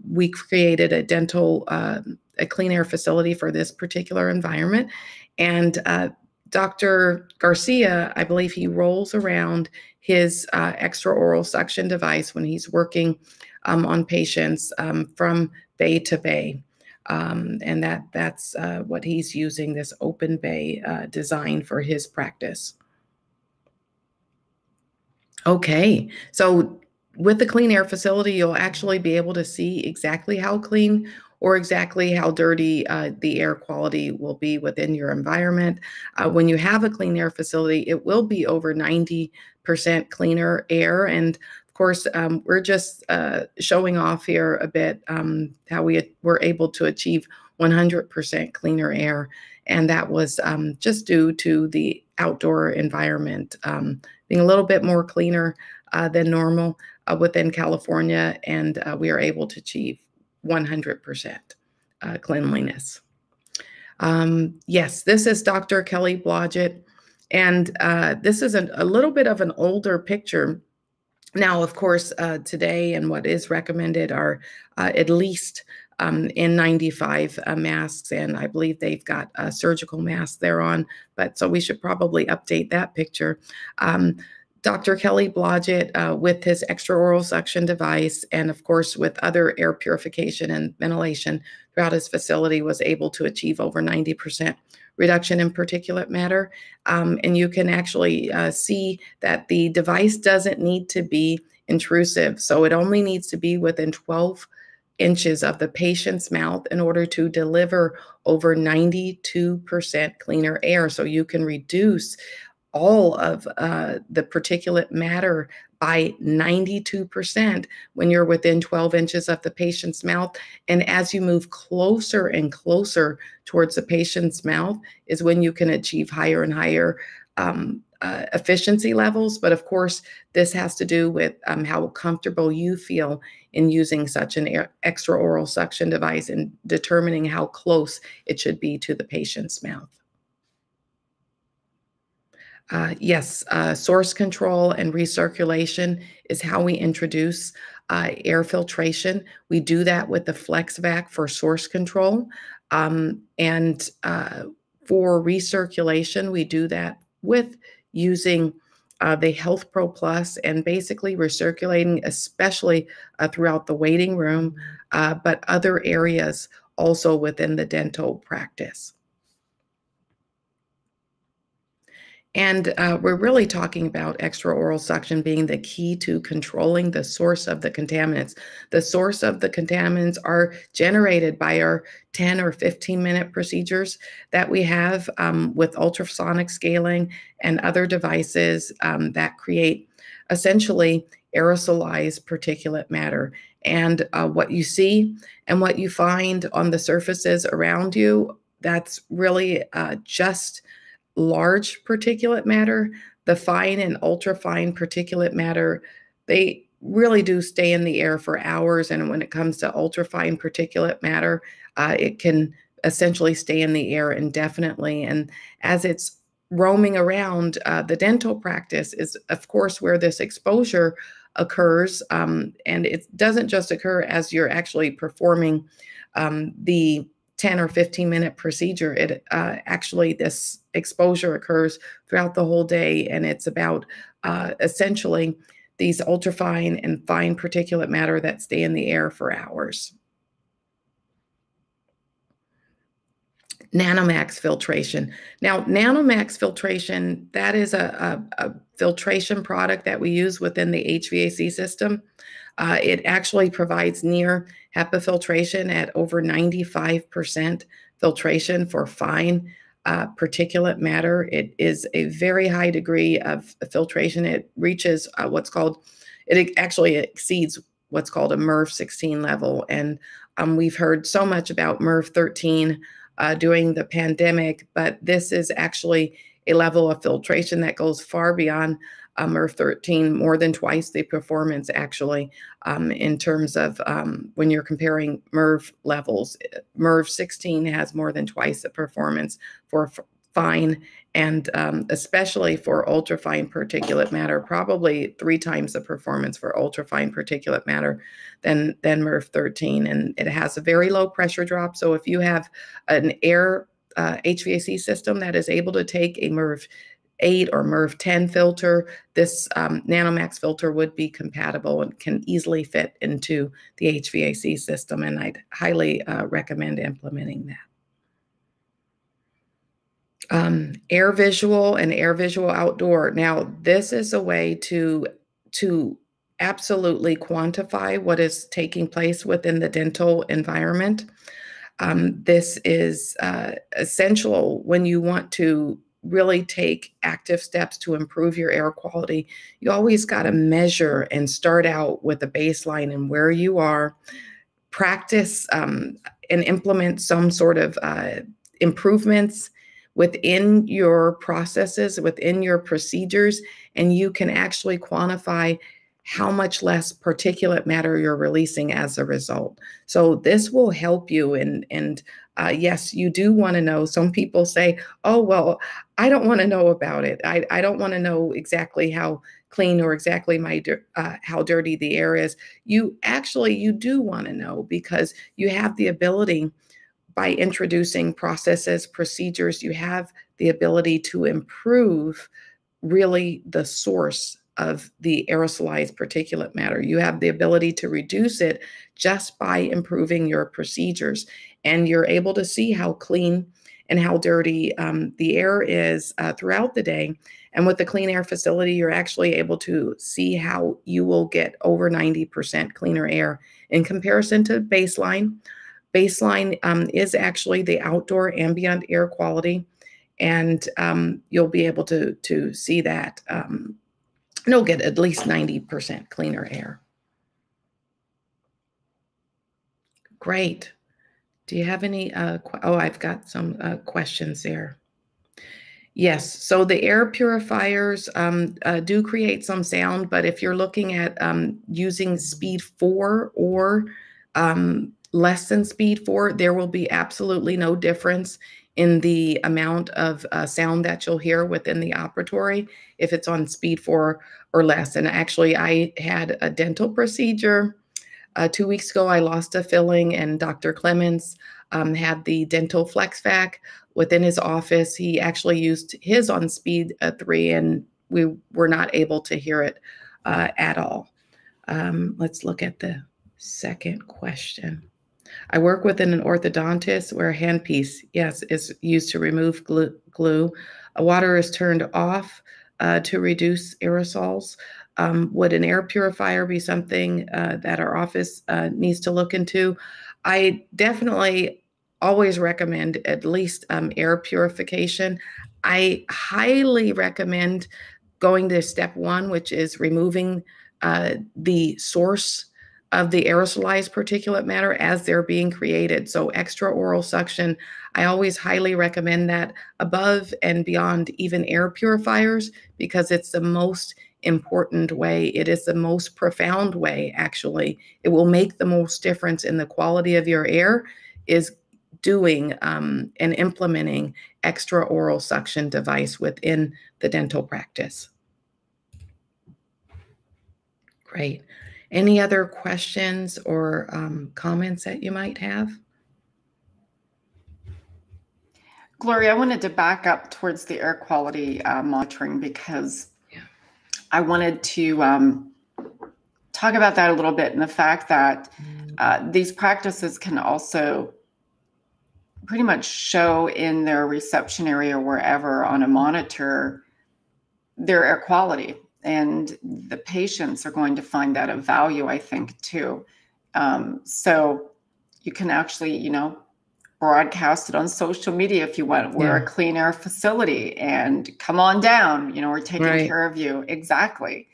we created a dental, a clean air facility for this particular environment. And Dr. Garcia, I believe he rolls around his extraoral suction device when he's working on patients from bay to bay. And that's what he's using, this open bay design for his practice. Okay, so with the clean air facility, you'll actually be able to see exactly how clean or exactly how dirty the air quality will be within your environment. When you have a clean air facility, it will be over 90% cleaner air. And of course, we're just showing off here a bit how we were able to achieve 100% cleaner air. And that was just due to the outdoor environment being a little bit more cleaner than normal within California, and we are able to achieve 100% cleanliness. Yes, this is Dr. Kelly Blodgett, and this is a little bit of an older picture. Now, of course, today and what is recommended are at least N95 masks, and I believe they've got surgical masks there on, but so we should probably update that picture. Dr. Kelly Blodgett, with his extraoral suction device and, of course, with other air purification and ventilation throughout his facility, was able to achieve over 90% reduction in particulate matter. And you can actually see that the device doesn't need to be intrusive. So it only needs to be within 12 inches of the patient's mouth in order to deliver over 92% cleaner air. So you can reduce all of the particulate matter by 92% when you're within 12 inches of the patient's mouth. And as you move closer and closer towards the patient's mouth is when you can achieve higher and higher efficiency levels. But of course, this has to do with how comfortable you feel in using such an extraoral suction device and determining how close it should be to the patient's mouth. Yes, source control and recirculation is how we introduce air filtration. We do that with the FlexVac for source control. And for recirculation, we do that with using the Health Pro Plus and basically recirculating, especially throughout the waiting room, but other areas also within the dental practice. And we're really talking about extraoral suction being the key to controlling the source of the contaminants. The source of the contaminants are generated by our 10 or 15-minute procedures that we have with ultrasonic scaling and other devices that create essentially aerosolized particulate matter. And what you see and what you find on the surfaces around you, that's really just large particulate matter. The fine and ultra fine particulate matter, they really do stay in the air for hours. And when it comes to ultra fine particulate matter, it can essentially stay in the air indefinitely. And as it's roaming around, the dental practice is, of course, where this exposure occurs. And it doesn't just occur as you're actually performing the 10 or 15-minute procedure. It actually, this exposure occurs throughout the whole day, and it's about essentially these ultrafine and fine particulate matter that stay in the air for hours. Nanomax filtration. Now, Nanomax filtration, that is a filtration product that we use within the HVAC system. It actually provides near HEPA filtration at over 95% filtration for fine particulate matter. It is a very high degree of filtration. It reaches it actually exceeds what's called a MERV 16 level. And we've heard so much about MERV 13 during the pandemic, but this is actually a level of filtration that goes far beyond MERV 13, more than twice the performance actually, in terms of when you're comparing MERV levels. MERV 16 has more than twice the performance for fine and especially for ultrafine particulate matter, probably 3 times the performance for ultrafine particulate matter than MERV 13. And it has a very low pressure drop. So if you have an air HVAC system that is able to take a MERV 8 or MERV 10 filter, this Nanomax filter would be compatible and can easily fit into the HVAC system. And I'd highly recommend implementing that. Air visual and air visual outdoor. Now, this is a way to absolutely quantify what is taking place within the dental environment. This is essential when you want to really take active steps to improve your air quality. You always got to measure and start out with a baseline and where you are, practice and implement some sort of improvements within your processes, within your procedures, and you can actually quantify how much less particulate matter you're releasing as a result. So this will help you. And yes, you do want to know. Some people say, oh, well, I don't want to know about it. I don't want to know exactly how clean or exactly how dirty the air is. You do want to know, because you have the ability, by introducing processes, procedures, you have the ability to improve really the source of the aerosolized particulate matter. You have the ability to reduce it just by improving your procedures. And you're able to see how clean and how dirty the air is throughout the day. And with the clean air facility, you're actually able to see how you will get over 90% cleaner air in comparison to baseline. Baseline is actually the outdoor ambient air quality, and you'll be able to see that. You'll get at least 90% cleaner air. Great. Do you have any? I've got some questions there. Yes, so the air purifiers do create some sound, but if you're looking at using speed 4 or less than speed 4, there will be absolutely no difference in the amount of sound that you'll hear within the operatory if it's on speed 4 or less. And actually, I had a dental procedure 2 weeks ago. I lost a filling, and Dr. Clemens had the dental flex vac within his office. He actually used his on speed 3, and we were not able to hear it at all. Let's look at the second question. I work within an orthodontist where a handpiece, yes, is used to remove glue. Water is turned off to reduce aerosols. Would an air purifier be something that our office needs to look into? I definitely always recommend at least air purification. I highly recommend going to step 1, which is removing the source of the aerosolized particulate matter as they're being created. So extraoral suction, I always highly recommend that above and beyond even air purifiers, because it's the most important way. It is the most profound way, actually. It will make the most difference in the quality of your air, is doing and implementing extraoral suction device within the dental practice. Great. Any other questions or comments that you might have? Gloria, I wanted to back up towards the air quality monitoring because I wanted to talk about that a little bit, and the fact that these practices can also pretty much show in their reception area or wherever on a monitor their air quality. And the patients are going to find that of value, I think, too. So you can actually, you know, broadcast it on social media if you want. We're a clean air facility and come on down, you know, we're taking care of you. Exactly.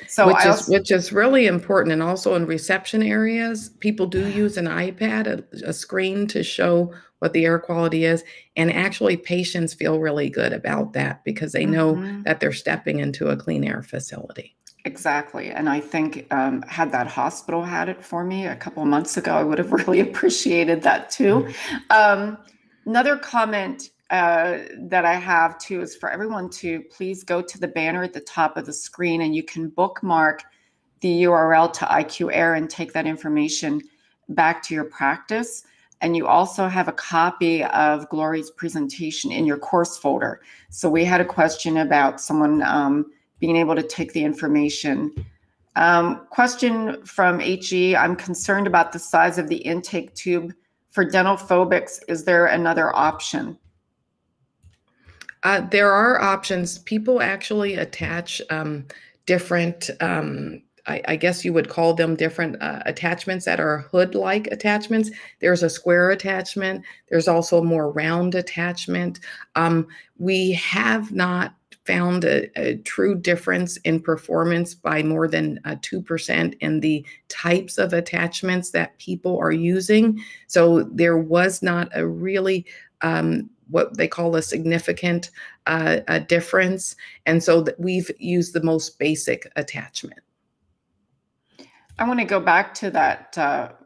So which is really important. And also in reception areas, people do use an iPad, a screen to show what the air quality is. And actually patients feel really good about that because they know that they're stepping into a clean air facility. Exactly. And I think had that hospital had it for me a couple of months ago, I would have really appreciated that too. Another comment that I have too is for everyone to please go to the banner at the top of the screen, and you can bookmark the URL to IQAir and take that information back to your practice. And you also have a copy of Gloria's presentation in your course folder. So we had a question about someone being able to take the information. Question from HE, I'm concerned about the size of the intake tube for dental phobics. Is there another option? There are options. People actually attach different, I guess you would call them different attachments that are hood-like attachments. There's a square attachment. There's also a more round attachment. We have not found a true difference in performance by more than 2% in the types of attachments that people are using. So there was not a really what they call a significant difference. And so we've used the most basic attachment. I want to go back to that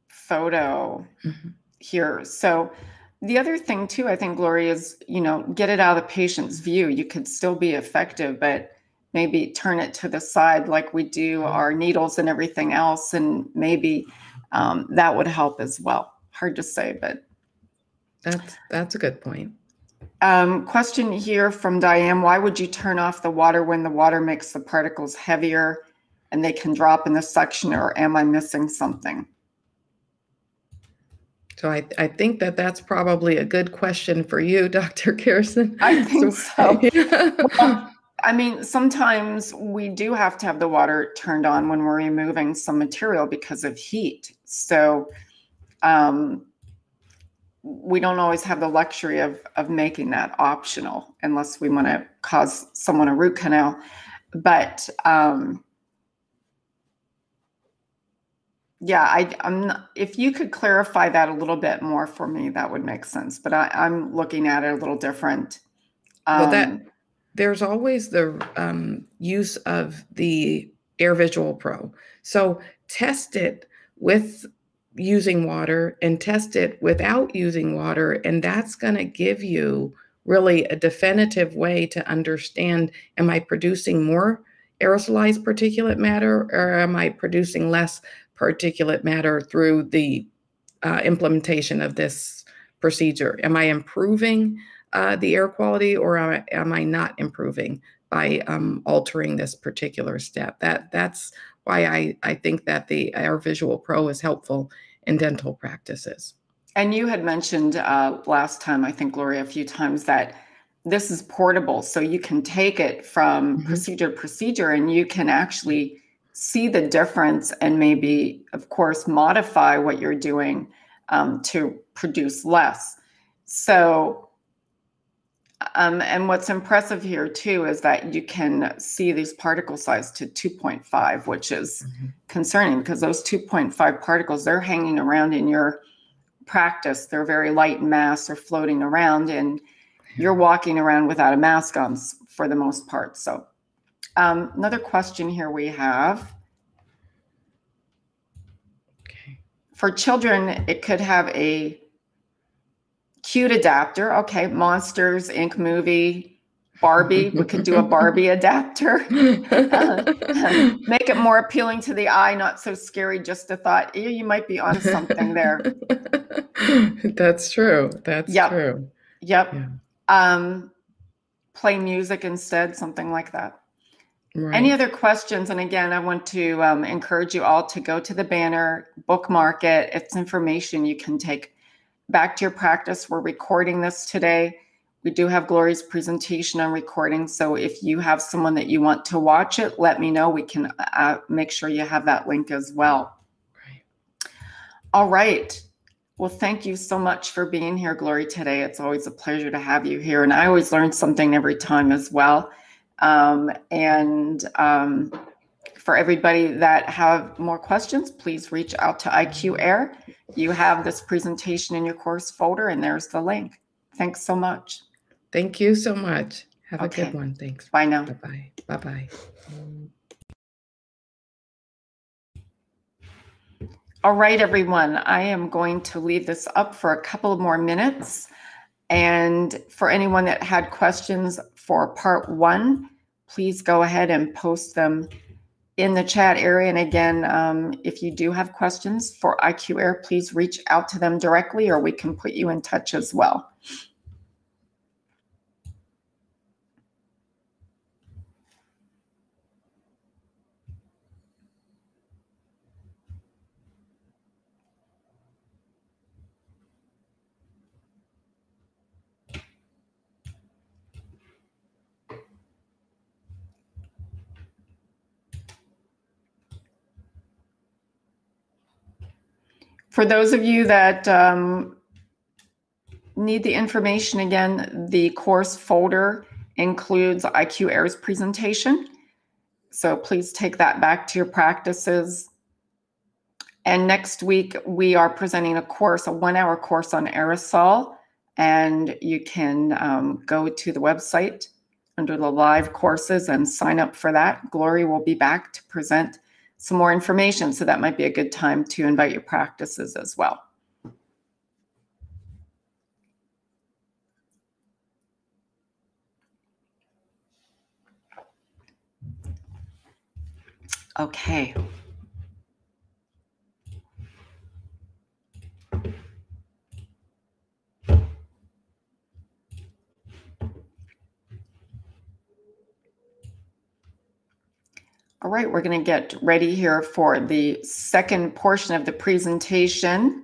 photo here. So the other thing too, I think, Gloria, is, you know, get it out of the patient's view. You could still be effective, but maybe turn it to the side like we do our needles and everything else. And maybe that would help as well. Hard to say, but. That's a good point. Question here from Diane. Why would you turn off the water when the water makes the particles heavier and they can drop in the suction, or am I missing something? So I think that's probably a good question for you, Dr. Kirsten. I think so. Well, I mean, sometimes we do have to have the water turned on when we're removing some material because of heat. So we don't always have the luxury of making that optional unless we want to cause someone a root canal. But yeah, I'm not, if you could clarify that a little bit more for me, that would make sense. But I'm looking at it a little different. Well, there's always the use of the AirVisual Pro. So test it with using water and test it without using water, and that's going to give you really a definitive way to understand, am I producing more aerosolized particulate matter, or am I producing less particulate matter through the implementation of this procedure? Am I improving the air quality, or am I not improving by altering this particular step? That's why I think that the AirVisual Pro is helpful in dental practices. And you had mentioned last time, I think, Gloria, a few times, that this is portable. So you can take it from procedure to procedure, and you can actually see the difference and maybe, of course, modify what you're doing to produce less. So, and what's impressive here too is that you can see these particle size to 2.5, which is concerning, because those 2.5 particles, they're hanging around in your practice. They're very light in mass, they're floating around, and you're walking around without a mask on for the most part. So another question here we have. For children, it could have a Cute adapter. Okay, Monsters, Inc. movie, Barbie. We could do a Barbie adapter. Make it more appealing to the eye, not so scary. Just a thought. You might be on something there. That's true. That's true. Yep. Yeah. Play music instead, something like that. Right. Any other questions? And again, I want to encourage you all to go to the banner, bookmark it. It's information you can take back to your practice. We're recording this today. We do have Glory's presentation on recording. So if you have someone that you want to watch it, let me know. We can make sure you have that link as well. Right. All right. Well, thank you so much for being here, Glory, today. It's always a pleasure to have you here. And I always learn something every time as well. For everybody that have more questions, please reach out to IQAir. You have this presentation in your course folder, and there's the link. Thanks so much. Thank you so much. Have a good one. Thanks. Bye now. Bye-bye. Bye-bye. All right, everyone. I am going to leave this up for a couple of more minutes. And for anyone that had questions for part 1, please go ahead and post them in the chat area. And again, if you do have questions for IQAir, please reach out to them directly, or we can put you in touch as well. For those of you that need the information, again, the course folder includes IQAir's presentation. So please take that back to your practices. And next week, we are presenting a course, a 1-hour course on aerosol. And you can go to the website under the live courses and sign up for that. Glory will be back to present some more information. So that might be a good time to invite your practices as well. Okay. All right, we're going to get ready here for the second portion of the presentation.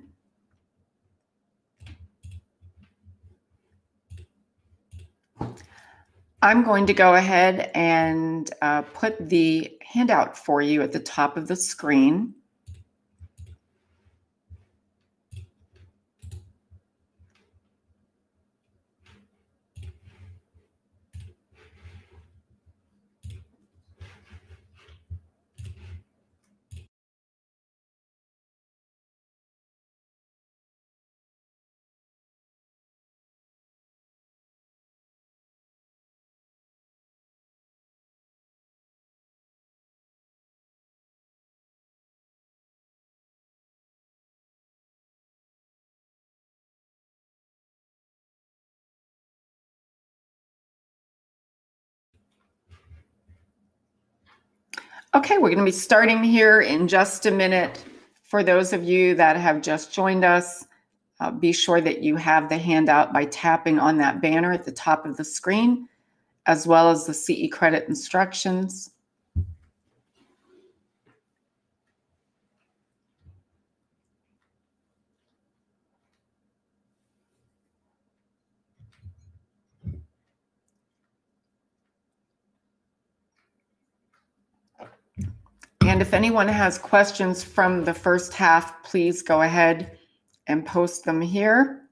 I'm going to go ahead and put the handout for you at the top of the screen. Okay, we're going to be starting here in just a minute. For those of you that have just joined us, be sure that you have the handout by tapping on that banner at the top of the screen, as well as the CE credit instructions. And if anyone has questions from the first half, please go ahead and post them here.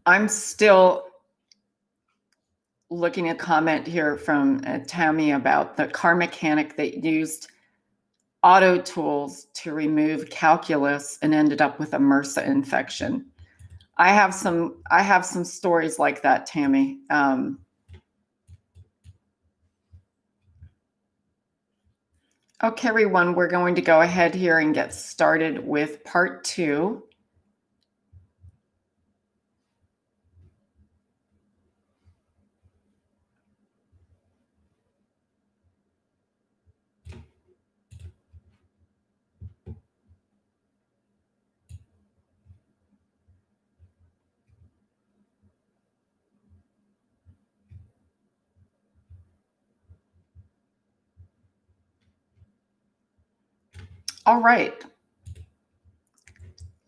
I'm still looking at a comment here from Tammy about the car mechanic that used auto tools to remove calculus and ended up with a MRSA infection. I have some stories like that, Tammy. Okay, everyone, we're going to go ahead here and get started with part 2. All right.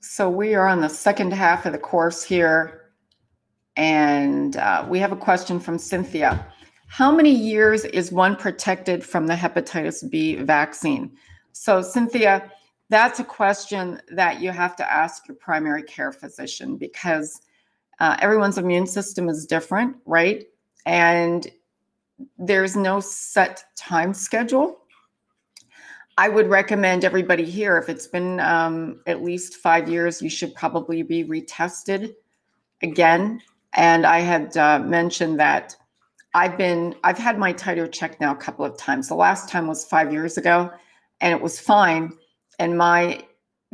So we are on the second half of the course here, and we have a question from Cynthia. How many years is one protected from the hepatitis B vaccine? So Cynthia, that's a question that you have to ask your primary care physician, because everyone's immune system is different, right? And there's no set time schedule. I would recommend everybody here, if it's been at least 5 years, you should probably be retested again. And I had mentioned that I've had my titer checked now a couple of times. The last time was 5 years ago, and it was fine. And my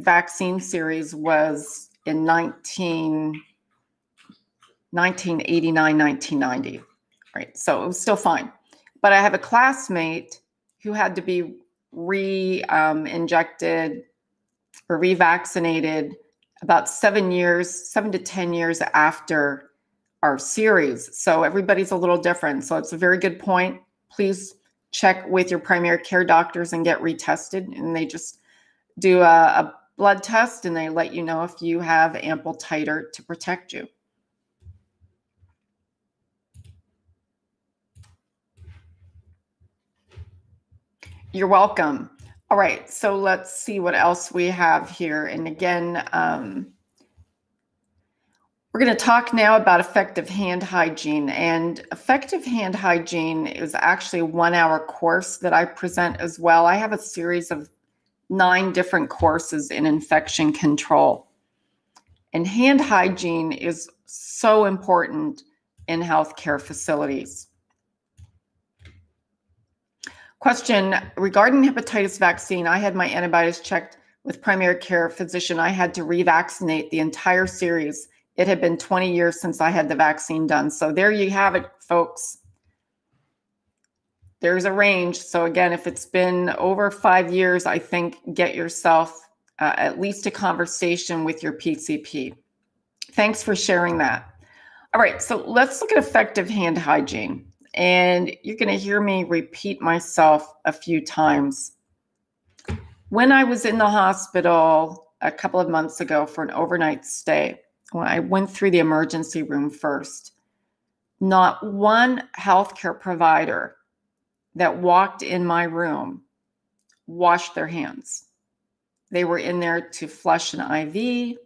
vaccine series was in 1989, 1990, right? So it was still fine. But I have a classmate who had to be injected or revaccinated about 7 to 10 years after our series. So everybody's a little different. So it's a very good point. Please check with your primary care doctors and get retested. And they just do a blood test and they let you know if you have ample titer to protect you. You're welcome. All right, so let's see what else we have here. And again, we're going to talk now about effective hand hygiene. And effective hand hygiene is actually a 1-hour course that I present as well. I have a series of 9 different courses in infection control. And hand hygiene is so important in healthcare facilities. Question regarding hepatitis vaccine. I had my antibodies checked with primary care physician. I had to revaccinate the entire series. It had been 20 years since I had the vaccine done. So there you have it, folks. There's a range. So again, if it's been over 5 years, I think get yourself at least a conversation with your PCP. Thanks for sharing that. All right, so let's look at effective hand hygiene. And you're going to hear me repeat myself a few times. When I was in the hospital a couple of months ago for an overnight stay, when I went through the emergency room first, not one healthcare provider that walked in my room washed their hands. They were in there to flush an IV.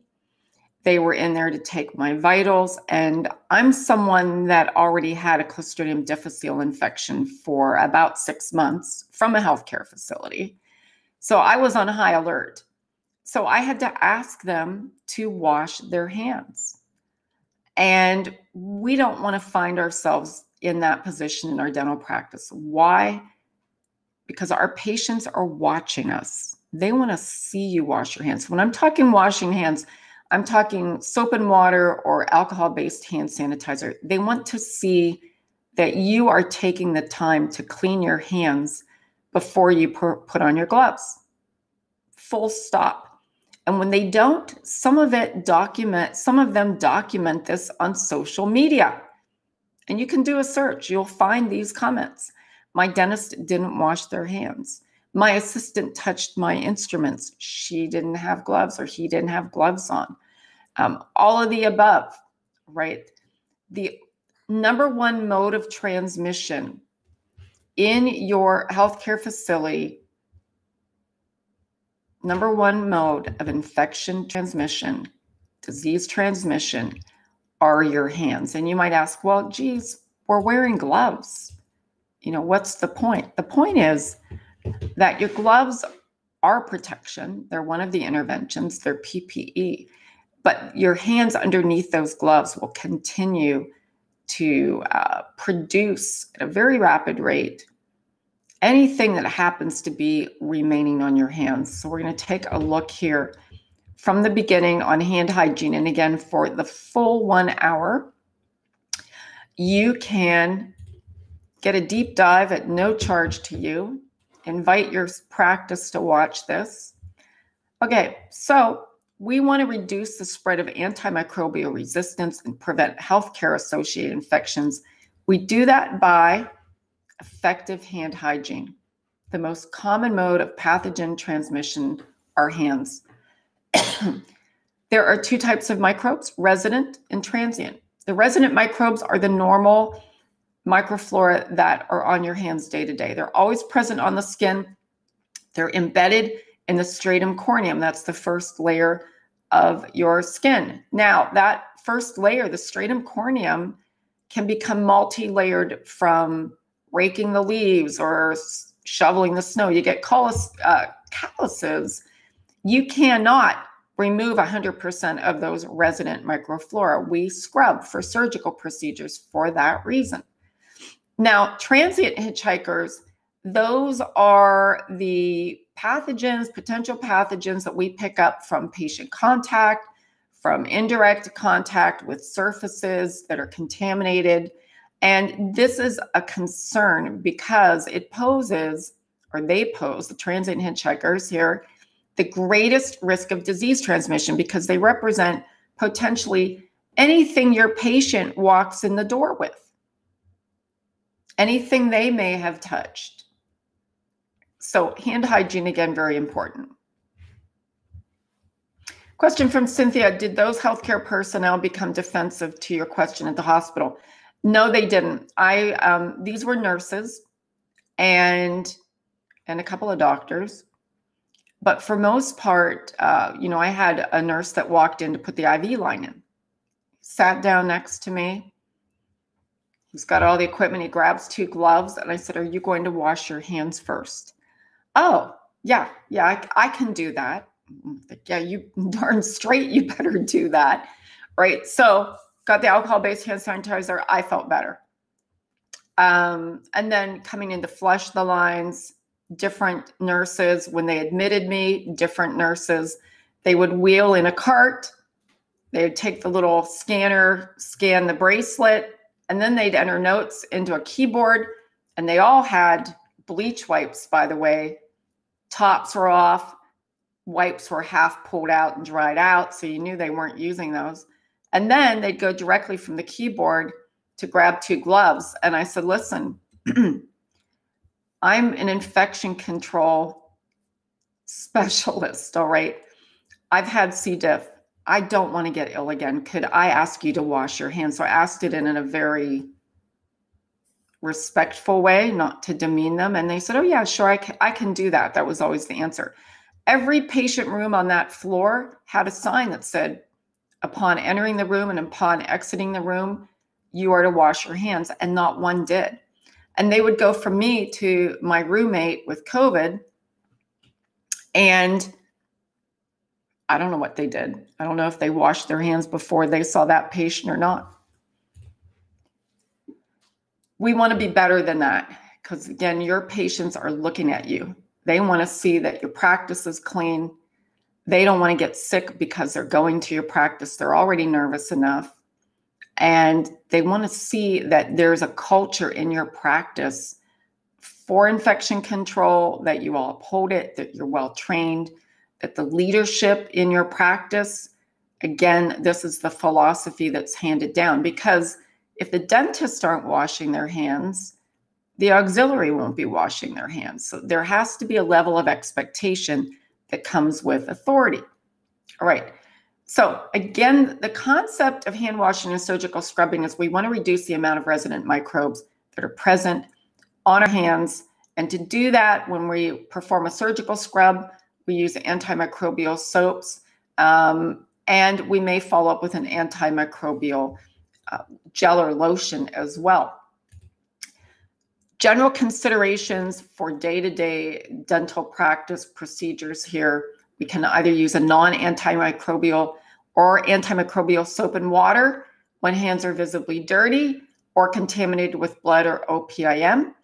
They were in there to take my vitals. And I'm someone that already had a Clostridium difficile infection for about 6 months from a healthcare facility. So I was on high alert. So I had to ask them to wash their hands. And we don't want to find ourselves in that position in our dental practice. Why? Because our patients are watching us. They want to see you wash your hands. When I'm talking washing hands, I'm talking soap and water or alcohol-based hand sanitizer. They want to see that you are taking the time to clean your hands before you put on your gloves. Full stop. And when they don't, some of them document this on social media. And you can do a search. You'll find these comments. My dentist didn't wash their hands. My assistant touched my instruments. She didn't have gloves or he didn't have gloves on. All of the above, right? The number one mode of transmission in your healthcare facility, number one mode of infection transmission, disease transmission, are your hands. And you might ask, well, geez, we're wearing gloves. You know, what's the point? The point is that your gloves are protection. They're one of the interventions. They're PPE. But your hands underneath those gloves will continue to produce at a very rapid rate anything that happens to be remaining on your hands. So we're going to take a look here from the beginning on hand hygiene. And again, for the full 1 hour, you can get a deep dive at no charge to you. Invite your practice to watch this. Okay, so we want to reduce the spread of antimicrobial resistance and prevent healthcare-associated infections. We do that by effective hand hygiene. The most common mode of pathogen transmission are hands. There are two types of microbes, resident and transient. The resident microbes are the normal microflora that are on your hands day to day. They're always present on the skin. They're embedded in the stratum corneum. That's the first layer of your skin. Now, that first layer, the stratum corneum, can become multi-layered from raking the leaves or shoveling the snow. You get calluses. You cannot remove 100% of those resident microflora. We scrub for surgical procedures for that reason. Now, transient hitchhikers, those are the pathogens, potential pathogens that we pick up from patient contact, from indirect contact with surfaces that are contaminated. And this is a concern because it poses, or they pose, the transient hitchhikers here, the greatest risk of disease transmission because they represent potentially anything your patient walks in the door with, anything they may have touched. So hand hygiene, again, very important. Question from Cynthia, did those healthcare personnel become defensive to your question at the hospital? No, they didn't. These were nurses and a couple of doctors. But for most part, I had a nurse that walked in to put the IV line in, sat down next to me. He's got all the equipment. He grabs 2 gloves. And I said, are you going to wash your hands first? Oh, yeah, I can do that. Like, yeah, you darn straight, you better do that. Right. So got the alcohol-based hand sanitizer. I felt better. And then coming in to flush the lines, different nurses, when they admitted me, different nurses, they would wheel in a cart. They would take the little scanner, scan the bracelet, and then they'd enter notes into a keyboard. And they all had bleach wipes, by the way. Tops were off. Wipes were half pulled out and dried out, so you knew they weren't using those. And then they'd go directly from the keyboard to grab 2 gloves. And I said, listen, I'm an infection control specialist, all right? I've had C. diff. I don't want to get ill again. Could I ask you to wash your hands? So I asked it in a very respectful way, not to demean them. And they said, oh yeah, sure, I can do that. That was always the answer. Every patient room on that floor had a sign that said, upon entering the room and upon exiting the room, you are to wash your hands, and not one did. And they would go from me to my roommate with COVID, and I don't know what they did. I don't know if they washed their hands before they saw that patient or not. We want to be better than that because, again, your patients are looking at you. They want to see that your practice is clean. They don't want to get sick because they're going to your practice. They're already nervous enough. And they want to see that there's a culture in your practice for infection control, that you all uphold it, that you're well trained, that the leadership in your practice, again, this is the philosophy that's handed down. Because if the dentists aren't washing their hands, the auxiliary won't be washing their hands. So there has to be a level of expectation that comes with authority. All right. So again, the concept of hand washing and surgical scrubbing is we want to reduce the amount of resident microbes that are present on our hands. And to do that, when we perform a surgical scrub, we use antimicrobial soaps, and we may follow up with an antimicrobial gel or lotion as well. General considerations for day-to-day dental practice procedures here. We can either use a non-antimicrobial or antimicrobial soap and water when hands are visibly dirty or contaminated with blood or OPIM.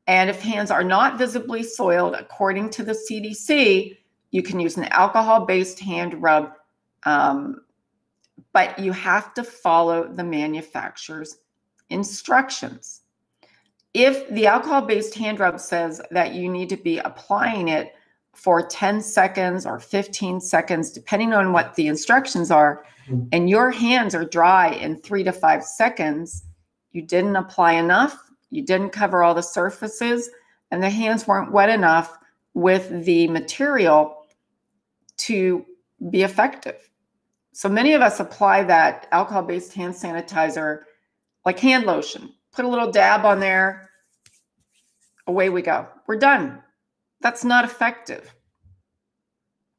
And if hands are not visibly soiled, according to the CDC, you can use an alcohol-based hand rub, but you have to follow the manufacturer's instructions. If the alcohol-based hand rub says that you need to be applying it for 10 seconds or 15 seconds, depending on what the instructions are, and your hands are dry in 3 to 5 seconds, you didn't apply enough, you didn't cover all the surfaces, and the hands weren't wet enough with the material to be effective. So many of us apply that alcohol-based hand sanitizer like hand lotion. Put a little dab on there, away we go. We're done. That's not effective,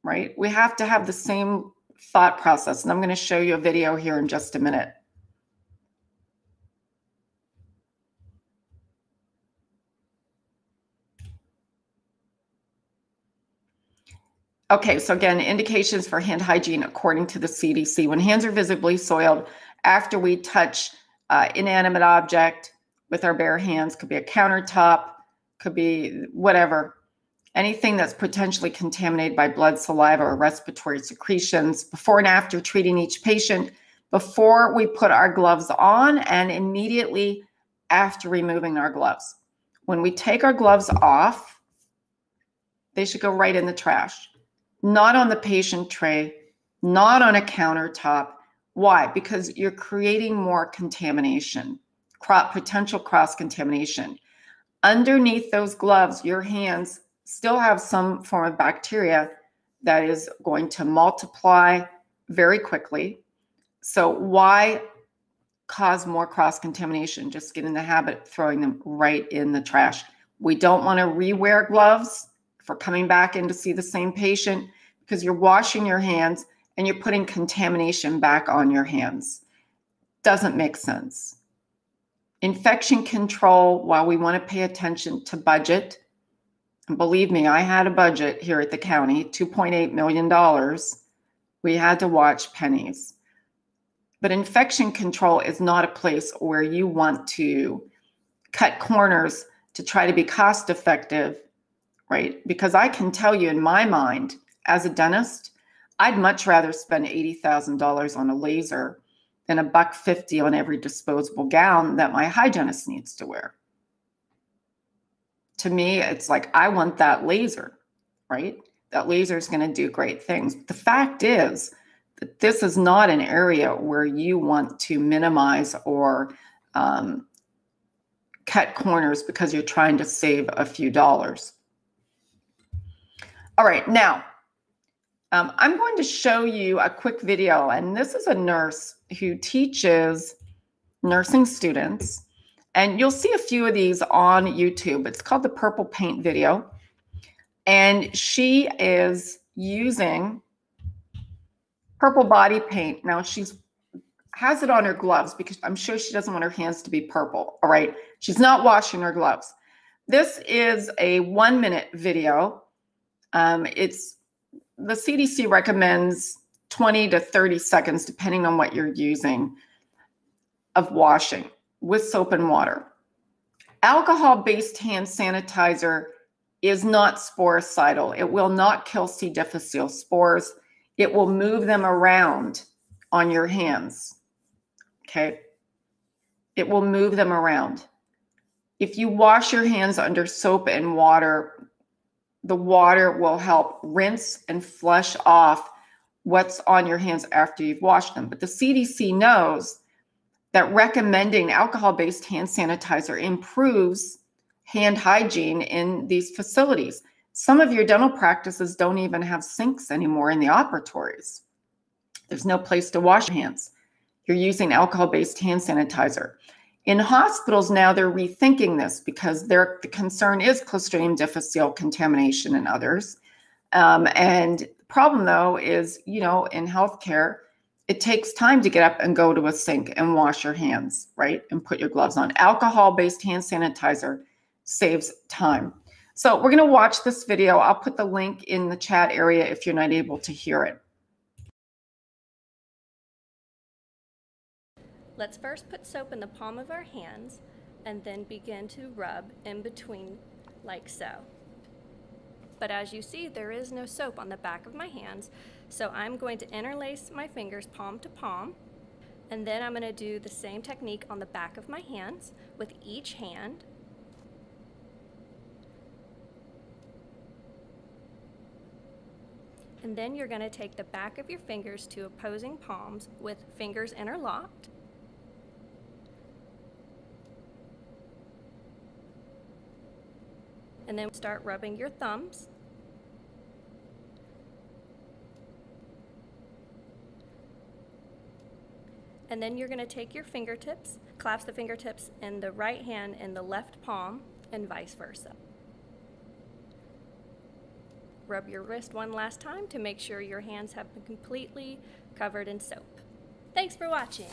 right? We have to have the same thought process. And I'm going to show you a video here in just a minute. Okay, so again, indications for hand hygiene according to the CDC. When hands are visibly soiled after we touch inanimate object with our bare hands, could be a countertop, could be whatever, anything that's potentially contaminated by blood, saliva, or respiratory secretions, before and after treating each patient, before we put our gloves on, and immediately after removing our gloves. When we take our gloves off, they should go right in the trash, not on the patient tray, not on a countertop. Why? Because you're creating more contamination, potential cross-contamination. Underneath those gloves, your hands still have some form of bacteria that is going to multiply very quickly. So why cause more cross-contamination? Just get in the habit of throwing them right in the trash. We don't want to re-wear gloves for coming back in to see the same patient, because you're washing your hands and you're putting contamination back on your hands. Doesn't make sense. Infection control, while we want to pay attention to budget, and believe me, I had a budget here at the county, $2.8 million. We had to watch pennies. But infection control is not a place where you want to cut corners to try to be cost effective, right? Because I can tell you in my mind, as a dentist, I'd much rather spend $80,000 on a laser than $150 on every disposable gown that my hygienist needs to wear. To me, it's like, I want that laser, right? That laser is going to do great things. The fact is that this is not an area where you want to minimize or cut corners because you're trying to save a few dollars. All right, now, I'm going to show you a quick video, and this is a nurse who teaches nursing students, and you'll see a few of these on YouTube. It's called the Purple Paint video, and she is using purple body paint. Now, she's has it on her gloves because I'm sure she doesn't want her hands to be purple, all right? She's not washing her gloves. This is a 1-minute video. The CDC recommends 20 to 30 seconds, depending on what you're using, of washing with soap and water. Alcohol-based hand sanitizer is not sporicidal. It will not kill C. difficile spores. It will move them around on your hands, okay? It will move them around. If you wash your hands under soap and water, the water will help rinse and flush off what's on your hands after you've washed them. But the CDC knows that recommending alcohol-based hand sanitizer improves hand hygiene in these facilities. Some of your dental practices don't even have sinks anymore in the operatories. There's no place to wash your hands. You're using alcohol-based hand sanitizer. In hospitals now, they're rethinking this because the concern is Clostridium difficile contamination and others. And the problem, though, is, in healthcare, it takes time to get up and go to a sink and wash your hands, right? And put your gloves on. Alcohol-based hand sanitizer saves time. So we're going to watch this video. I'll put the link in the chat area if you're not able to hear it. Let's first put soap in the palm of our hands and then begin to rub in between like so. But as you see, there is no soap on the back of my hands, so I'm going to interlace my fingers palm to palm, and then I'm going to do the same technique on the back of my hands with each hand. And then you're going to take the back of your fingers to opposing palms with fingers interlocked. And then start rubbing your thumbs. And then you're going to take your fingertips, clasp the fingertips in the right hand in the left palm, and vice versa. Rub your wrist one last time to make sure your hands have been completely covered in soap. Thanks for watching.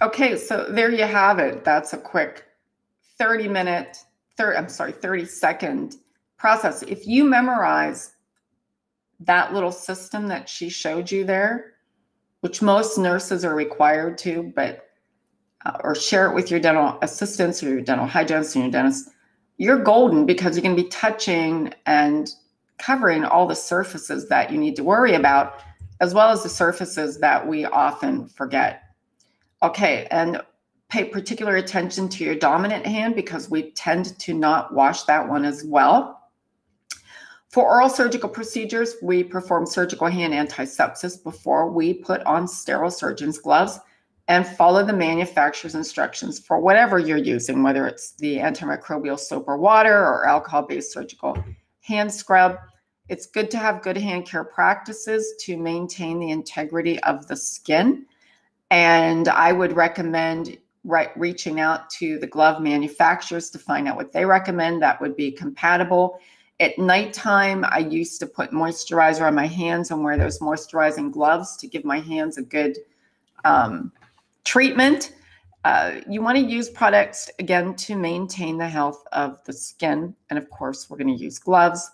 Okay, so there you have it. That's a quick 30-second process. If you memorize that little system that she showed you there, which most nurses are required to, but or share it with your dental assistants or your dental hygienist and your dentist, you're golden, because you're going to be touching and covering all the surfaces that you need to worry about, as well as the surfaces that we often forget. Okay, and pay particular attention to your dominant hand, because we tend to not wash that one as well. For oral surgical procedures, we perform surgical hand antisepsis before we put on sterile surgeon's gloves, and follow the manufacturer's instructions for whatever you're using, whether it's the antimicrobial soap or water or alcohol-based surgical hand scrub. It's good to have good hand care practices to maintain the integrity of the skin. And I would recommend reaching out to the glove manufacturers to find out what they recommend that would be compatible. At nighttime, I used to put moisturizer on my hands and wear those moisturizing gloves to give my hands a good treatment. You want to use products, again, to maintain the health of the skin. And of course, we're going to use gloves.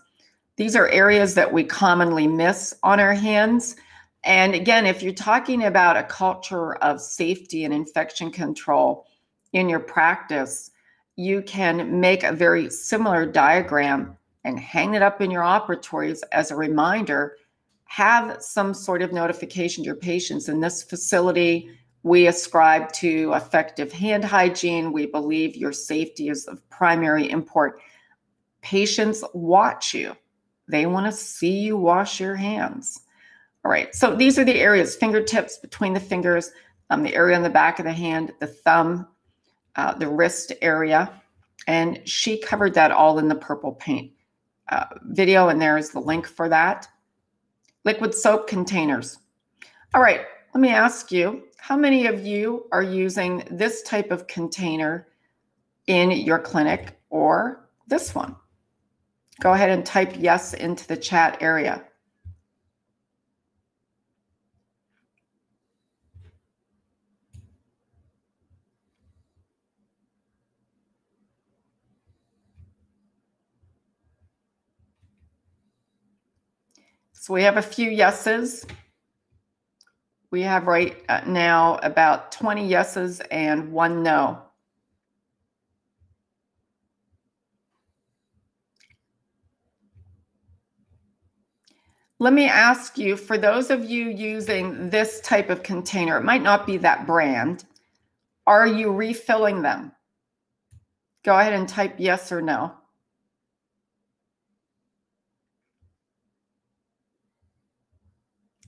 These are areas that we commonly miss on our hands. And again, if you're talking about a culture of safety and infection control in your practice, you can make a very similar diagram and hang it up in your operatories as a reminder. Have some sort of notification to your patients. In this facility, we ascribe to effective hand hygiene. We believe your safety is of primary import. Patients watch you. They want to see you wash your hands. All right, so these are the areas: fingertips, between the fingers, the area on the back of the hand, the thumb, the wrist area. And she covered that all in the purple paint video, and there is the link for that. Liquid soap containers. All right, let me ask you, how many of you are using this type of container in your clinic, or this one? Go ahead and type yes into the chat area. So we have a few yeses. We have right now about 20 yeses and 1 no. Let me ask you, for those of you using this type of container, it might not be that brand, are you refilling them? Go ahead and type yes or no.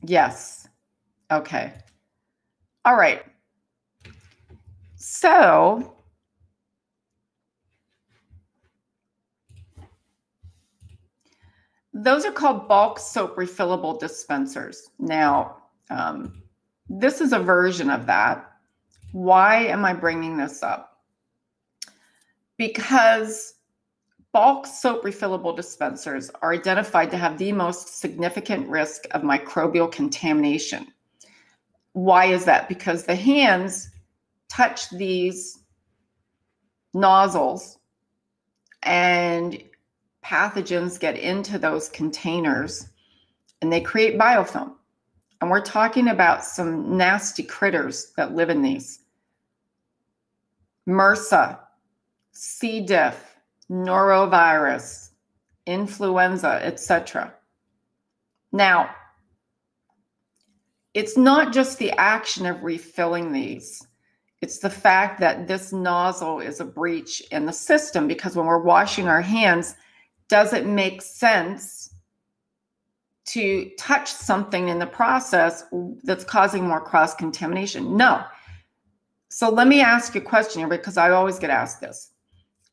Yes. Okay. All right. So those are called bulk soap refillable dispensers. Now, this is a version of that. Why am I bringing this up? Because bulk soap refillable dispensers are identified to have the most significant risk of microbial contamination. Why is that? Because the hands touch these nozzles and pathogens get into those containers and they create biofilm. And we're talking about some nasty critters that live in these. MRSA, C. diff, norovirus, influenza, etc. Now, it's not just the action of refilling these. It's the fact that this nozzle is a breach in the system, because when we're washing our hands, does it make sense to touch something in the process that's causing more cross-contamination? No. So let me ask you a question here, because I always get asked this.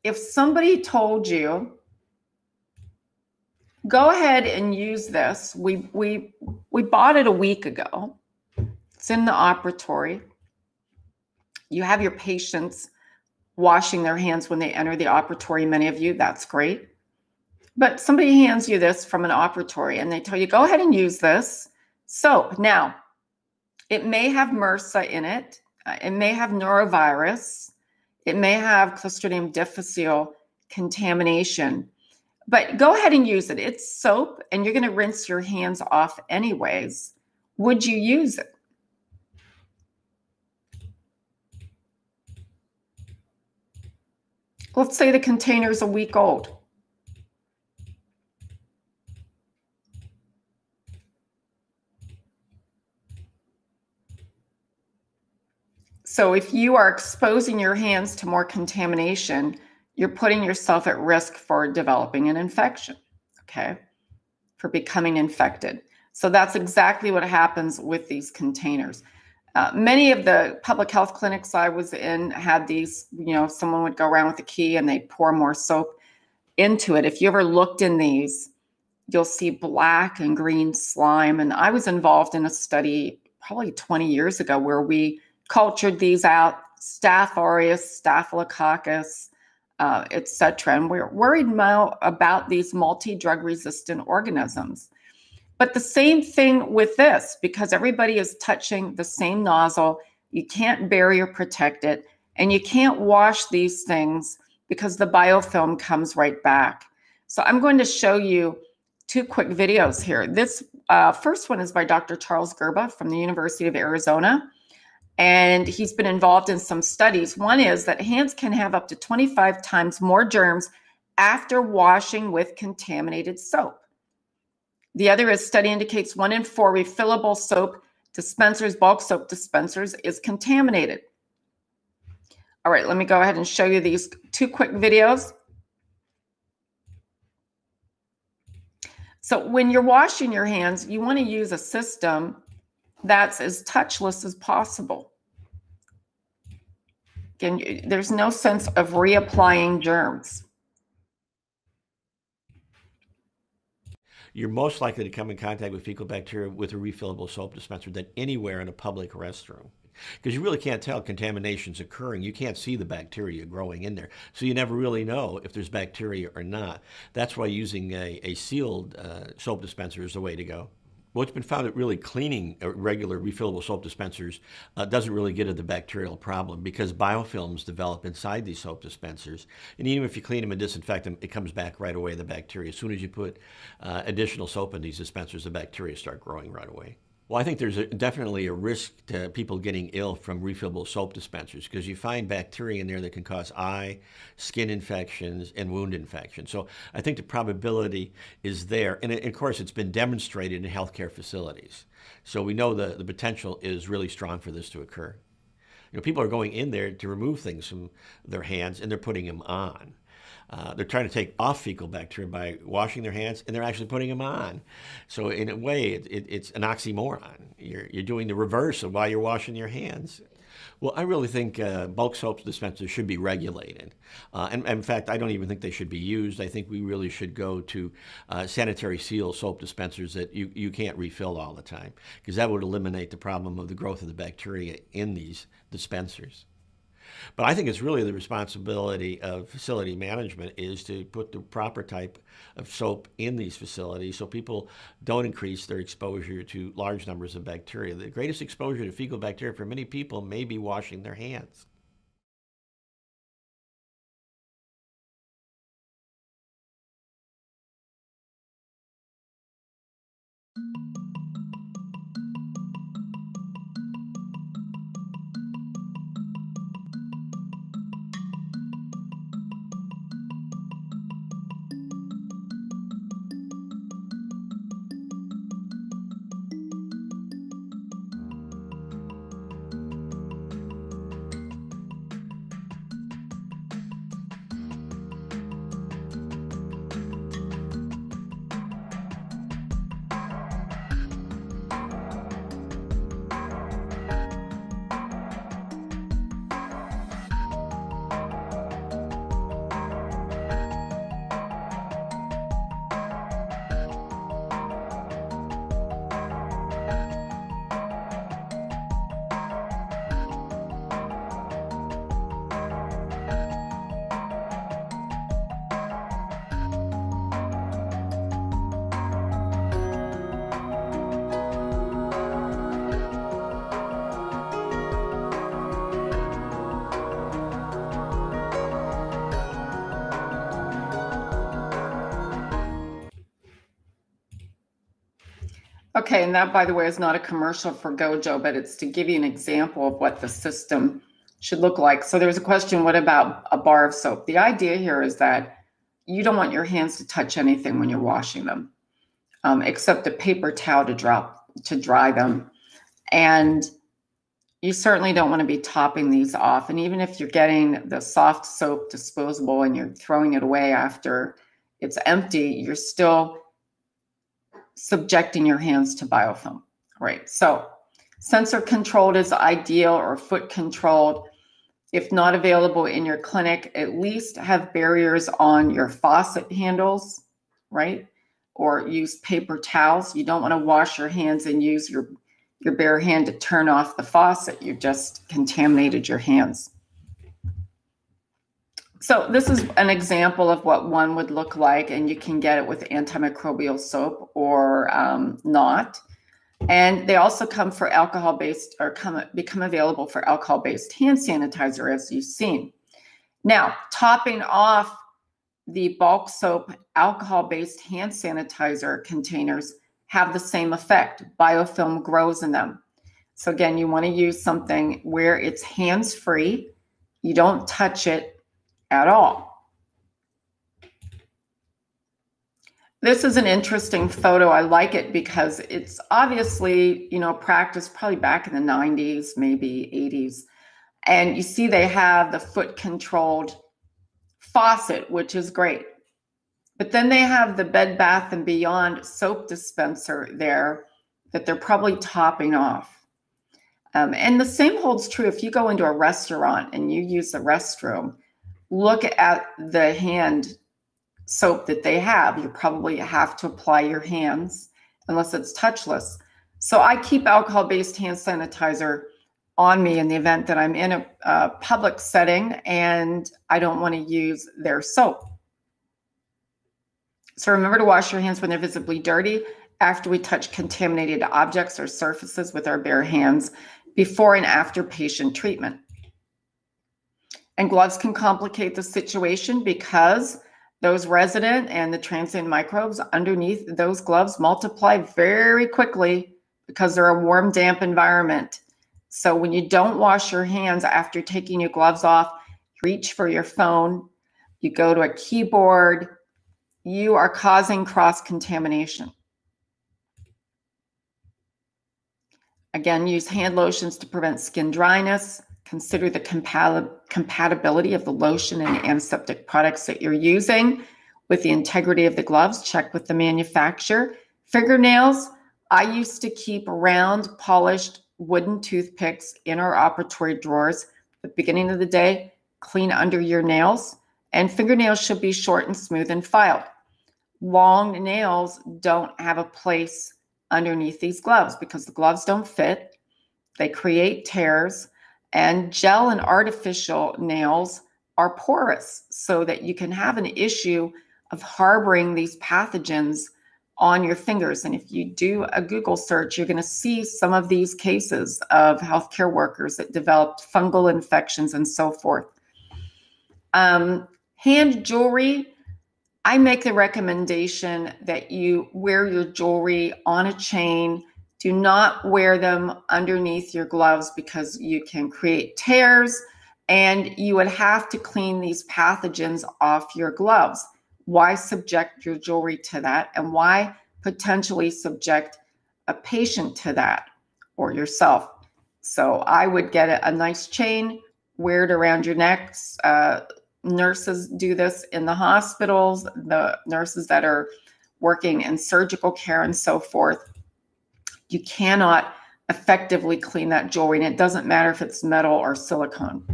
If somebody told you, go ahead and use this. We bought it a week ago. It's in the operatory. You have your patients washing their hands when they enter the operatory. Many of you, that's great. But somebody hands you this from an operatory and they tell you, go ahead and use this soap. Now, it may have MRSA in it. It may have norovirus. It may have Clostridium difficile contamination. But go ahead and use it. It's soap, and you're going to rinse your hands off anyways. Would you use it? Let's say the container's a week old. So if you are exposing your hands to more contamination, you're putting yourself at risk for developing an infection, okay, for becoming infected. So that's exactly what happens with these containers. Many of the public health clinics I was in had these, someone would go around with a key and they'd pour more soap into it. If you ever looked in these, you'll see black and green slime. And I was involved in a study probably 20 years ago where we cultured these out, Staph aureus, Staphylococcus, etc. And we're worried now about these multi-drug resistant organisms. But the same thing with this, because everybody is touching the same nozzle, you can't barrier protect it, and you can't wash these things because the biofilm comes right back. So I'm going to show you two quick videos here. This first one is by Dr. Charles Gerba from the University of Arizona. And he's been involved in some studies. One is that hands can have up to 25 times more germs after washing with contaminated soap. The other is study indicates 1 in 4 refillable soap dispensers, bulk soap dispensers, is contaminated. All right, let me go ahead and show you these two quick videos. So when you're washing your hands, you want to use a system that's as touchless as possible. Again, there's no sense of reapplying germs. You're most likely to come in contact with fecal bacteria with a refillable soap dispenser than anywhere in a public restroom. Because you really can't tell contamination's occurring. You can't see the bacteria growing in there. So you never really know if there's bacteria or not. That's why using a sealed soap dispenser is the way to go. Well, it's been found that really cleaning regular refillable soap dispensers doesn't really get at the bacterial problem, because biofilms develop inside these soap dispensers. And even if you clean them and disinfect them, it comes back right away, the bacteria. As soon as you put additional soap in these dispensers, the bacteria start growing right away. Well, I think there's definitely a risk to people getting ill from refillable soap dispensers, because you find bacteria in there that can cause eye, skin infections, and wound infections. So I think the probability is there. And of course, it's been demonstrated in healthcare facilities. So we know the potential is really strong for this to occur. People are going in there to remove things from their hands, and they're putting them on. They're trying to take off fecal bacteria by washing their hands, and they're actually putting them on. So in a way, it's an oxymoron. You're doing the reverse of why you're washing your hands. Well, I really think bulk soap dispensers should be regulated. And in fact, I don't even think they should be used. I think we really should go to sanitary seal soap dispensers that you can't refill all the time, because that would eliminate the problem of the growth of the bacteria in these dispensers. But I think it's really the responsibility of facility management is to put the proper type of soap in these facilities so people don't increase their exposure to large numbers of bacteria. The greatest exposure to fecal bacteria for many people may be washing their hands. Okay, and that, by the way, is not a commercial for Gojo, but it's to give you an example of what the system should look like. So there was a question, what about a bar of soap? The idea here is that you don't want your hands to touch anything when you're washing them, except a paper towel to dry them. And you certainly don't want to be topping these off. And even if you're getting the soft soap disposable and you're throwing it away after it's empty, you're still subjecting your hands to biofilm, right? So sensor controlled is ideal, or foot controlled. If not available in your clinic, at least have barriers on your faucet handles, right? Or use paper towels. You don't want to wash your hands and use your bare hand to turn off the faucet. You've just contaminated your hands. So this is an example of what one would look like, and you can get it with antimicrobial soap or not. And they also come for alcohol-based, or become available for alcohol-based hand sanitizer, as you've seen. Now, topping off the bulk soap alcohol-based hand sanitizer containers have the same effect. Biofilm grows in them. So again, you want to use something where it's hands-free. You don't touch it at all. This is an interesting photo. I like it because it's obviously, practiced probably back in the 90s, maybe 80s. And you see they have the foot controlled faucet, which is great. But then they have the Bed Bath & Beyond soap dispenser there that they're probably topping off. And the same holds true if you go into a restaurant and you use the restroom. Look at the hand soap that they have. You probably have to apply your hands unless it's touchless. So I keep alcohol-based hand sanitizer on me in the event that I'm in a public setting and I don't want to use their soap. So remember to wash your hands when they're visibly dirty, after we touch contaminated objects or surfaces with our bare hands, before and after patient treatment. And gloves can complicate the situation because those resident and the transient microbes underneath those gloves multiply very quickly because they're a warm, damp environment. So when you don't wash your hands after taking your gloves off, reach for your phone, you go to a keyboard, you are causing cross-contamination. Again, use hand lotions to prevent skin dryness. Consider the compatibility of the lotion and antiseptic products that you're using with the integrity of the gloves. Check with the manufacturer. Fingernails, I used to keep round, polished wooden toothpicks in our operatory drawers at the beginning of the day. Clean under your nails. And fingernails should be short and smooth and filed. Long nails don't have a place underneath these gloves because the gloves don't fit. They create tears. And gel and artificial nails are porous, so that you can have an issue of harboring these pathogens on your fingers. And if you do a Google search, you're going to see some of these cases of healthcare workers that developed fungal infections and so forth. Hand jewelry, I make the recommendation that you wear your jewelry on a chain. Do not wear them underneath your gloves, because you can create tears and you would have to clean these pathogens off your gloves. Why subject your jewelry to that? And why potentially subject a patient to that, or yourself? So I would get a nice chain, wear it around your necks. Nurses do this in the hospitals, the nurses that are working in surgical care and so forth. You cannot effectively clean that jewelry, and it doesn't matter if it's metal or silicone.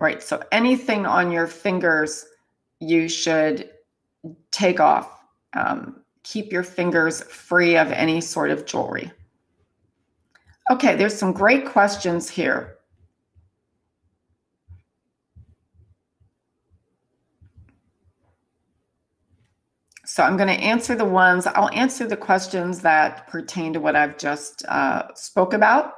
Right, so anything on your fingers, you should take off. Keep your fingers free of any sort of jewelry. Okay, there's some great questions here. So I'm going to answer the ones, I'll answer the questions that pertain to what I've just spoke about.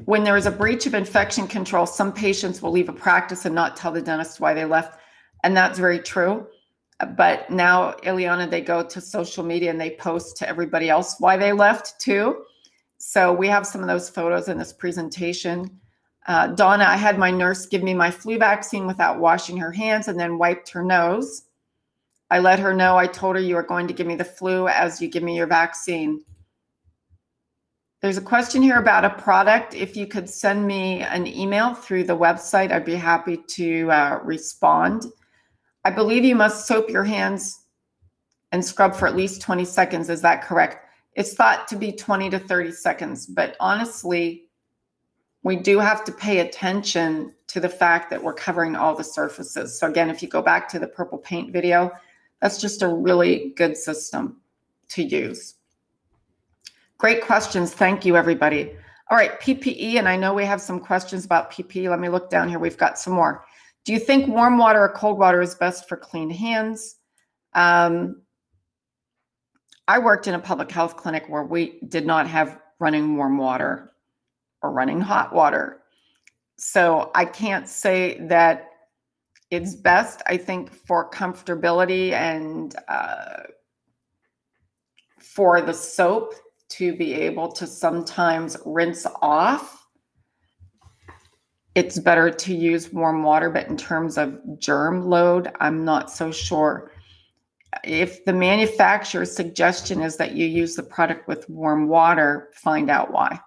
When there is a breach of infection control, some patients will leave a practice and not tell the dentist why they left. And that's very true. But now, Ileana, they go to social media and they post to everybody else why they left too. So we have some of those photos in this presentation. Donna, I had my nurse give me my flu vaccine without washing her hands and then wiped her nose. I let her know, I told her, you are going to give me the flu as you give me your vaccine. There's a question here about a product. If you could send me an email through the website, I'd be happy to respond. I believe you must soap your hands and scrub for at least 20 seconds. Is that correct? It's thought to be 20 to 30 seconds, but honestly, we do have to pay attention to the fact that we're covering all the surfaces. So again, if you go back to the purple paint video, that's just a really good system to use. Great questions. Thank you, everybody. All right, PPE, and I know we have some questions about PPE. Let me look down here. We've got some more. Do you think warm water or cold water is best for clean hands? I worked in a public health clinic where we did not have running warm water or running hot water. So I can't say that it's best. I think for comfortability and for the soap to be able to sometimes rinse off, it's better to use warm water. But in terms of germ load, I'm not so sure. If the manufacturer's suggestion is that you use the product with warm water, find out why.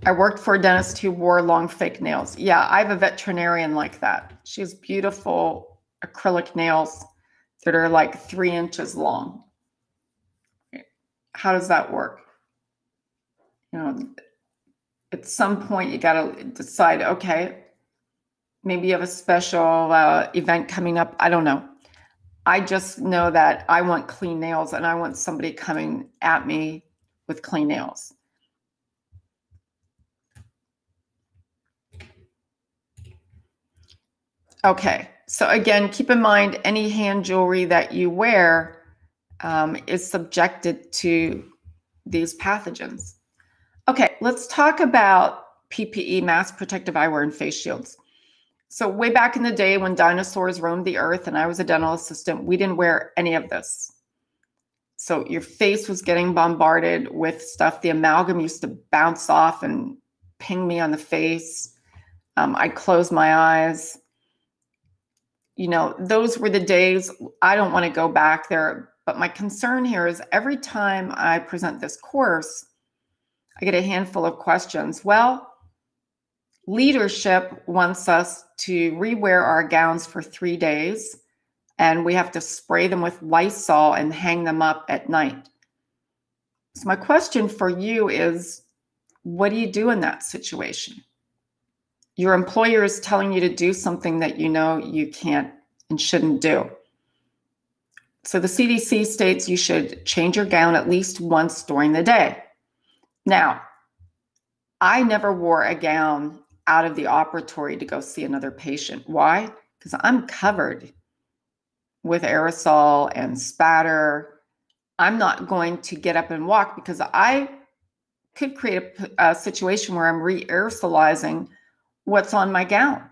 I worked for a dentist who wore long fake nails. Yeah, I have a veterinarian like that. She has beautiful acrylic nails that are like 3 inches long. How does that work? You know, at some point you got to decide, okay, maybe you have a special event coming up. I don't know. I just know that I want clean nails and I want somebody coming at me with clean nails. Okay, so again, keep in mind any hand jewelry that you wear is subjected to these pathogens. Okay, let's talk about PPE, mask protective eyewear, and face shields. So way back in the day when dinosaurs roamed the earth and I was a dental assistant, we didn't wear any of this. So your face was getting bombarded with stuff. The amalgam used to bounce off and ping me on the face. I'd close my eyes. You know, those were the days. I don't want to go back there. But my concern here is every time I present this course, I get a handful of questions. Well, leadership wants us to rewear our gowns for 3 days, and we have to spray them with Lysol and hang them up at night. So my question for you is, what do you do in that situation? Your employer is telling you to do something that you know you can't and shouldn't do. So the CDC states you should change your gown at least once during the day. Now, I never wore a gown out of the operatory to go see another patient. Why? Because I'm covered with aerosol and spatter. I'm not going to get up and walk because I could create a situation where I'm re-aerosolizing what's on my gown,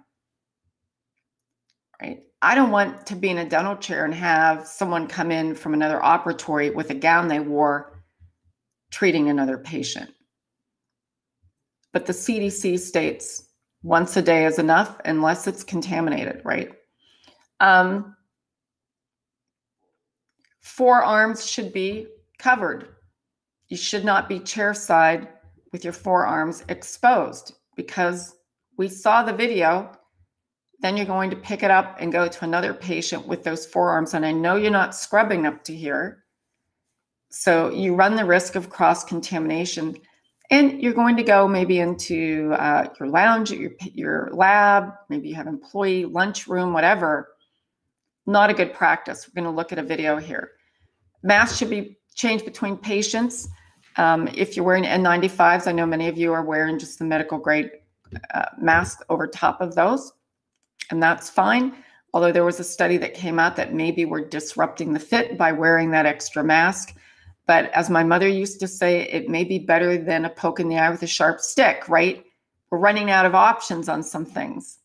right? I don't want to be in a dental chair and have someone come in from another operatory with a gown they wore treating another patient. But the CDC states once a day is enough unless it's contaminated, right? Forearms should be covered. You should not be chairside with your forearms exposed, because we saw the video. Then you're going to pick it up and go to another patient with those forearms. And I know you're not scrubbing up to here. So you run the risk of cross-contamination. And you're going to go maybe into your lounge, your lab, maybe you have employee lunchroom, whatever. Not a good practice. We're going to look at a video here. Masks should be changed between patients. If you're wearing N95s, I know many of you are wearing just the medical grade mask over top of those, and that's fine. Although there was a study that came out that maybe we're disrupting the fit by wearing that extra mask. But as my mother used to say, it may be better than a poke in the eye with a sharp stick, right? We're running out of options on some things.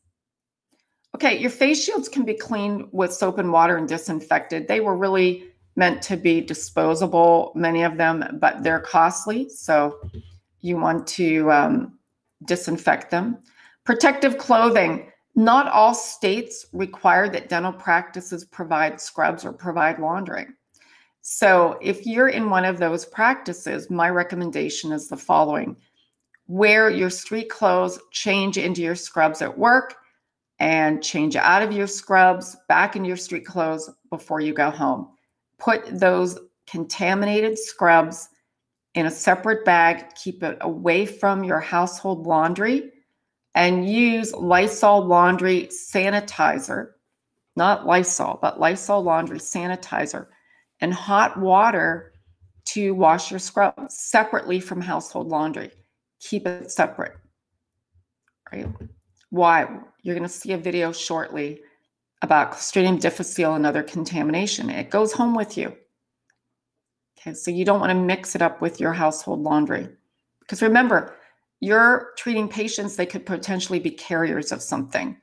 Okay, your face shields can be cleaned with soap and water and disinfected. They were really meant to be disposable, many of them, but they're costly. So you want to disinfect them. Protective clothing. Not all states require that dental practices provide scrubs or provide laundering. So if you're in one of those practices, my recommendation is the following. Wear your street clothes, change into your scrubs at work, and change out of your scrubs back into your street clothes before you go home. Put those contaminated scrubs in a separate bag, keep it away from your household laundry, and use Lysol laundry sanitizer, not Lysol, but Lysol laundry sanitizer, and hot water to wash your scrubs separately from household laundry. Keep it separate, right? Why? You're going to see a video shortly about Clostridium difficile and other contamination. It goes home with you. Okay, so you don't want to mix it up with your household laundry. Because remember, you're treating patients, they could potentially be carriers of something.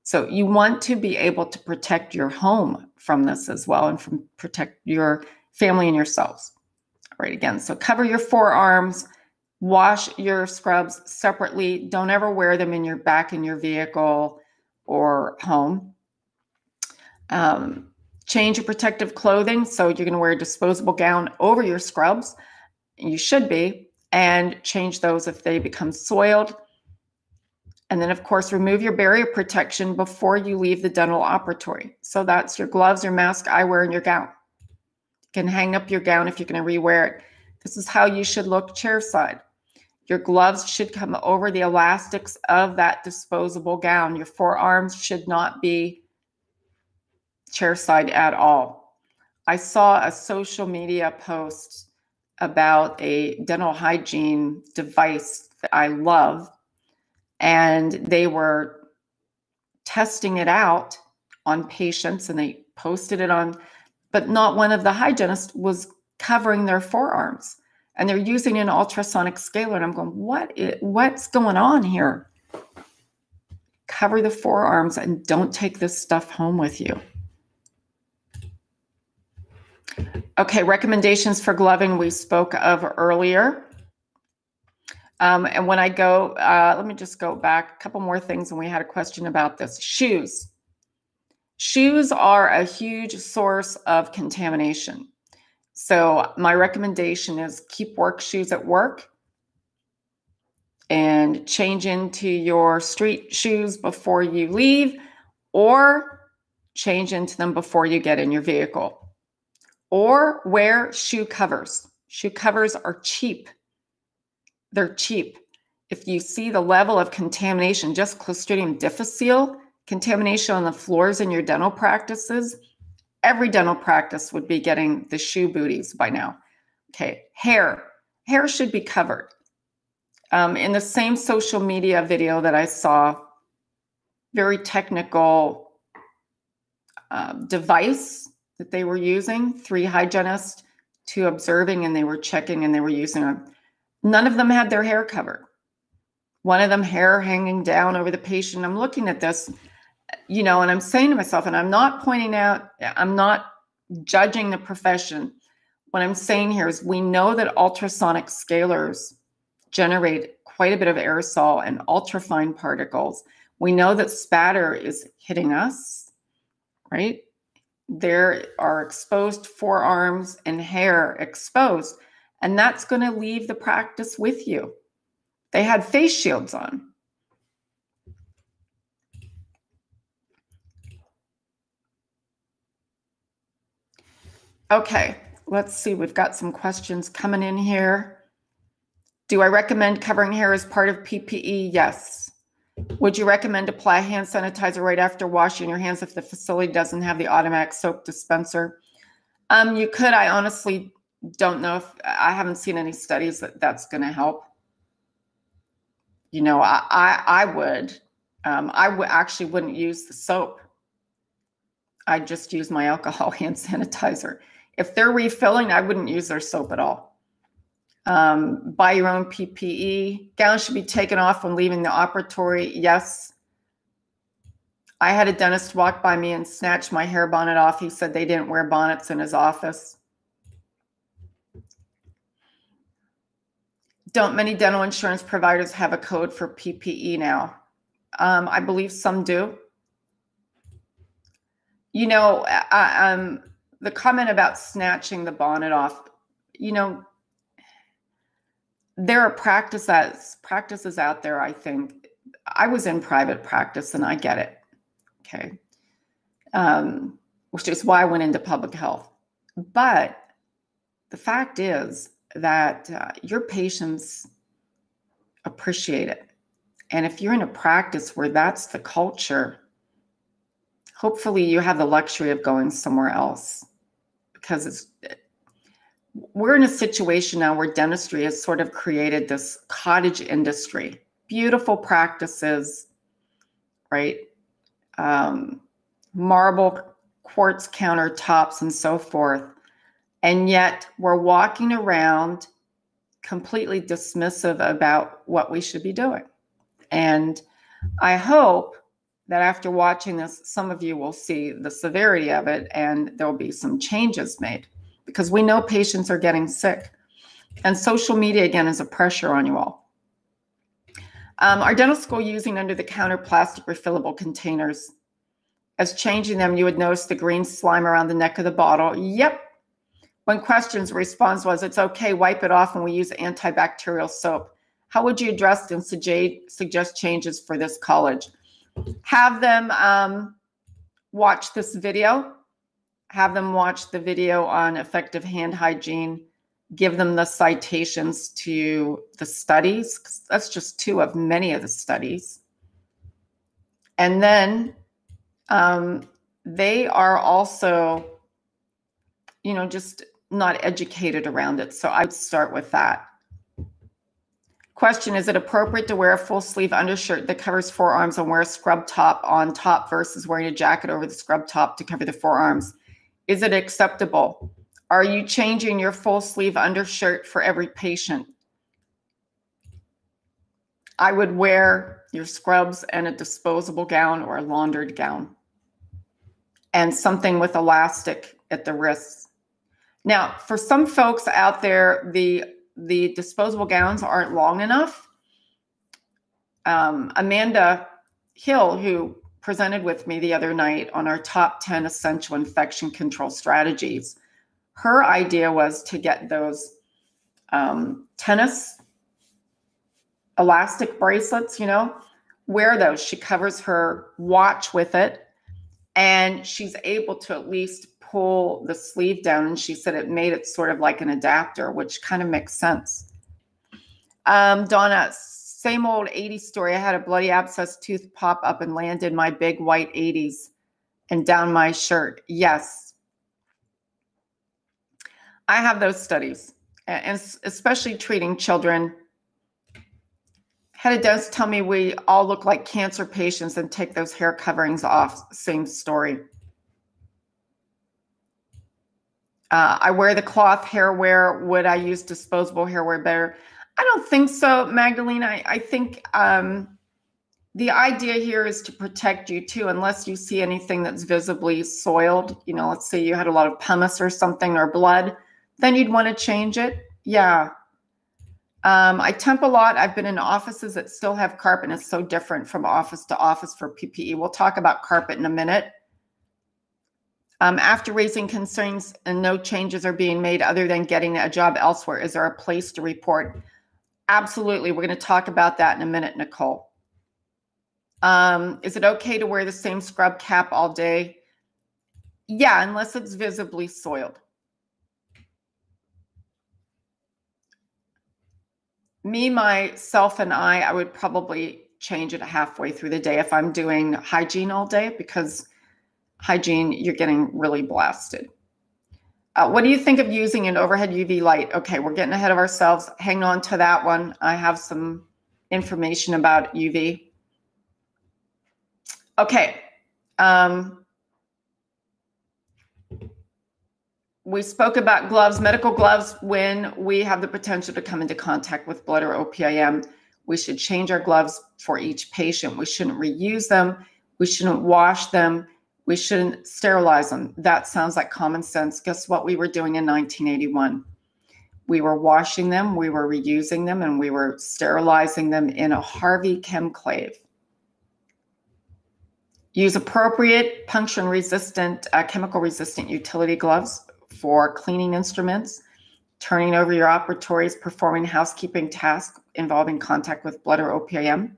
So you want to be able to protect your home from this as well, and from protect your family and yourselves. All right, again, so cover your forearms, wash your scrubs separately. Don't ever wear them in your back in your vehicle or home. Change your protective clothing. So you're going to wear a disposable gown over your scrubs. You should be, and change those if they become soiled. And then, of course, remove your barrier protection before you leave the dental operatory. So that's your gloves, your mask, eyewear, and your gown. You can hang up your gown if you're going to rewear it. This is how you should look chairside. Your gloves should come over the elastics of that disposable gown. Your forearms should not be chairside at all. I saw a social media post about a dental hygiene device that I love, and they were testing it out on patients, and they posted it on, but not one of the hygienists was covering their forearms, and they're using an ultrasonic scaler. And I'm going, what's going on here? Cover the forearms and don't take this stuff home with you. Okay, recommendations for gloving we spoke of earlier. And when I go, let me just go back a couple more things, and we had a question about this. Shoes. Shoes are a huge source of contamination. So my recommendation is keep work shoes at work and change into your street shoes before you leave, or change into them before you get in your vehicle. Or wear shoe covers. Shoe covers are cheap. They're cheap. if you see the level of contamination, just Clostridium difficile contamination on the floors in your dental practices, every dental practice would be getting the shoe booties by now. Okay, hair should be covered. In the same social media video that I saw, very technical device that they were using, 3 hygienists, 2 observing, and they were checking and they were using them. None of them had their hair covered. One of them hair hanging down over the patient. I'm looking at this, and I'm saying to myself, and I'm not pointing out, I'm not judging the profession. What I'm saying here is we know that ultrasonic scalers generate quite a bit of aerosol and ultrafine particles. We know that spatter is hitting us, right? There are exposed forearms and hair exposed, and that's going to leave the practice with you. They had face shields on. Okay, let's see. We've got some questions coming in here. Do I recommend covering hair as part of PPE? Yes. Would you recommend apply hand sanitizer right after washing your hands if the facility doesn't have the automatic soap dispenser? You could. I honestly don't know if I haven't seen any studies that that's going to help. I would. Actually wouldn't use the soap. I'd just use my alcohol hand sanitizer. If they're refilling, I wouldn't use their soap at all. Buy your own PPE. Gowns should be taken off when leaving the operatory. Yes. I had a dentist walk by me and snatch my hair bonnet off. He said they didn't wear bonnets in his office. Don't many dental insurance providers have a code for PPE now? I believe some do. The comment about snatching the bonnet off, there are practices out there, I think. I was in private practice and I get it, okay? Which is why I went into public health. But the fact is that your patients appreciate it. And if you're in a practice where that's the culture, hopefully you have the luxury of going somewhere else, because we're in a situation now where dentistry has sort of created this cottage industry, beautiful practices, right? Marble, quartz countertops and so forth. And yet we're walking around completely dismissive about what we should be doing. And I hope that after watching this, some of you will see the severity of it and there'll be some changes made, because we know patients are getting sick. And social media, again, is a pressure on you all. Are dental school using under-the-counter plastic refillable containers? As changing them, you would notice the green slime around the neck of the bottle. Yep. When questions, the response was, it's okay, wipe it off, and we use antibacterial soap. How would you address and suggest changes for this college? Have them watch this video. Have them watch the video on effective hand hygiene. Give them the citations to the studies, 'cause that's just 2 of many of the studies. And then they are also, just not educated around it. So I'd start with that. Question, is it appropriate to wear a full sleeve undershirt that covers forearms and wear a scrub top on top versus wearing a jacket over the scrub top to cover the forearms? Is it acceptable? Are you changing your full sleeve undershirt for every patient? I would wear your scrubs and a disposable gown or a laundered gown and something with elastic at the wrists. Now, for some folks out there, the disposable gowns aren't long enough. Amanda Hill, who presented with me the other night on our top 10 essential infection control strategies, her idea was to get those tennis elastic bracelets, wear those. She covers her watch with it, and she's able to at least pull the sleeve down. And she said it made it sort of like an adapter, which kind of makes sense. Donna, Same old 80s story. I had a bloody abscess tooth pop up and land in my big white 80s and down my shirt. Yes. I have those studies, and especially treating children. Had a dentist tell me we all look like cancer patients and take those hair coverings off. Same story. I wear the cloth hair wear. Would I use disposable hair wear better? I don't think so, Magdalena. I think the idea here is to protect you too, unless you see anything that's visibly soiled. You know, let's say you had a lot of pumice or something or blood, then you'd want to change it. Yeah. I temp a lot. I've been in offices that still have carpet. It's so different from office to office for PPE. We'll talk about carpet in a minute. After raising concerns and no changes are being made other than getting a job elsewhere, is there a place to report? Absolutely. We're going to talk about that in a minute, Nicole. Is it okay to wear the same scrub cap all day? Yeah, unless it's visibly soiled. Me, myself, and I would probably change it halfway through the day if I'm doing hygiene all day, because hygiene, you're getting really blasted. What do you think of using an overhead UV light? Okay, we're getting ahead of ourselves. Hang on to that one. I have some information about UV. Okay. We spoke about gloves, medical gloves. When we have the potential to come into contact with blood or OPIM, we should change our gloves for each patient. We shouldn't reuse them. We shouldn't wash them. We shouldn't sterilize them. That sounds like common sense. Guess what we were doing in 1981? We were washing them, we were reusing them, and we were sterilizing them in a Harvey chemclave. Use appropriate puncture-resistant, chemical-resistant utility gloves for cleaning instruments, turning over your operatories, performing housekeeping tasks involving contact with blood or OPIM.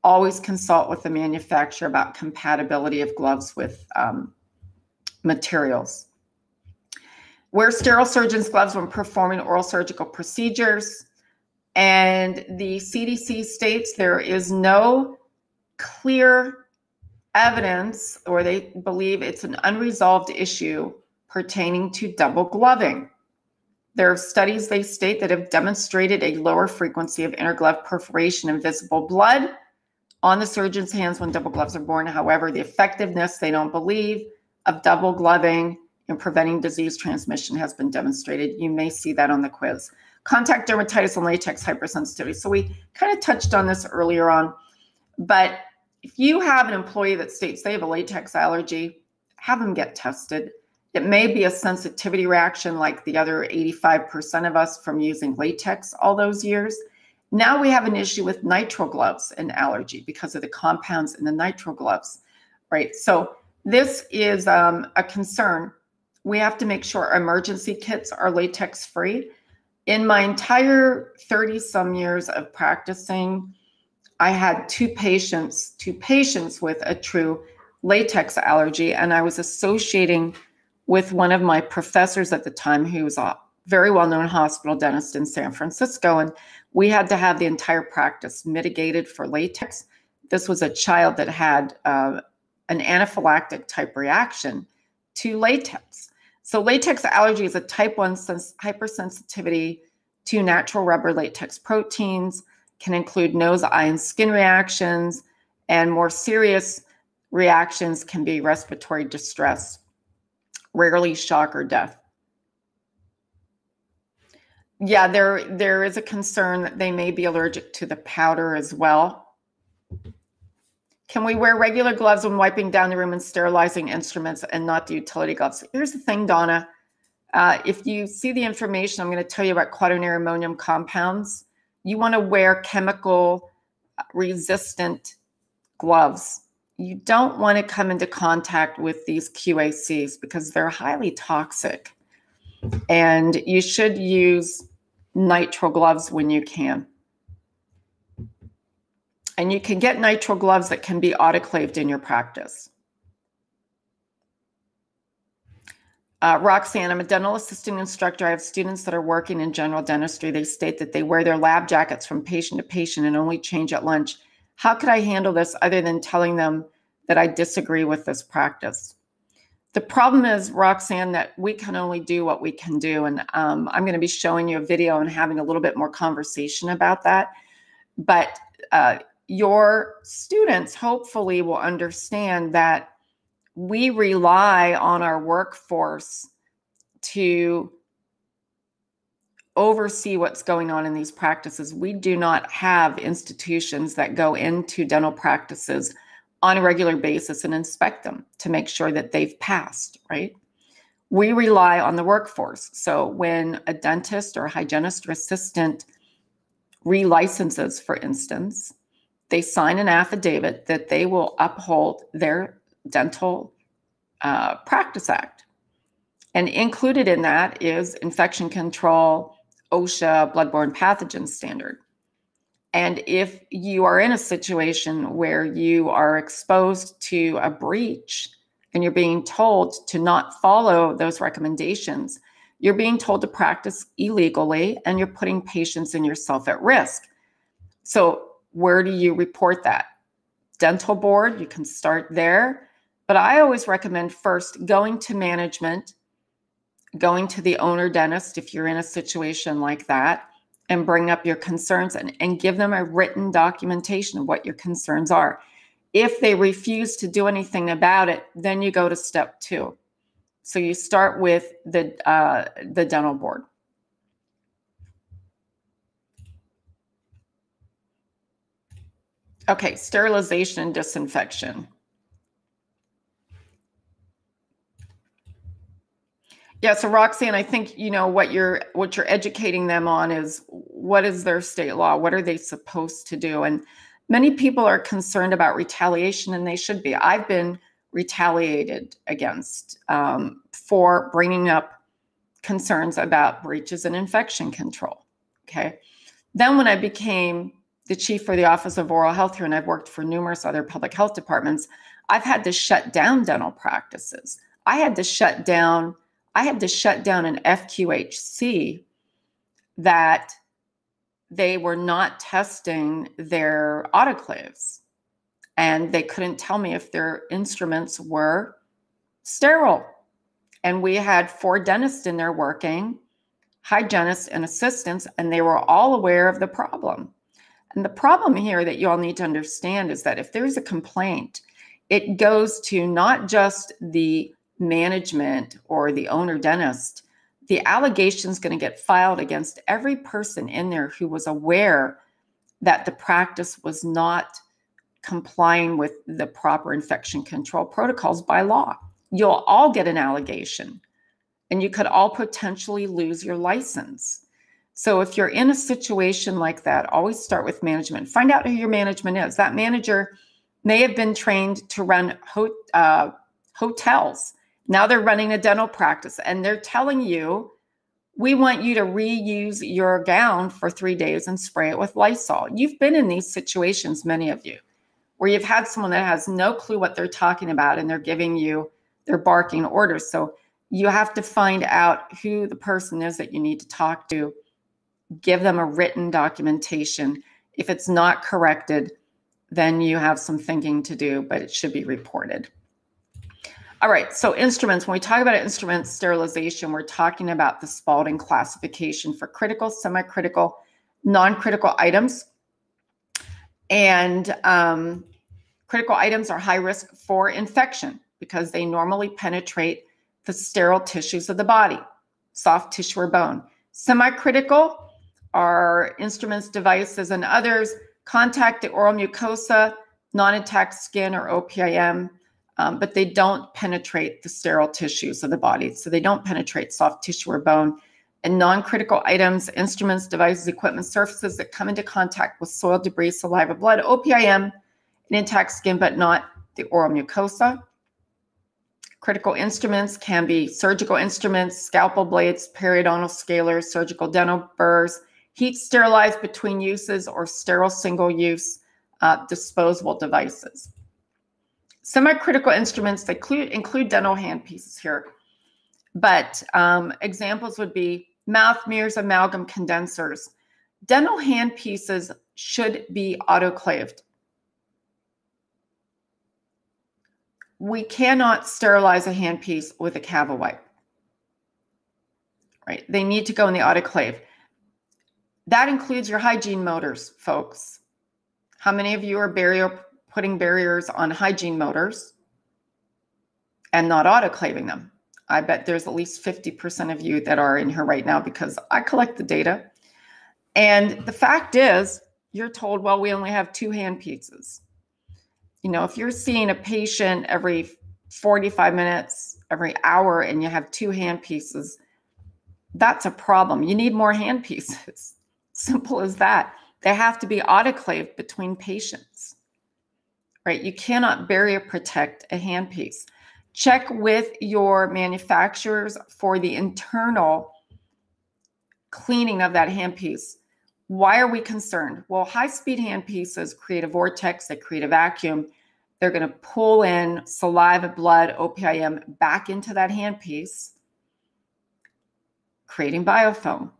Always consult with the manufacturer about compatibility of gloves with materials. Wear sterile surgeon's gloves when performing oral surgical procedures. And the CDC states there is no clear evidence, or they believe it's an unresolved issue pertaining to double gloving. There are studies, they state, that have demonstrated a lower frequency of interglove perforation and visible blood on the surgeon's hands when double gloves are worn. However, the effectiveness, they don't believe, of double gloving in preventing disease transmission has been demonstrated. You may see that on the quiz. Contact dermatitis and latex hypersensitivity. So we kind of touched on this earlier on, but if you have an employee that states they have a latex allergy, have them get tested. It may be a sensitivity reaction like the other 85% of us from using latex all those years. Now we have an issue with nitrile gloves and allergy because of the compounds in the nitrile gloves, right? So this is a concern. We have to make sure our emergency kits are latex free. In my entire 30-some years of practicing, I had two patients with a true latex allergy, and I was associating with one of my professors at the time, who was a very well-known hospital dentist in San Francisco, and we had to have the entire practice mitigated for latex. This was a child that had an anaphylactic type reaction to latex. So latex allergy is a type 1 hypersensitivity to natural rubber latex proteins, can include nose, eye, and skin reactions, and more serious reactions can be respiratory distress, rarely shock or death. Yeah, there is a concern that they may be allergic to the powder as well. Can we wear regular gloves when wiping down the room and sterilizing instruments and not the utility gloves? Here's the thing, Donna. If you see the information, I'm going to tell you about quaternary ammonium compounds. You want to wear chemical resistant gloves. You don't want to come into contact with these QACs because they're highly toxic. And you should use nitrile gloves when you can. And you can get nitrile gloves that can be autoclaved in your practice. Roxanne, I'm a dental assistant instructor. I have students that are working in general dentistry. They state that they wear their lab jackets from patient to patient and only change at lunch. How could I handle this other than telling them that I disagree with this practice? The problem is, Roxanne, that we can only do what we can do. And I'm going to be showing you a video and having a little bit more conversation about that. But your students hopefully will understand that we rely on our workforce to oversee what's going on in these practices. We do not have institutions that go into dental practices on a regular basis and inspect them to make sure that they've passed, right? We rely on the workforce. So when a dentist or a hygienist or assistant relicenses, for instance, they sign an affidavit that they will uphold their dental Practice Act. And included in that is infection control, OSHA, bloodborne pathogen standard. And if you are in a situation where you are exposed to a breach and you're being told to not follow those recommendations, you're being told to practice illegally and you're putting patients and yourself at risk. So where do you report that? Dental board, you can start there. But I always recommend first going to management, going to the owner dentist if you're in a situation like that, and bring up your concerns and give them a written documentation of what your concerns are. If they refuse to do anything about it, then you go to step 2. So you start with the dental board. Okay, sterilization and disinfection. Yeah, so Roxanne, I think what you're educating them on is what is their state law? What are they supposed to do? And many people are concerned about retaliation, and they should be. I've been retaliated against for bringing up concerns about breaches in infection control. Okay. Then when I became the chief for the Office of Oral Health here, and I've worked for numerous other public health departments, I've had to shut down dental practices. I had to shut down an FQHC that they were not testing their autoclaves, and they couldn't tell me if their instruments were sterile. And we had 4 dentists in there working, hygienists and assistants, and they were all aware of the problem. And the problem here that you all need to understand is that if there's a complaint, it goes to not just the management or the owner dentist. The allegation is going to get filed against every person in there who was aware that the practice was not complying with the proper infection control protocols by law. You'll all get an allegation, and you could all potentially lose your license. So if you're in a situation like that, always start with management. Find out who your management is. That manager may have been trained to run hotels. Now they're running a dental practice, and they're telling you, we want you to reuse your gown for 3 days and spray it with Lysol. You've been in these situations, many of you, where you've had someone that has no clue what they're talking about, and they're barking orders. So you have to find out who the person is that you need to talk to. Give them a written documentation. If it's not corrected, then you have some thinking to do, but it should be reported. All right, so instruments. When we talk about instrument sterilization, we're talking about the Spalding classification for critical, semi-critical, non-critical items. And critical items are high risk for infection because they normally penetrate the sterile tissues of the body, soft tissue or bone. Semi-critical are instruments, devices, and others contact the oral mucosa, non-intact skin or OPIM, but they don't penetrate the sterile tissues of the body. So they don't penetrate soft tissue or bone. And non-critical items, instruments, devices, equipment, surfaces that come into contact with soil, debris, saliva, blood, OPIM, and intact skin, but not the oral mucosa. Critical instruments can be surgical instruments, scalpel blades, periodontal scalers, surgical dental burrs, heat sterilized between uses, or sterile single-use disposable devices. Semi-critical instruments, they include dental handpieces here. But examples would be mouth mirrors, amalgam condensers. Dental handpieces should be autoclaved. We cannot sterilize a handpiece with a Cava wipe. Right? They need to go in the autoclave. That includes your hygiene motors, folks. How many of you are putting barriers on hygiene motors and not autoclaving them? I bet there's at least 50% of you that are in here right now because I collect the data. And the fact is, you're told, well, we only have 2 handpieces. You know, if you're seeing a patient every 45 minutes, every hour, and you have 2 handpieces, that's a problem. You need more handpieces. Simple as that. They have to be autoclaved between patients, right? You cannot barrier protect a handpiece. Check with your manufacturers for the internal cleaning of that handpiece. Why are we concerned? Well, high-speed handpieces create a vortex, they create a vacuum. They're going to pull in saliva, blood, OPIM back into that handpiece, creating biofilm.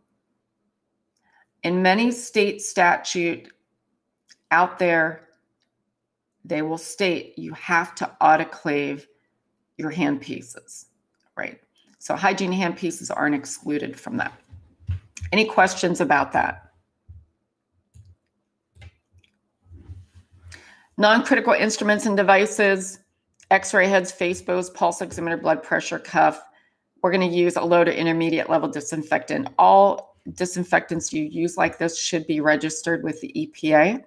In many state statute out there, they will state you have to autoclave your handpieces, right? So hygiene handpieces aren't excluded from that. Any questions about that? Non-critical instruments and devices, X-ray heads, face bows, pulse oximeter, blood pressure cuff. We're going to use a low to intermediate level disinfectant. All disinfectants you use like this should be registered with the EPA.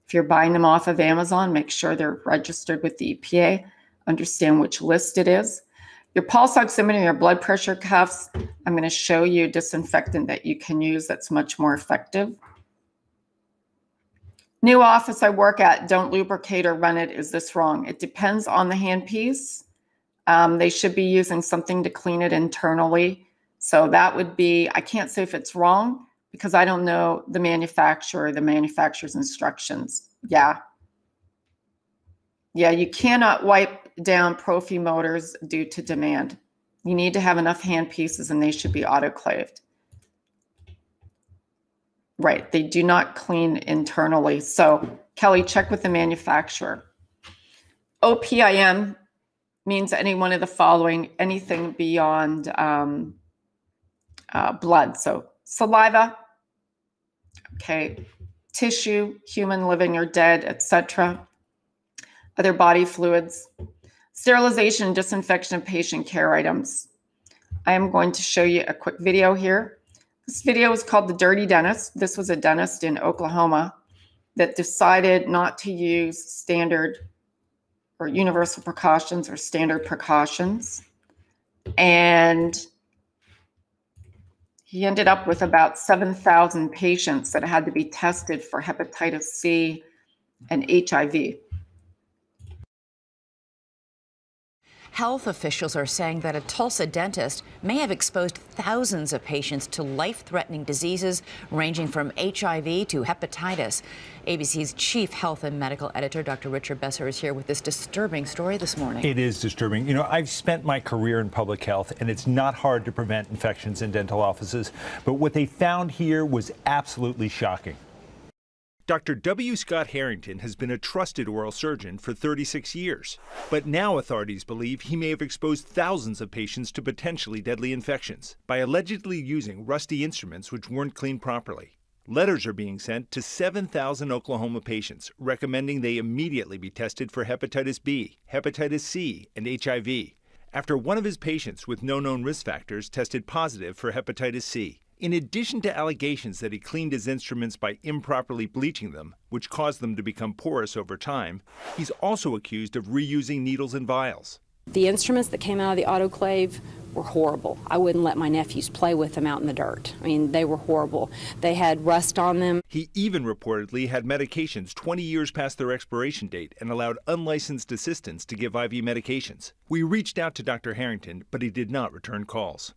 If you're buying them off of Amazon, make sure they're registered with the EPA. Understand which list it is. Your pulse oximeter, your blood pressure cuffs, I'm going to show you a disinfectant that you can use that's much more effective. New office I work at, don't lubricate or run it. Is this wrong? It depends on the handpiece. They should be using something to clean it internally. So that would be, I can't say if it's wrong because I don't know the manufacturer's instructions. Yeah, you cannot wipe down prophy motors due to demand. You need to have enough handpieces and they should be autoclaved. Right, they do not clean internally. So Kelly, check with the manufacturer. OPIM means any one of the following, anything beyond blood. So saliva, okay, tissue, human, living or dead, etc. Other body fluids, sterilization and disinfection of patient care items. I am going to show you a quick video here. This video is called The Dirty Dentist. This was a dentist in Oklahoma that decided not to use standard or universal precautions or standard precautions. And he ended up with about 7,000 patients that had to be tested for hepatitis C and HIV. Health officials are saying that a Tulsa dentist may have exposed thousands of patients to life-threatening diseases ranging from HIV to hepatitis. ABC's chief health and medical editor, Dr. Richard Besser, is here with this disturbing story this morning. It is disturbing. You know, I've spent my career in public health, and it's not hard to prevent infections in dental offices. But what they found here was absolutely shocking. Dr. W. Scott Harrington has been a trusted oral surgeon for 36 years. But now authorities believe he may have exposed thousands of patients to potentially deadly infections by allegedly using rusty instruments which weren't cleaned properly. Letters are being sent to 7,000 Oklahoma patients recommending they immediately be tested for hepatitis B, hepatitis C, and HIV after one of his patients with no known risk factors tested positive for hepatitis C. In addition to allegations that he cleaned his instruments by improperly bleaching them, which caused them to become porous over time, he's also accused of reusing needles and vials. The instruments that came out of the autoclave were horrible. I wouldn't let my nephews play with them out in the dirt. I mean, they were horrible. They had rust on them. He even reportedly had medications 20 years past their expiration date and allowed unlicensed assistants to give IV medications. We reached out to Dr. Harrington, but he did not return calls.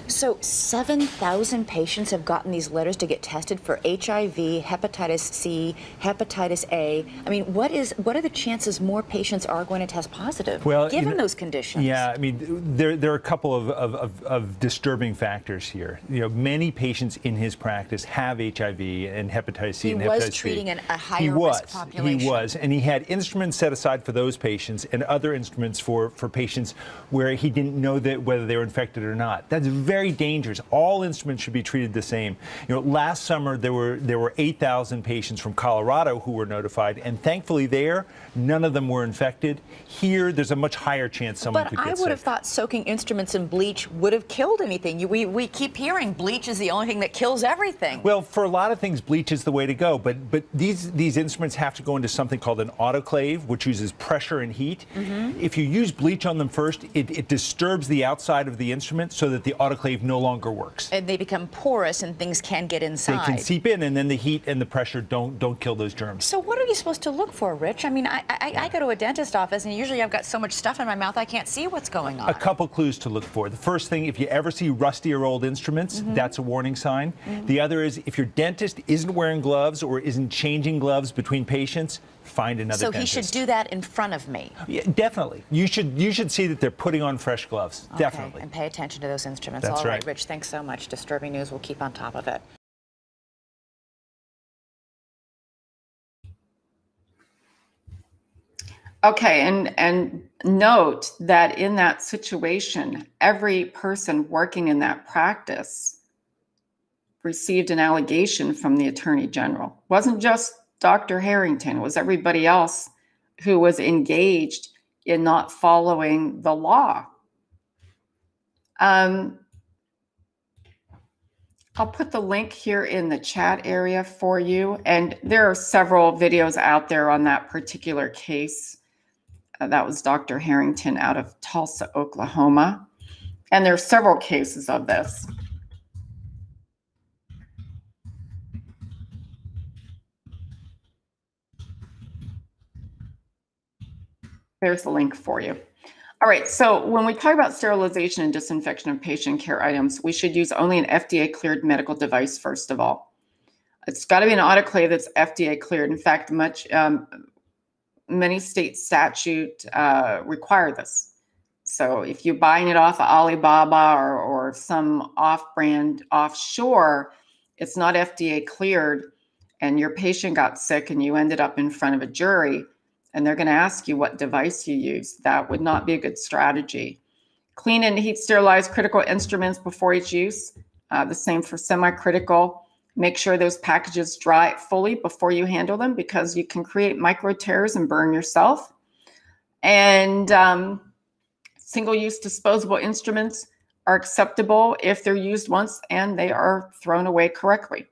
So 7,000 patients have gotten these letters to get tested for HIV, hepatitis C, hepatitis A. I mean, what are the chances more patients are going to test positive, given those conditions? Yeah, I mean, there are a couple of disturbing factors here. You know, many patients in his practice have HIV and hepatitis C and hepatitis C. He was treating a higher risk population. He was, and he had instruments set aside for those patients and other instruments for patients where he didn't know that whether they were infected or not. That's very dangerous. All instruments should be treated the same. You know, last summer there were 8,000 patients from Colorado who were notified, and thankfully there, none of them were infected. Here, there's a much higher chance someone could get sick. But I would have thought soaking instruments in bleach would have killed anything. We keep hearing bleach is the only thing that kills everything. Well, for a lot of things, bleach is the way to go. But these instruments have to go into something called an autoclave, which uses pressure and heat. If you use bleach on them first, it disturbs the outside of the instrument so that the autoclave no longer works. And they become porous and things can get inside. They can seep in, and then the heat and the pressure don't kill those germs. So what are you supposed to look for, Rich? I mean, I go to a dentist office, and usually I've got so much stuff in my mouth I can't see what's going on. A couple clues to look for. The first thing, if you ever see rusty or old instruments, that's a warning sign. The other is if your dentist isn't wearing gloves or isn't changing gloves between patients, find another dentist. So he should do that in front of me? Yeah, definitely. You should see that they're putting on fresh gloves. Okay, definitely. and pay attention to those instruments. That's All right, right. Rich, thanks so much. Disturbing news. We'll keep on top of it. Okay, and note that in that situation, every person working in that practice received an allegation from the Attorney General. It wasn't just Dr. Harrington, it was everybody else who was engaged in not following the law. I'll put the link here in the chat area for you, and there are several videos out there on that particular case. That was Dr. Harrington out of Tulsa, Oklahoma. And there are several cases of this. There's the link for you. All right, so when we talk about sterilization and disinfection of patient care items, we should use only an FDA-cleared medical device, first of all. It's got to be an autoclave that's FDA-cleared. In fact, many state statute require this. So if you're buying it off of Alibaba or some off-brand offshore, it's not FDA cleared, and your patient got sick and you ended up in front of a jury, and they're going to ask you what device you use. That would not be a good strategy. Clean and heat sterilize critical instruments before each use. The same for semi-critical. Make sure those packages dry fully before you handle them, because you can create micro tears and burn yourself. And single-use disposable instruments are acceptable if they're used once and they are thrown away correctly.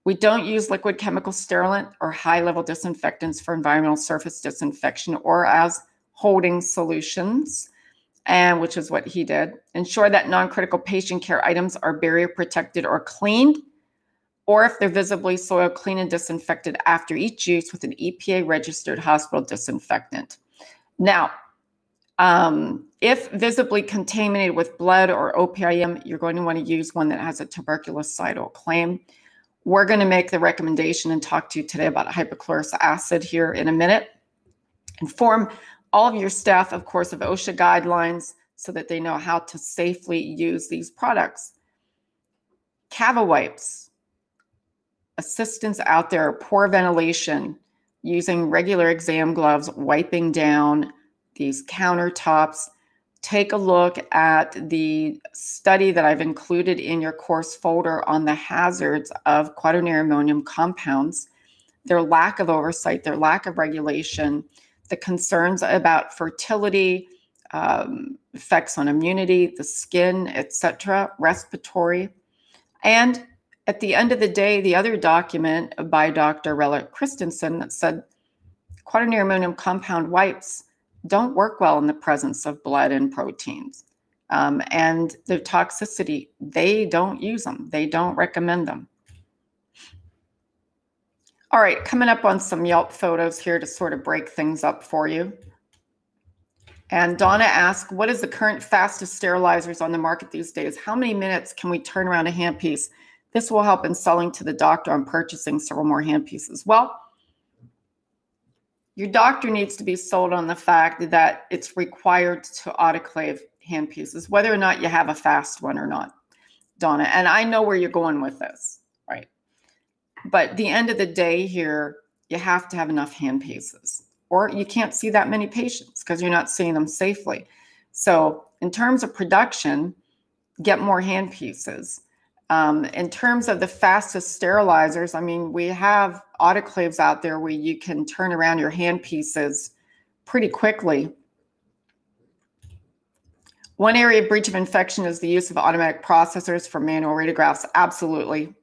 We don't use liquid chemical sterilant or high-level disinfectants for environmental surface disinfection or as holding solutions, and which is what he did. Ensure that non-critical patient care items are barrier protected or cleaned, or if they're visibly soiled, clean and disinfected after each use with an EPA-registered hospital disinfectant. Now, if visibly contaminated with blood or OPIM, you're going to want to use one that has a tuberculocidal claim. We're going to make the recommendation and talk to you today about hypochlorous acid here in a minute. Inform all of your staff, of course, of OSHA guidelines so that they know how to safely use these products. Cava wipes. Assistants out there, poor ventilation, using regular exam gloves, wiping down these countertops. Take a look at the study that I've included in your course folder on the hazards of quaternary ammonium compounds, their lack of oversight, their lack of regulation, the concerns about fertility, effects on immunity, the skin, etc., respiratory. And at the end of the day, the other document by Dr. Christensen that said quaternary ammonium compound wipes don't work well in the presence of blood and proteins. And the toxicity, they don't use them. They don't recommend them. All right, coming up on some Yelp photos here to sort of break things up for you. And Donna asked, what is the current fastest sterilizers on the market these days? How many minutes can we turn around a handpiece? This will help in selling to the doctor on purchasing several more handpieces. Well, your doctor needs to be sold on the fact that it's required to autoclave handpieces, whether or not you have a fast one or not, Donna. And I know where you're going with this, right? But at the end of the day here, you have to have enough handpieces, or you can't see that many patients because you're not seeing them safely. So in terms of production, get more handpieces. In terms of the fastest sterilizers, I mean, we have autoclaves out there where you can turn around your handpieces pretty quickly. One area of breach of infection is the use of automatic processors for manual radiographs. Absolutely.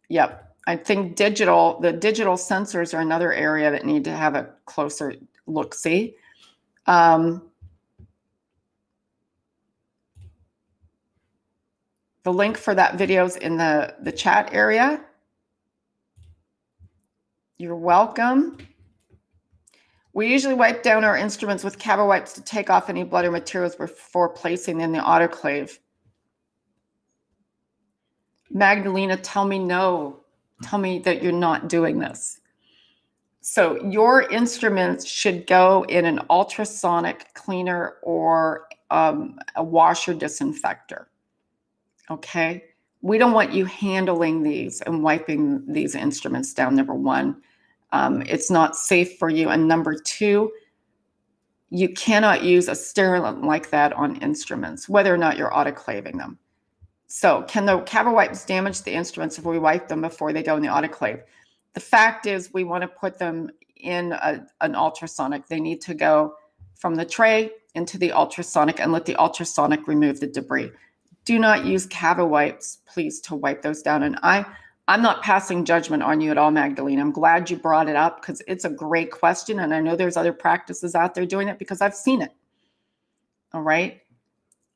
Yep. I think the digital sensors are another area that need to have a closer look-see. The link for that video is in the chat area. You're welcome. We usually wipe down our instruments with Cava wipes to take off any blood or materials before placing in the autoclave. Magdalena, tell me no. Tell me that you're not doing this. So your instruments should go in an ultrasonic cleaner or a washer disinfector. Okay? We don't want you handling these and wiping these instruments down, number one. It's not safe for you. And number two, you cannot use a sterilant like that on instruments, whether or not you're autoclaving them. So can the Cava wipes damage the instruments if we wipe them before they go in the autoclave? The fact is we want to put them in an ultrasonic. They need to go from the tray into the ultrasonic and let the ultrasonic remove the debris. Do not use Cava wipes, please, to wipe those down. And I'm not passing judgment on you at all, Magdalena. I'm glad you brought it up because it's a great question. And I know there's other practices out there doing it because I've seen it. All right.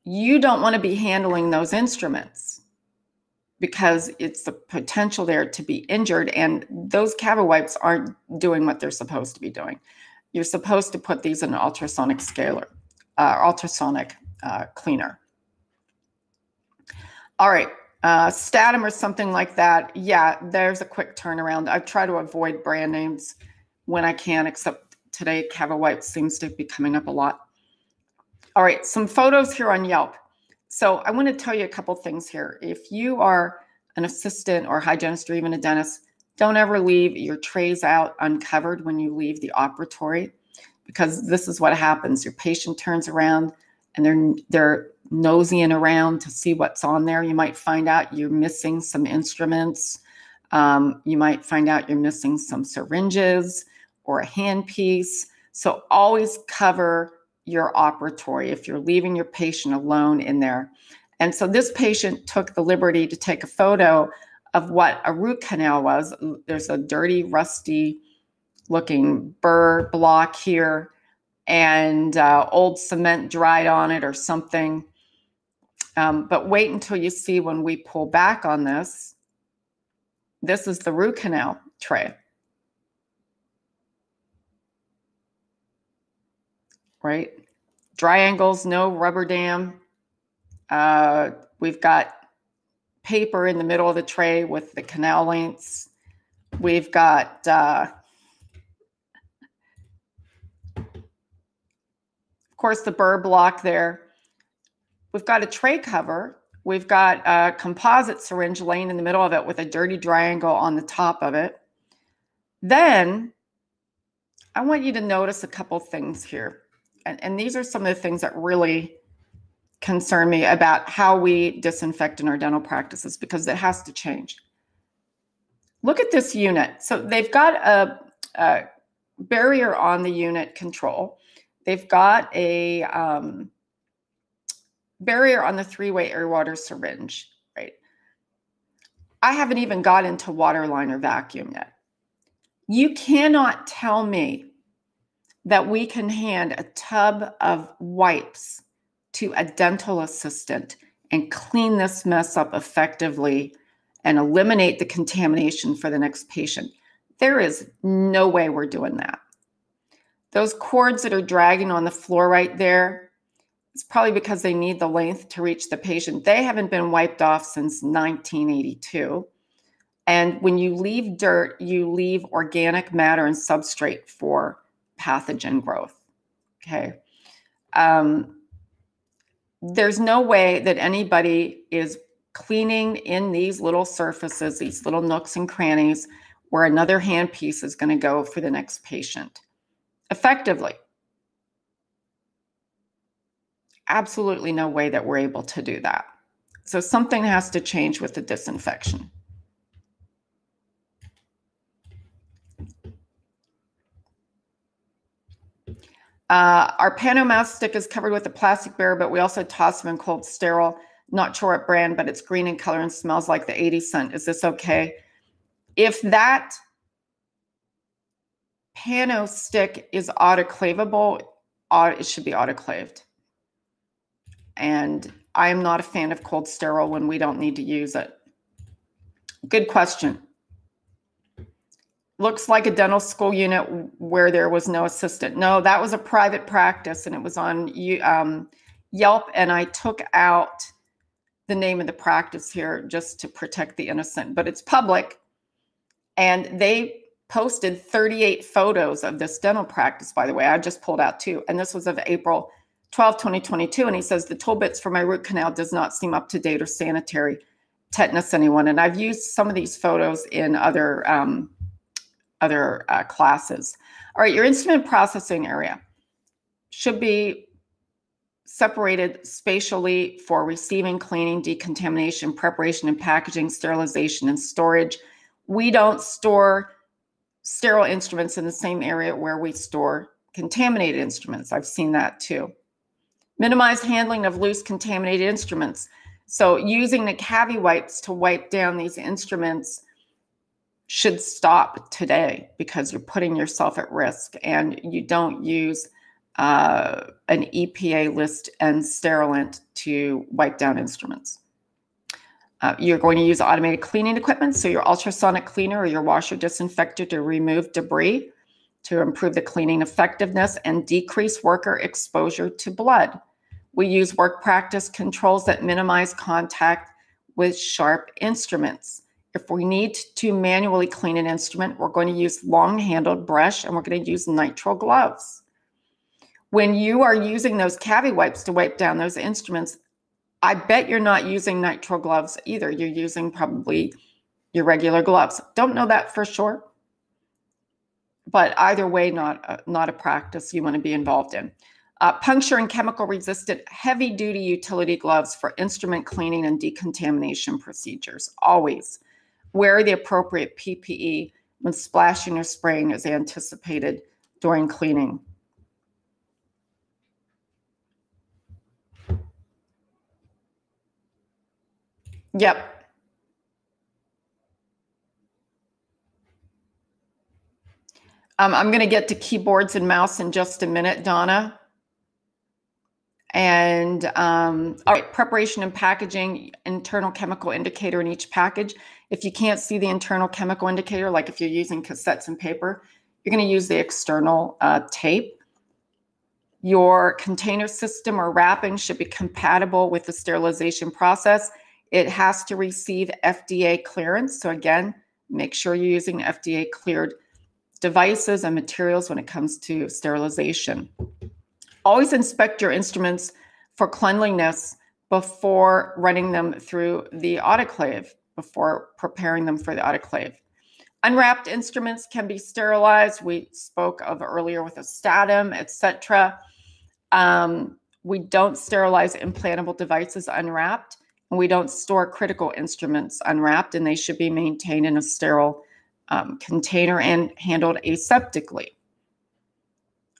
You don't want to be handling those instruments because it's the potential there to be injured. And those Cava wipes aren't doing what they're supposed to be doing. You're supposed to put these in an ultrasonic scaler, ultrasonic cleaner. All right. Statum or something like that. Yeah, there's a quick turnaround. I try to avoid brand names when I can, except today Cava wipes seems to be coming up a lot. All right, some photos here on Yelp. So I want to tell you a couple things here. If you are an assistant or hygienist or even a dentist, don't ever leave your trays out uncovered when you leave the operatory, because this is what happens. Your patient turns around and they're nosying around to see what's on there. You might find out you're missing some instruments. You might find out you're missing some syringes or a handpiece. So always cover your operatory if you're leaving your patient alone in there. And so this patient took the liberty to take a photo of what a root canal was. There's a dirty, rusty looking burr block here and old cement dried on it or something. But wait until you see when we pull back on this. This is the root canal tray. Right? Dry angles, no rubber dam. We've got paper in the middle of the tray with the canal lengths. We've got of course the burr block there. We've got a tray cover. We've got a composite syringe laying in the middle of it with a dirty triangle on the top of it. Then I want you to notice a couple things here. And these are some of the things that really concern me about how we disinfect in our dental practices, because it has to change. Look at this unit. So they've got a barrier on the unit control. They've got a barrier on the three-way air water syringe, right? I haven't even got into water line or vacuum yet. You cannot tell me that we can hand a tub of wipes to a dental assistant and clean this mess up effectively and eliminate the contamination for the next patient. There is no way we're doing that. Those cords that are dragging on the floor right there, it's probably because they need the length to reach the patient. They haven't been wiped off since 1982. And when you leave dirt, you leave organic matter and substrate for pathogen growth. Okay. There's no way that anybody is cleaning in these little surfaces, these little nooks and crannies, where another handpiece is going to go for the next patient effectively. Absolutely no way that we're able to do that. So something has to change with the disinfection. Our Pano stick is covered with a plastic barrier, but we also toss them in cold sterile. Not sure what brand, but it's green in color and smells like the 80 cent. Is this okay? If that Pano stick is autoclavable, it should be autoclaved. And I am not a fan of cold sterile when we don't need to use it. Good question. Looks like a dental school unit where there was no assistant. No, that was a private practice, and it was on Yelp, and I took out the name of the practice here just to protect the innocent, but it's public, and they posted 38 photos of this dental practice, by the way. I just pulled out 2, and this was of April 12, 2022, and he says, the tool bits for my root canal does not seem up to date or sanitary. Tetanus anyone? And I've used some of these photos in other classes. All right, your instrument processing area should be separated spatially for receiving, cleaning, decontamination, preparation and packaging, sterilization and storage. We don't store sterile instruments in the same area where we store contaminated instruments. I've seen that too. Minimize handling of loose contaminated instruments. So using the cavi wipes to wipe down these instruments should stop today, because you're putting yourself at risk, and you don't use an EPA list and sterilant to wipe down instruments. You're going to use automated cleaning equipment, so your ultrasonic cleaner or your washer disinfector to remove debris, to improve the cleaning effectiveness and decrease worker exposure to blood. We use work practice controls that minimize contact with sharp instruments. If we need to manually clean an instrument, we're going to use long-handled brush, and we're going to use nitrile gloves. When you are using those cavi wipes to wipe down those instruments, I bet you're not using nitrile gloves either. You're using probably your regular gloves. Don't know that for sure, but either way, not a practice you want to be involved in. Puncture and chemical-resistant heavy-duty utility gloves for instrument cleaning and decontamination procedures. Always wear the appropriate PPE when splashing or spraying is anticipated during cleaning. Yep. I'm going to get to keyboards and mouse in just a minute, Donna. And all right, preparation and packaging, internal chemical indicator in each package. If you can't see the internal chemical indicator, like if you're using cassettes and paper, you're going to use the external tape. Your container system or wrapping should be compatible with the sterilization process. It has to receive FDA clearance. So again, make sure you're using FDA cleared devices and materials when it comes to sterilization. Always inspect your instruments for cleanliness before running them through the autoclave, before preparing them for the autoclave. Unwrapped instruments can be sterilized. We spoke of earlier with a Statum, etc. We don't sterilize implantable devices unwrapped, and we don't store critical instruments unwrapped, and they should be maintained in a sterile container and handled aseptically.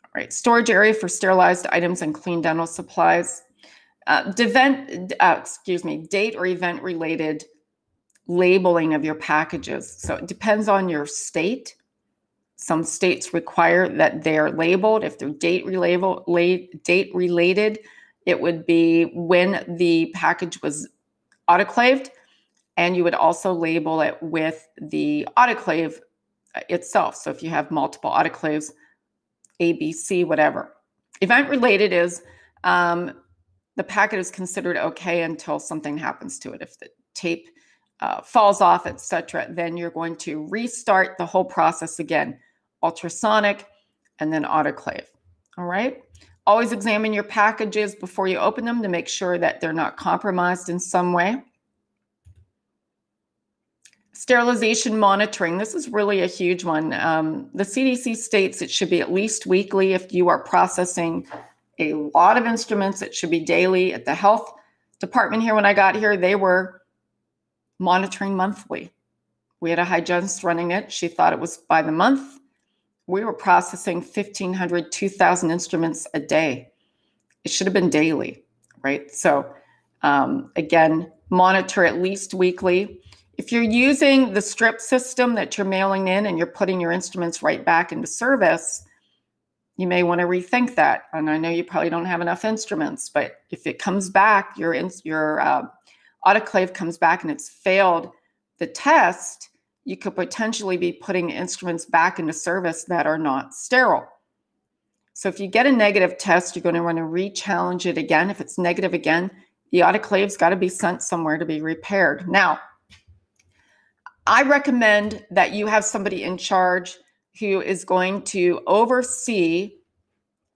All right, storage area for sterilized items and clean dental supplies. Date or event related labeling of your packages. So it depends on your state. Some states require that they're labeled. If they're date related, it would be when the package was autoclaved, and you would also label it with the autoclave itself. So if you have multiple autoclaves, ABC, whatever. Event related is the packet is considered okay until something happens to it. If the tape falls off, etc., then you're going to restart the whole process again, ultrasonic and then autoclave. All right. Always examine your packages before you open them to make sure that they're not compromised in some way. Sterilization monitoring. This is really a huge one. The CDC states it should be at least weekly. If you are processing a lot of instruments, it should be daily. At the health department here, when I got here, they were monitoring monthly. We had a hygienist running it. She thought it was by the month. We were processing 1,500, 2,000 instruments a day. It should have been daily, right? So again, monitor at least weekly. If you're using the strip system that you're mailing in and you're putting your instruments right back into service, you may want to rethink that. And I know you probably don't have enough instruments, but if it comes back, your autoclave comes back and it's failed the test, you could potentially be putting instruments back into service that are not sterile. So if you get a negative test, you're going to want to re-challenge it again. If it's negative again, the autoclave's got to be sent somewhere to be repaired. Now, I recommend that you have somebody in charge who is going to oversee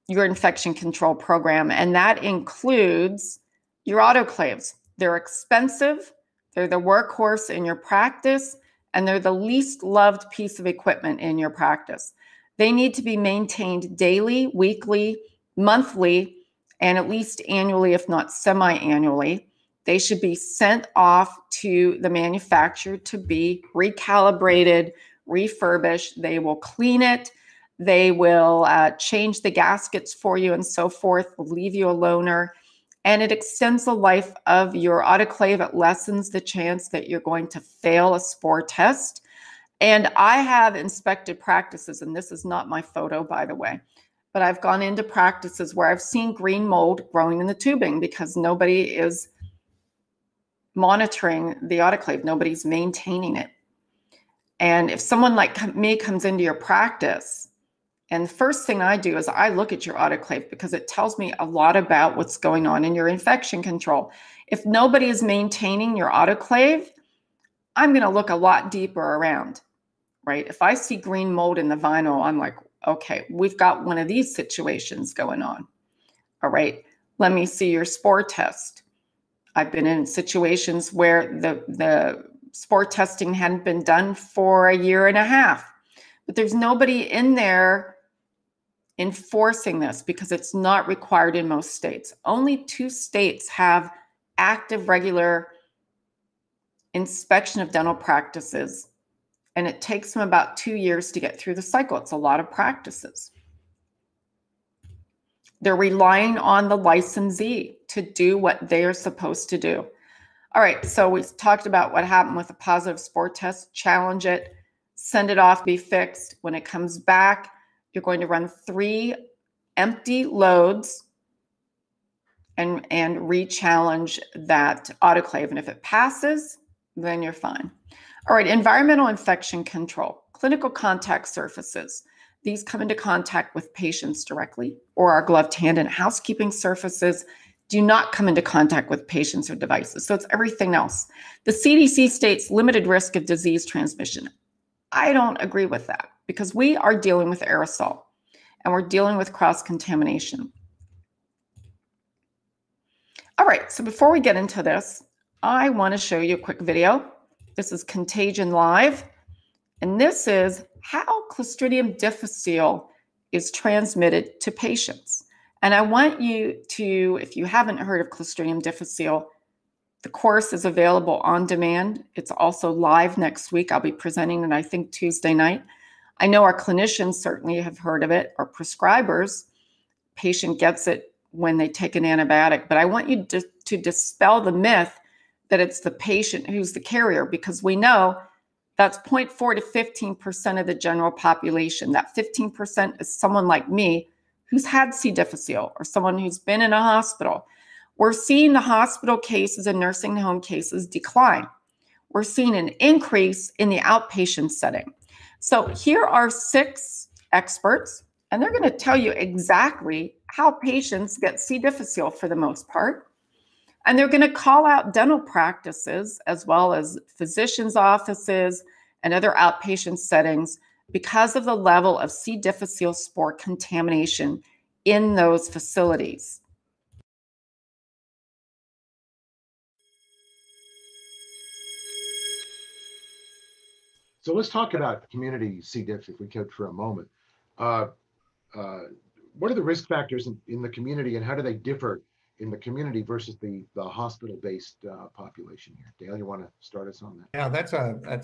your infection control program, and that includes your autoclaves. They're expensive, they're the workhorse in your practice, and they're the least loved piece of equipment in your practice. They need to be maintained daily, weekly, monthly, and at least annually, if not semi-annually. They should be sent off to the manufacturer to be recalibrated, refurbished. They will clean it. They will change the gaskets for you and so forth, leave you a loaner. And it extends the life of your autoclave. It lessens the chance that you're going to fail a spore test. And I have inspected practices, and this is not my photo, by the way, but I've gone into practices where I've seen green mold growing in the tubing because nobody is monitoring the autoclave. Nobody's maintaining it. And if someone like me comes into your practice, and the first thing I do is I look at your autoclave because it tells me a lot about what's going on in your infection control. If nobody is maintaining your autoclave, I'm going to look a lot deeper around, right? If I see green mold in the vinyl, I'm like, okay, we've got one of these situations going on. All right, let me see your spore test. I've been in situations where the spore testing hadn't been done for a year and a half, but there's nobody in there enforcing this because it's not required in most states. Only 2 states have active, regular inspection of dental practices, and it takes them about 2 years to get through the cycle. It's a lot of practices. They're relying on the licensee to do what they are supposed to do. All right, so we talked about what happened with a positive spore test. Challenge it, send it off, be fixed. When it comes back, you're going to run 3 empty loads and re-challenge that autoclave. And if it passes, then you're fine. All right, environmental infection control, clinical contact surfaces. These come into contact with patients directly, or our gloved hand, and housekeeping surfaces do not come into contact with patients or devices. So it's everything else. The CDC states limited risk of disease transmission. I don't agree with that because we are dealing with aerosol and we're dealing with cross-contamination. All right, so before we get into this, I want to show you a quick video. This is Contagion Live, and this is how Clostridium difficile is transmitted to patients. And I want you to, if you haven't heard of Clostridium difficile, the course is available on demand. It's also live next week. I'll be presenting it, I think, Tuesday night. I know our clinicians certainly have heard of it, or prescribers. Patient gets it when they take an antibiotic. But I want you to dispel the myth that it's the patient who's the carrier, because we know that's 0.4 to 15% of the general population. That 15% is someone like me who's had C. difficile or someone who's been in a hospital. We're seeing the hospital cases and nursing home cases decline. We're seeing an increase in the outpatient setting. So here are 6 experts and they're going to tell you exactly how patients get C. difficile for the most part. And they're going to call out dental practices as well as physicians' offices and other outpatient settings because of the level of C. difficile spore contamination in those facilities. So let's talk about community C. diff if we could for a moment. What are the risk factors in the community, and how do they differ in the community versus the hospital-based population here? Dale, you want to start us on that? Yeah, that's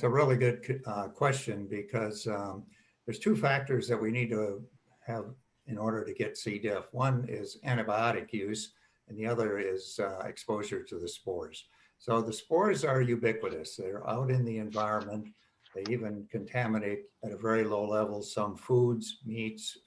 a really good question, because there's two factors that we need to have in order to get C. diff. One is antibiotic use, and the other is exposure to the spores. So the spores are ubiquitous. They're out in the environment. They even contaminate at a very low level some foods, meats,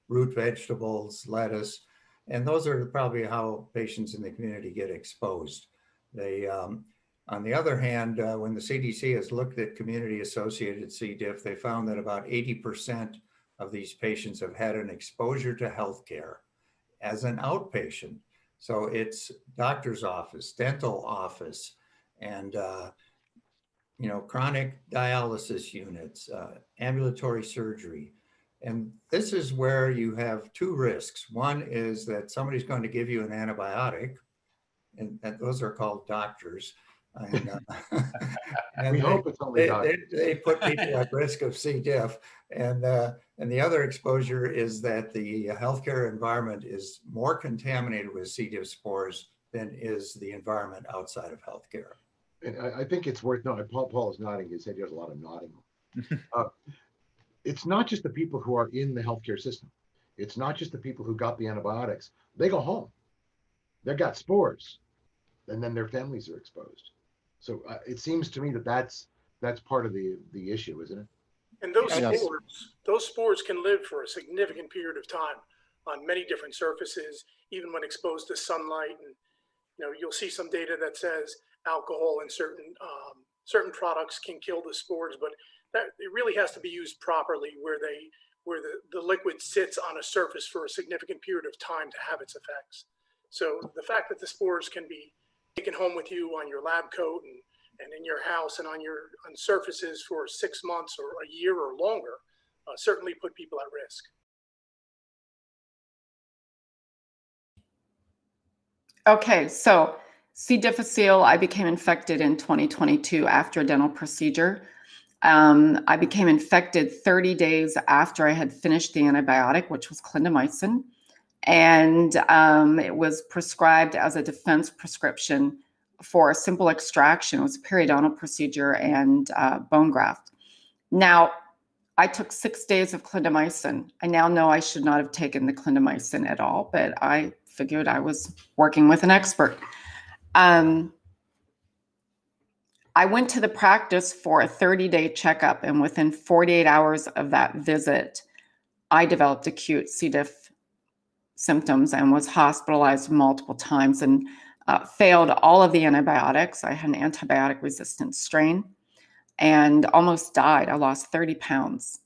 root vegetables, lettuce. And those are probably how patients in the community get exposed. They, on the other hand, when the CDC has looked at community-associated C. diff, they found that about 80% of these patients have had an exposure to healthcare as an outpatient. So it's doctor's office, dental office, and chronic dialysis units, ambulatory surgery. And this is where you have two risks. One is that somebody's going to give you an antibiotic, and those are called doctors. And we hope it's only doctors. They put people at risk of C. diff. And the other exposure is that the healthcare environment is more contaminated with C. diff spores than is the environment outside of healthcare. And I think it's worth noting, Paul is nodding his head. He does a lot of nodding. It's not just the people who are in the healthcare system. It's not just the people who got the antibiotics. They go home. They've got spores, and then their families are exposed. So it seems to me that that's part of the issue, isn't it? And those spores can live for a significant period of time on many different surfaces, even when exposed to sunlight. And you'll see some data that says alcohol in certain products can kill the spores, but that it really has to be used properly, where the liquid sits on a surface for a significant period of time to have its effects. So the fact that the spores can be taken home with you on your lab coat and in your house and on surfaces for 6 months or a year or longer certainly put people at risk. Okay, so C. difficile, I became infected in 2022 after a dental procedure. I became infected 30 days after I had finished the antibiotic, which was clindamycin. And it was prescribed as a defense prescription for a simple extraction. It was a periodontal procedure and bone graft. Now, I took 6 days of clindamycin. I now know I should not have taken the clindamycin at all, but I figured I was working with an expert. I went to the practice for a 30-day checkup, and within 48 hours of that visit, I developed acute C. diff symptoms and was hospitalized multiple times and failed all of the antibiotics. I had an antibiotic-resistant strain and almost died. I lost 30 pounds.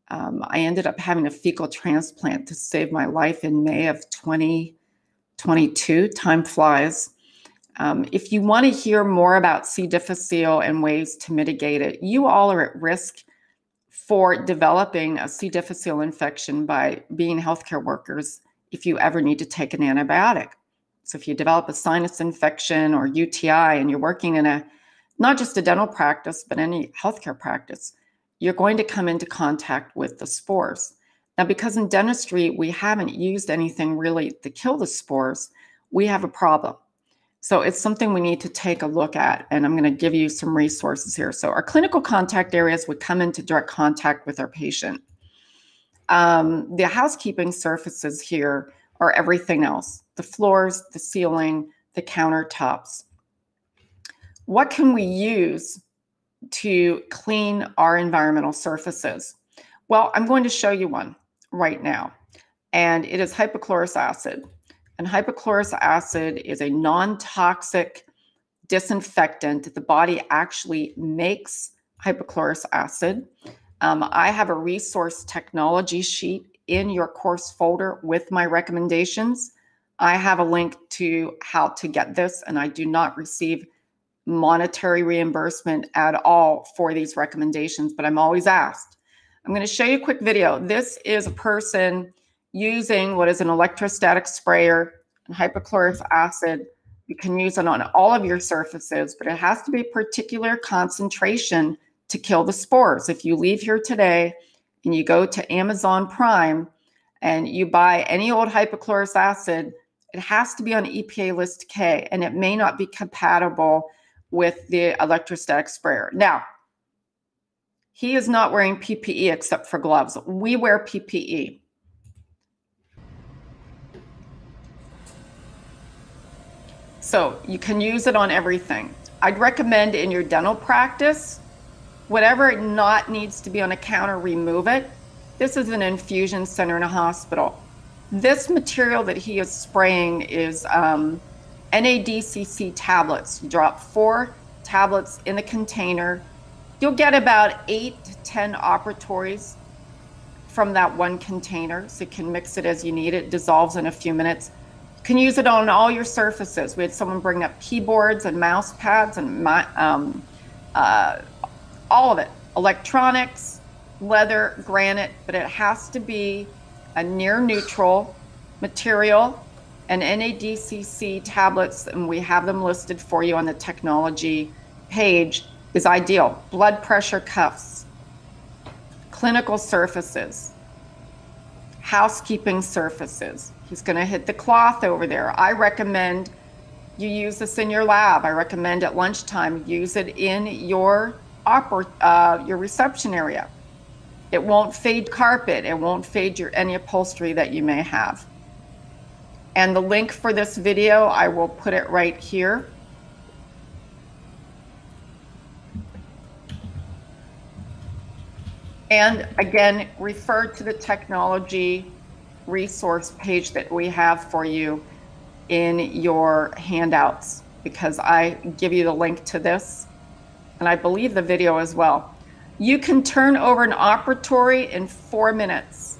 I ended up having a fecal transplant to save my life in May of 2022. Time flies. If you want to hear more about C. difficile and ways to mitigate it, you all are at risk for developing a C. difficile infection by being healthcare workers if you ever need to take an antibiotic. So if you develop a sinus infection or UTI and you're working in not just a dental practice, but any healthcare practice, you're going to come into contact with the spores. Now, because in dentistry, we haven't used anything really to kill the spores, we have a problem. So it's something we need to take a look at, and I'm going to give you some resources here. So our clinical contact areas would come into direct contact with our patient. The housekeeping surfaces here are everything else: the floors, the ceiling, the countertops. What can we use to clean our environmental surfaces? Well, I'm going to show you one right now, and it is hypochlorous acid. And hypochlorous acid is a non-toxic disinfectant. The body actually makes hypochlorous acid. I have a resource technology sheet in your course folder with my recommendations. I have a link to how to get this, and I do not receive monetary reimbursement at all for these recommendations, but I'm always asked. I'm going to show you a quick video. This is a person using what is an electrostatic sprayer and hypochlorous acid. You can use it on all of your surfaces, but it has to be a particular concentration to kill the spores. If you leave here today and you go to Amazon Prime and you buy any old hypochlorous acid, it has to be on EPA list K, and it may not be compatible with the electrostatic sprayer. Now, he is not wearing PPE except for gloves. We wear PPE. So you can use it on everything. I'd recommend in your dental practice, whatever not needs to be on a counter, remove it. This is an infusion center in a hospital. This material that he is spraying is NADCC tablets. You drop 4 tablets in the container. You'll get about 8 to 10 operatories from that one container, so you can mix it as you need it. Dissolves in a few minutes. You can use it on all your surfaces. We had someone bring up keyboards and mouse pads and all of it. Electronics, leather, granite, but it has to be a near neutral material. And NADCC tablets, and we have them listed for you on the technology page, is ideal. Blood pressure cuffs, clinical surfaces, housekeeping surfaces. He's going to hit the cloth over there. I recommend you use this in your lab. I recommend at lunchtime, use it in your reception area. It won't fade carpet. It won't fade any upholstery that you may have. And the link for this video, I will put it right here. And again, refer to the technology resource page that we have for you in your handouts, because I give you the link to this, and I believe the video as well. You can turn over an operatory in 4 minutes.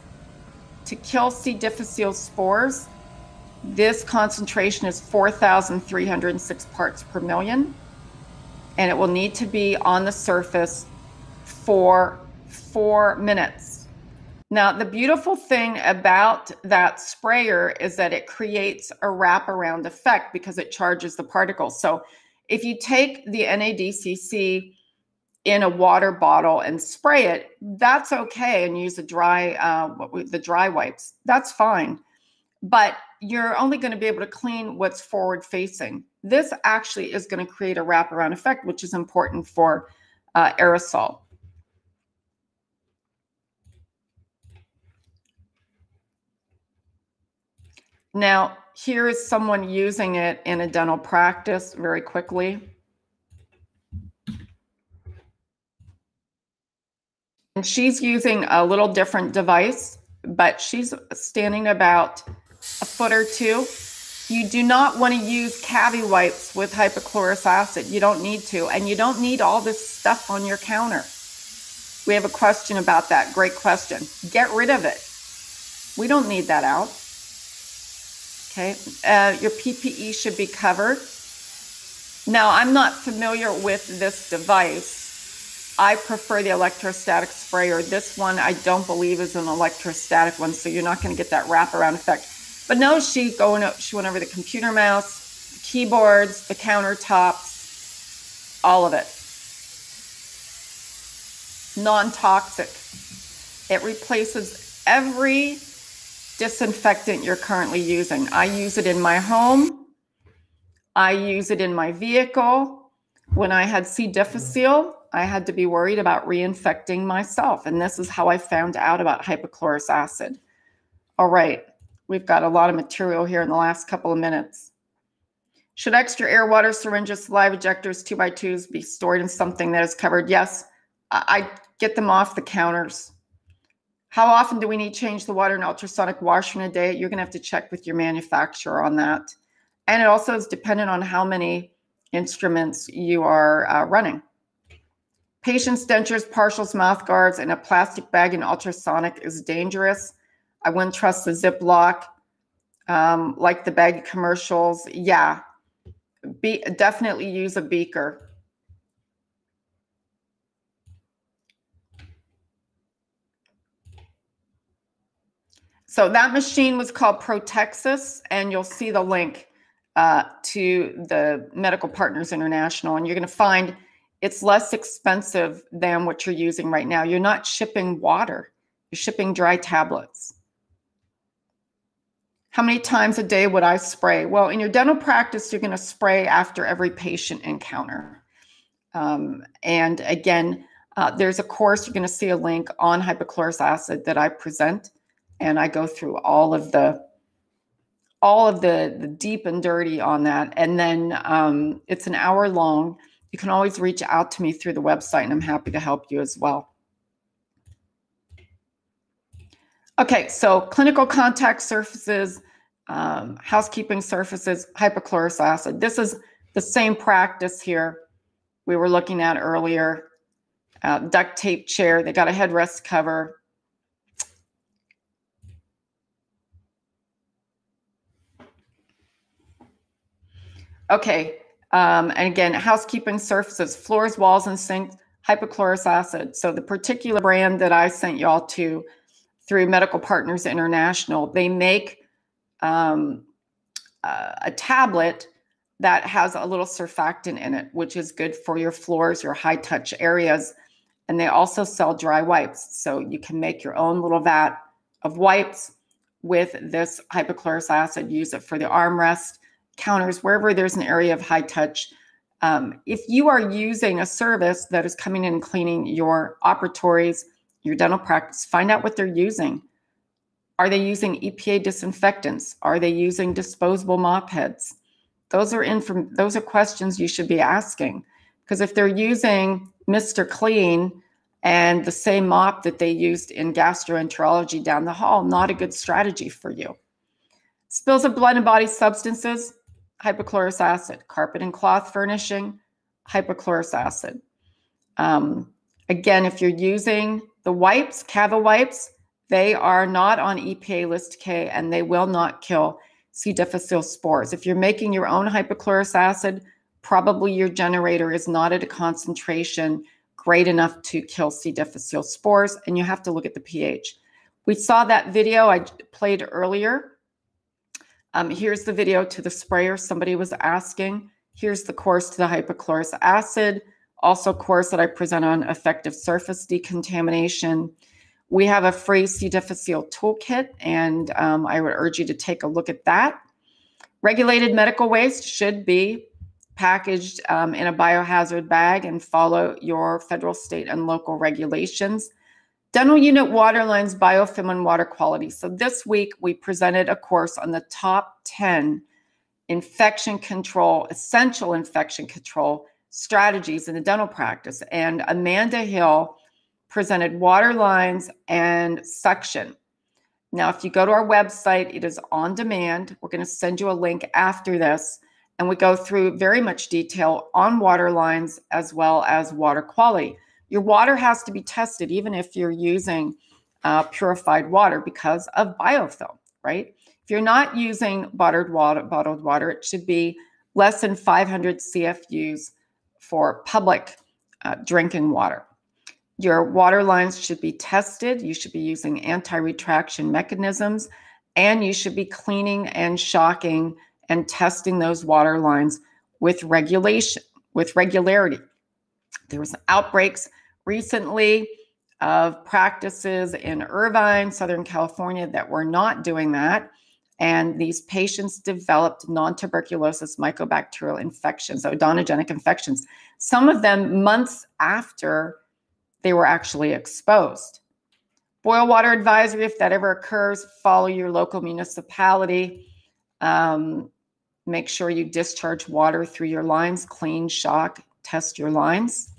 To kill C. difficile spores, this concentration is 4,306 parts per million, and it will need to be on the surface for 4 minutes. Now, the beautiful thing about that sprayer is that it creates a wraparound effect because it charges the particles. So if you take the NADCC in a water bottle and spray it, that's okay, and use the dry wipes. That's fine. But you're only going to be able to clean what's forward facing. This actually is going to create a wraparound effect, which is important for aerosol. Now, here is someone using it in a dental practice very quickly. And she's using a little different device, but she's standing about a foot or 2. You do not want to use cavity wipes with hypochlorous acid. You don't need to, and you don't need all this stuff on your counter. We have a question about that. Great question. Get rid of it. We don't need that out. Okay, your PPE should be covered. Now, I'm not familiar with this device. I prefer the electrostatic sprayer. This one, I don't believe is an electrostatic one, so you're not going to get that wraparound effect. But no, she went over the computer mouse, the keyboards, the countertops, all of it. Non-toxic. It replaces every disinfectant you're currently using. I use it in my home. I use it in my vehicle. When I had C. difficile, I had to be worried about reinfecting myself. And this is how I found out about hypochlorous acid. All right, we've got a lot of material here in the last couple of minutes. Should extra air, water, syringes, saliva ejectors, 2x2s be stored in something that is covered? Yes, I get them off the counters. How often do we need to change the water in ultrasonic washer in a day? You're going to have to check with your manufacturer on that. And it also is dependent on how many instruments you are running. Patients' dentures, partials, mouth guards, and a plastic bag in ultrasonic is dangerous. I wouldn't trust the Ziploc, like the bag commercials. Yeah, definitely use a beaker. So that machine was called Protexus, and you'll see the link to the Medical Partners International, and you're going to find it's less expensive than what you're using right now. You're not shipping water, you're shipping dry tablets. How many times a day would I spray? Well, in your dental practice, you're going to spray after every patient encounter. And again, there's a course, you're going to see a link on hypochlorous acid that I present, and I go through all of the deep and dirty on that. And then it's an hour long. You can always reach out to me through the website, and I'm happy to help you as well. Okay, so clinical contact surfaces, housekeeping surfaces, hypochlorous acid. This is the same practice here we were looking at earlier. Duct tape chair, they got a headrest cover. Okay, and again, housekeeping surfaces, floors, walls, and sinks, hypochlorous acid. So the particular brand that I sent y'all to through Medical Partners International, they make a tablet that has a little surfactant in it, which is good for your floors, your high touch areas. And they also sell dry wipes. So you can make your own little vat of wipes with this hypochlorous acid, use it for the armrest, counters, wherever there's an area of high touch. If you are using a service that is coming in and cleaning your operatories, your dental practice, find out what they're using. Are they using EPA disinfectants? Are they using disposable mop heads? Those are questions you should be asking, because if they're using Mr. Clean and the same mop that they used in gastroenterology down the hall, not a good strategy for you. Spills of blood and body substances, hypochlorous acid. Carpet and cloth furnishing, hypochlorous acid. Again, if you're using the wipes, Cava wipes, they are not on EPA List K, and they will not kill C. difficile spores. If you're making your own hypochlorous acid, probably your generator is not at a concentration great enough to kill C. difficile spores, and you have to look at the pH. We saw that video I played earlier. Here's the video to the sprayer somebody was asking. Here's the course to the hypochlorous acid. Also course that I present on effective surface decontamination. We have a free C. difficile toolkit, and I would urge you to take a look at that. Regulated medical waste should be packaged in a biohazard bag and follow your federal, state, and local regulations. Dental unit water lines, biofilm, and water quality. So this week we presented a course on the top 10 infection control, essential infection control strategies in the dental practice. And Amanda Hill presented water lines and suction. Now, if you go to our website, it is on demand. We're going to send you a link after this, and we go through very much detail on water lines as well as water quality. Your water has to be tested, even if you're using purified water, because of biofilm, right? If you're not using bottled water, it should be less than 500 CFUs for public drinking water. Your water lines should be tested. You should be using anti-retraction mechanisms, and you should be cleaning and shocking and testing those water lines with regularity. There was outbreaks recently of practices in Irvine, Southern California, that were not doing that. And these patients developed non-tuberculosis mycobacterial infections, odontogenic infections, some of them months after they were actually exposed. Boil water advisory, if that ever occurs, follow your local municipality. Make sure you discharge water through your lines, clean, shock, test your lines.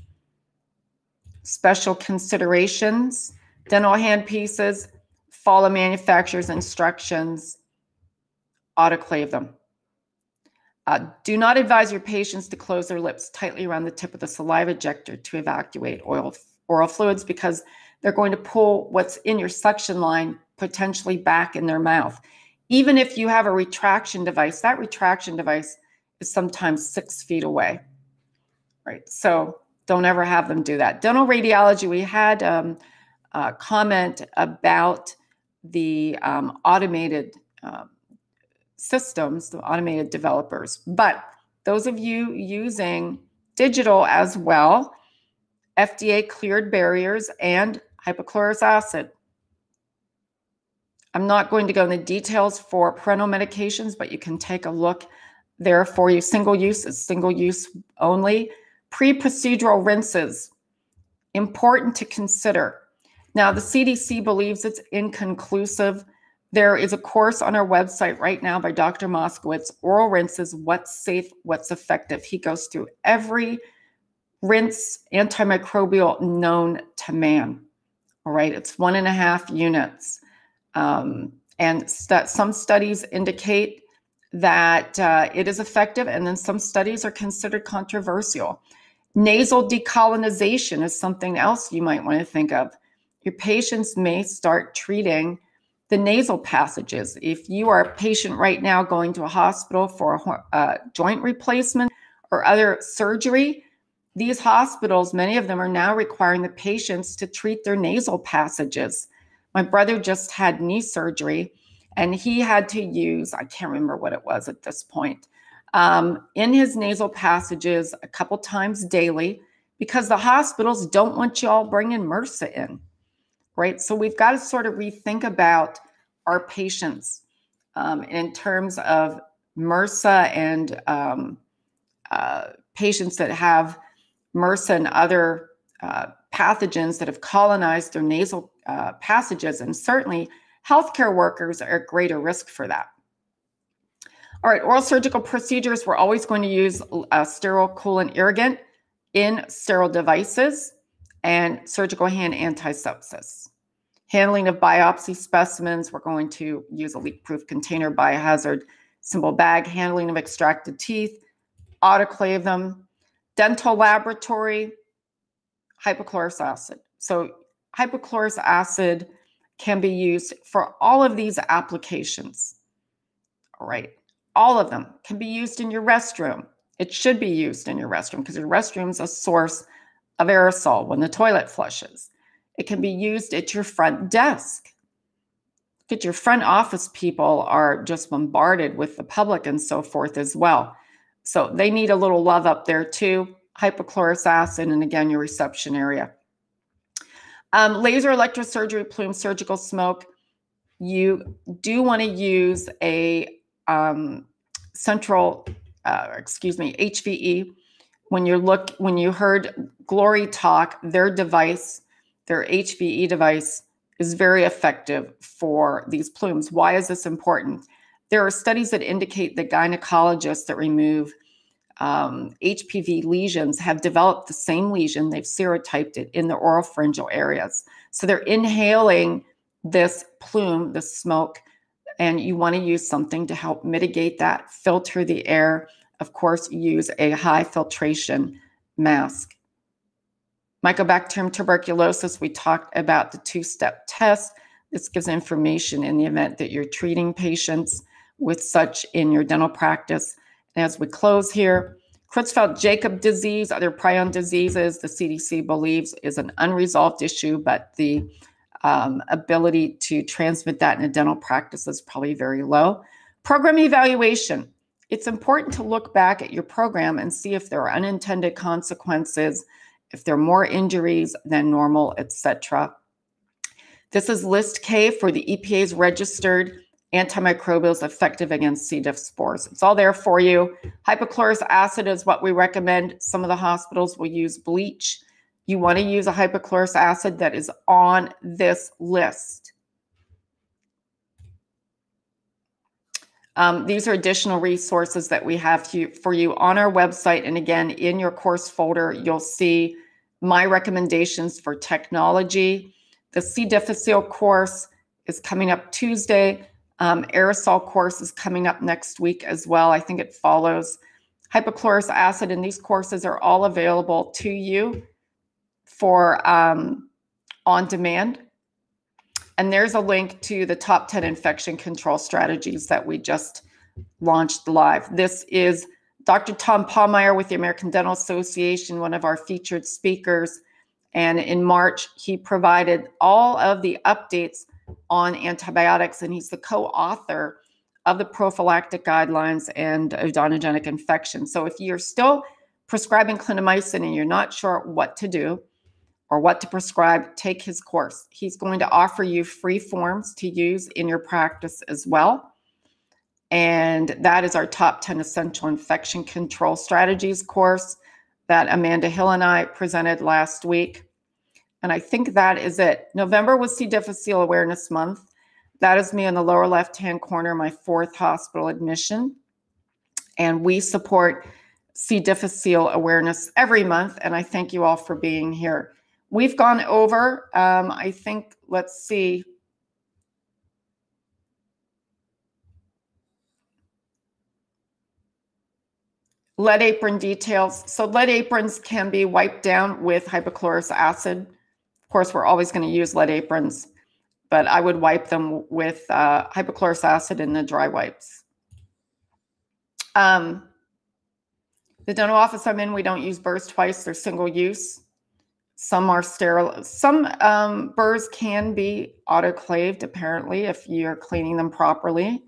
Special considerations, dental hand pieces, follow manufacturer's instructions, autoclave them. Do not advise your patients to close their lips tightly around the tip of the saliva ejector to evacuate oral fluids, because they're going to pull what's in your suction line potentially back in their mouth. Even if you have a retraction device, that retraction device is sometimes 6 feet away, right? So don't ever have them do that. Dental radiology, we had a comment about the automated systems, the automated developers. But those of you using digital as well, FDA cleared barriers and hypochlorous acid. I'm not going to go into details for parental medications, but you can take a look there for you. Single use is single use only. Pre-procedural rinses, important to consider. Now, the CDC believes it's inconclusive. There is a course on our website right now by Dr. Moskowitz, Oral Rinses, What's Safe, What's Effective. He goes through every rinse antimicrobial known to man. All right, it's 1.5 units. And some studies indicate that it is effective, and then some studies are considered controversial. Nasal decolonization is something else you might want to think of. Your patients may start treating the nasal passages. If you are a patient right now going to a hospital for a joint replacement or other surgery, these hospitals, many of them are now requiring the patients to treat their nasal passages. My brother just had knee surgery, and he had to use, I can't remember what it was at this point, in his nasal passages a couple times daily, because the hospitals don't want you all bringing MRSA in, right? So we've got to sort of rethink about our patients in terms of MRSA and patients that have MRSA and other pathogens that have colonized their nasal passages, and certainly healthcare workers are at greater risk for that. All right, oral surgical procedures, we're always going to use a sterile coolant irrigant in sterile devices and surgical hand antisepsis. Handling of biopsy specimens, we're going to use a leak-proof container, biohazard symbol bag. Handling of extracted teeth, autoclave them. Dental laboratory, hypochlorous acid. So hypochlorous acid can be used for all of these applications. All right, all of them can be used in your restroom. It should be used in your restroom because your restroom is a source of aerosol when the toilet flushes. It can be used at your front desk. Look at your front office people are just bombarded with the public and so forth as well. So they need a little love up there too. Hypochlorous acid, and again, your reception area. Laser electrosurgery, plume, surgical smoke. You do want to use a HVE. When you heard Glory talk, their HVE device is very effective for these plumes. Why is this important? There are studies that indicate that gynecologists that remove HPV lesions have developed the same lesion. They've serotyped it in the oropharyngeal areas. So they're inhaling this plume, this smoke, and you want to use something to help mitigate that, filter the air. Of course, use a high filtration mask. Mycobacterium tuberculosis, we talked about the 2-step test. This gives information in the event that you're treating patients with such in your dental practice. And as we close here, Creutzfeldt-Jakob disease, other prion diseases, the CDC believes is an unresolved issue, but the ability to transmit that in a dental practice is probably very low. Program evaluation. It's important to look back at your program and see if there are unintended consequences, if there are more injuries than normal, etc. This is list K for the EPA's registered antimicrobials effective against C. diff spores. It's all there for you. Hypochlorous acid is what we recommend. Some of the hospitals will use bleach. You want to use a hypochlorous acid that is on this list. These are additional resources that we have for you on our website. And again, in your course folder, you'll see my recommendations for technology. The C. difficile course is coming up Tuesday. Aerosol course is coming up next week as well. I think it follows. Hypochlorous acid, and these courses are all available to you for on demand. And there's a link to the top 10 infection control strategies that we just launched live. This is Dr. Tom Pallmeyer with the American Dental Association, one of our featured speakers. And in March, he provided all of the updates on antibiotics, and he's the co-author of the prophylactic guidelines and odontogenic infection. So if you're still prescribing clindamycin and you're not sure what to do or what to prescribe, take his course. He's going to offer you free forms to use in your practice as well. And that is our top 10 essential infection control strategies course that Amanda Hill and I presented last week. And I think that is it. November was C. difficile Awareness Month. That is me in the lower left-hand corner, my 4th hospital admission. And we support C. difficile awareness every month. And I thank you all for being here. We've gone over, I think, let's see. Lead apron details. So lead aprons can be wiped down with hypochlorous acid. Of course, we're always going to use lead aprons, but I would wipe them with hypochlorous acid in the dry wipes. The dental office I'm in, we don't use burrs twice. They're single use. Some are sterile. Some burrs can be autoclaved, apparently, if you're cleaning them properly.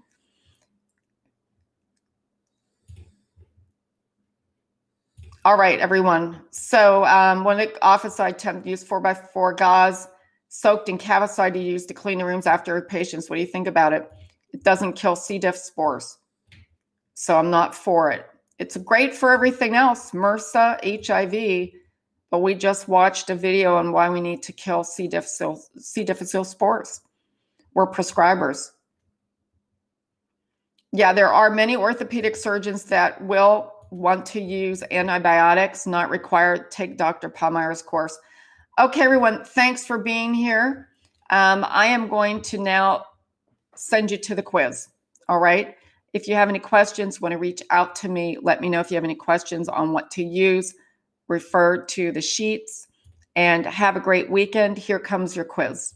All right, everyone. So when the office I tend to use 4x4 gauze soaked in cavicide to use to clean the rooms after patients. What do you think about it? It doesn't kill C. diff spores. So I'm not for it. It's great for everything else, MRSA, HIV, but we just watched a video on why we need to kill C. difficile spores. We're prescribers. Yeah, there are many orthopedic surgeons that will want to use antibiotics, not required. Take Dr. Pallmeyer's course. Okay, everyone, thanks for being here. I am going to now send you to the quiz. All right. If you have any questions, want to reach out to me, let me know if you have any questions on what to use. Refer to the sheets and have a great weekend. Here comes your quiz.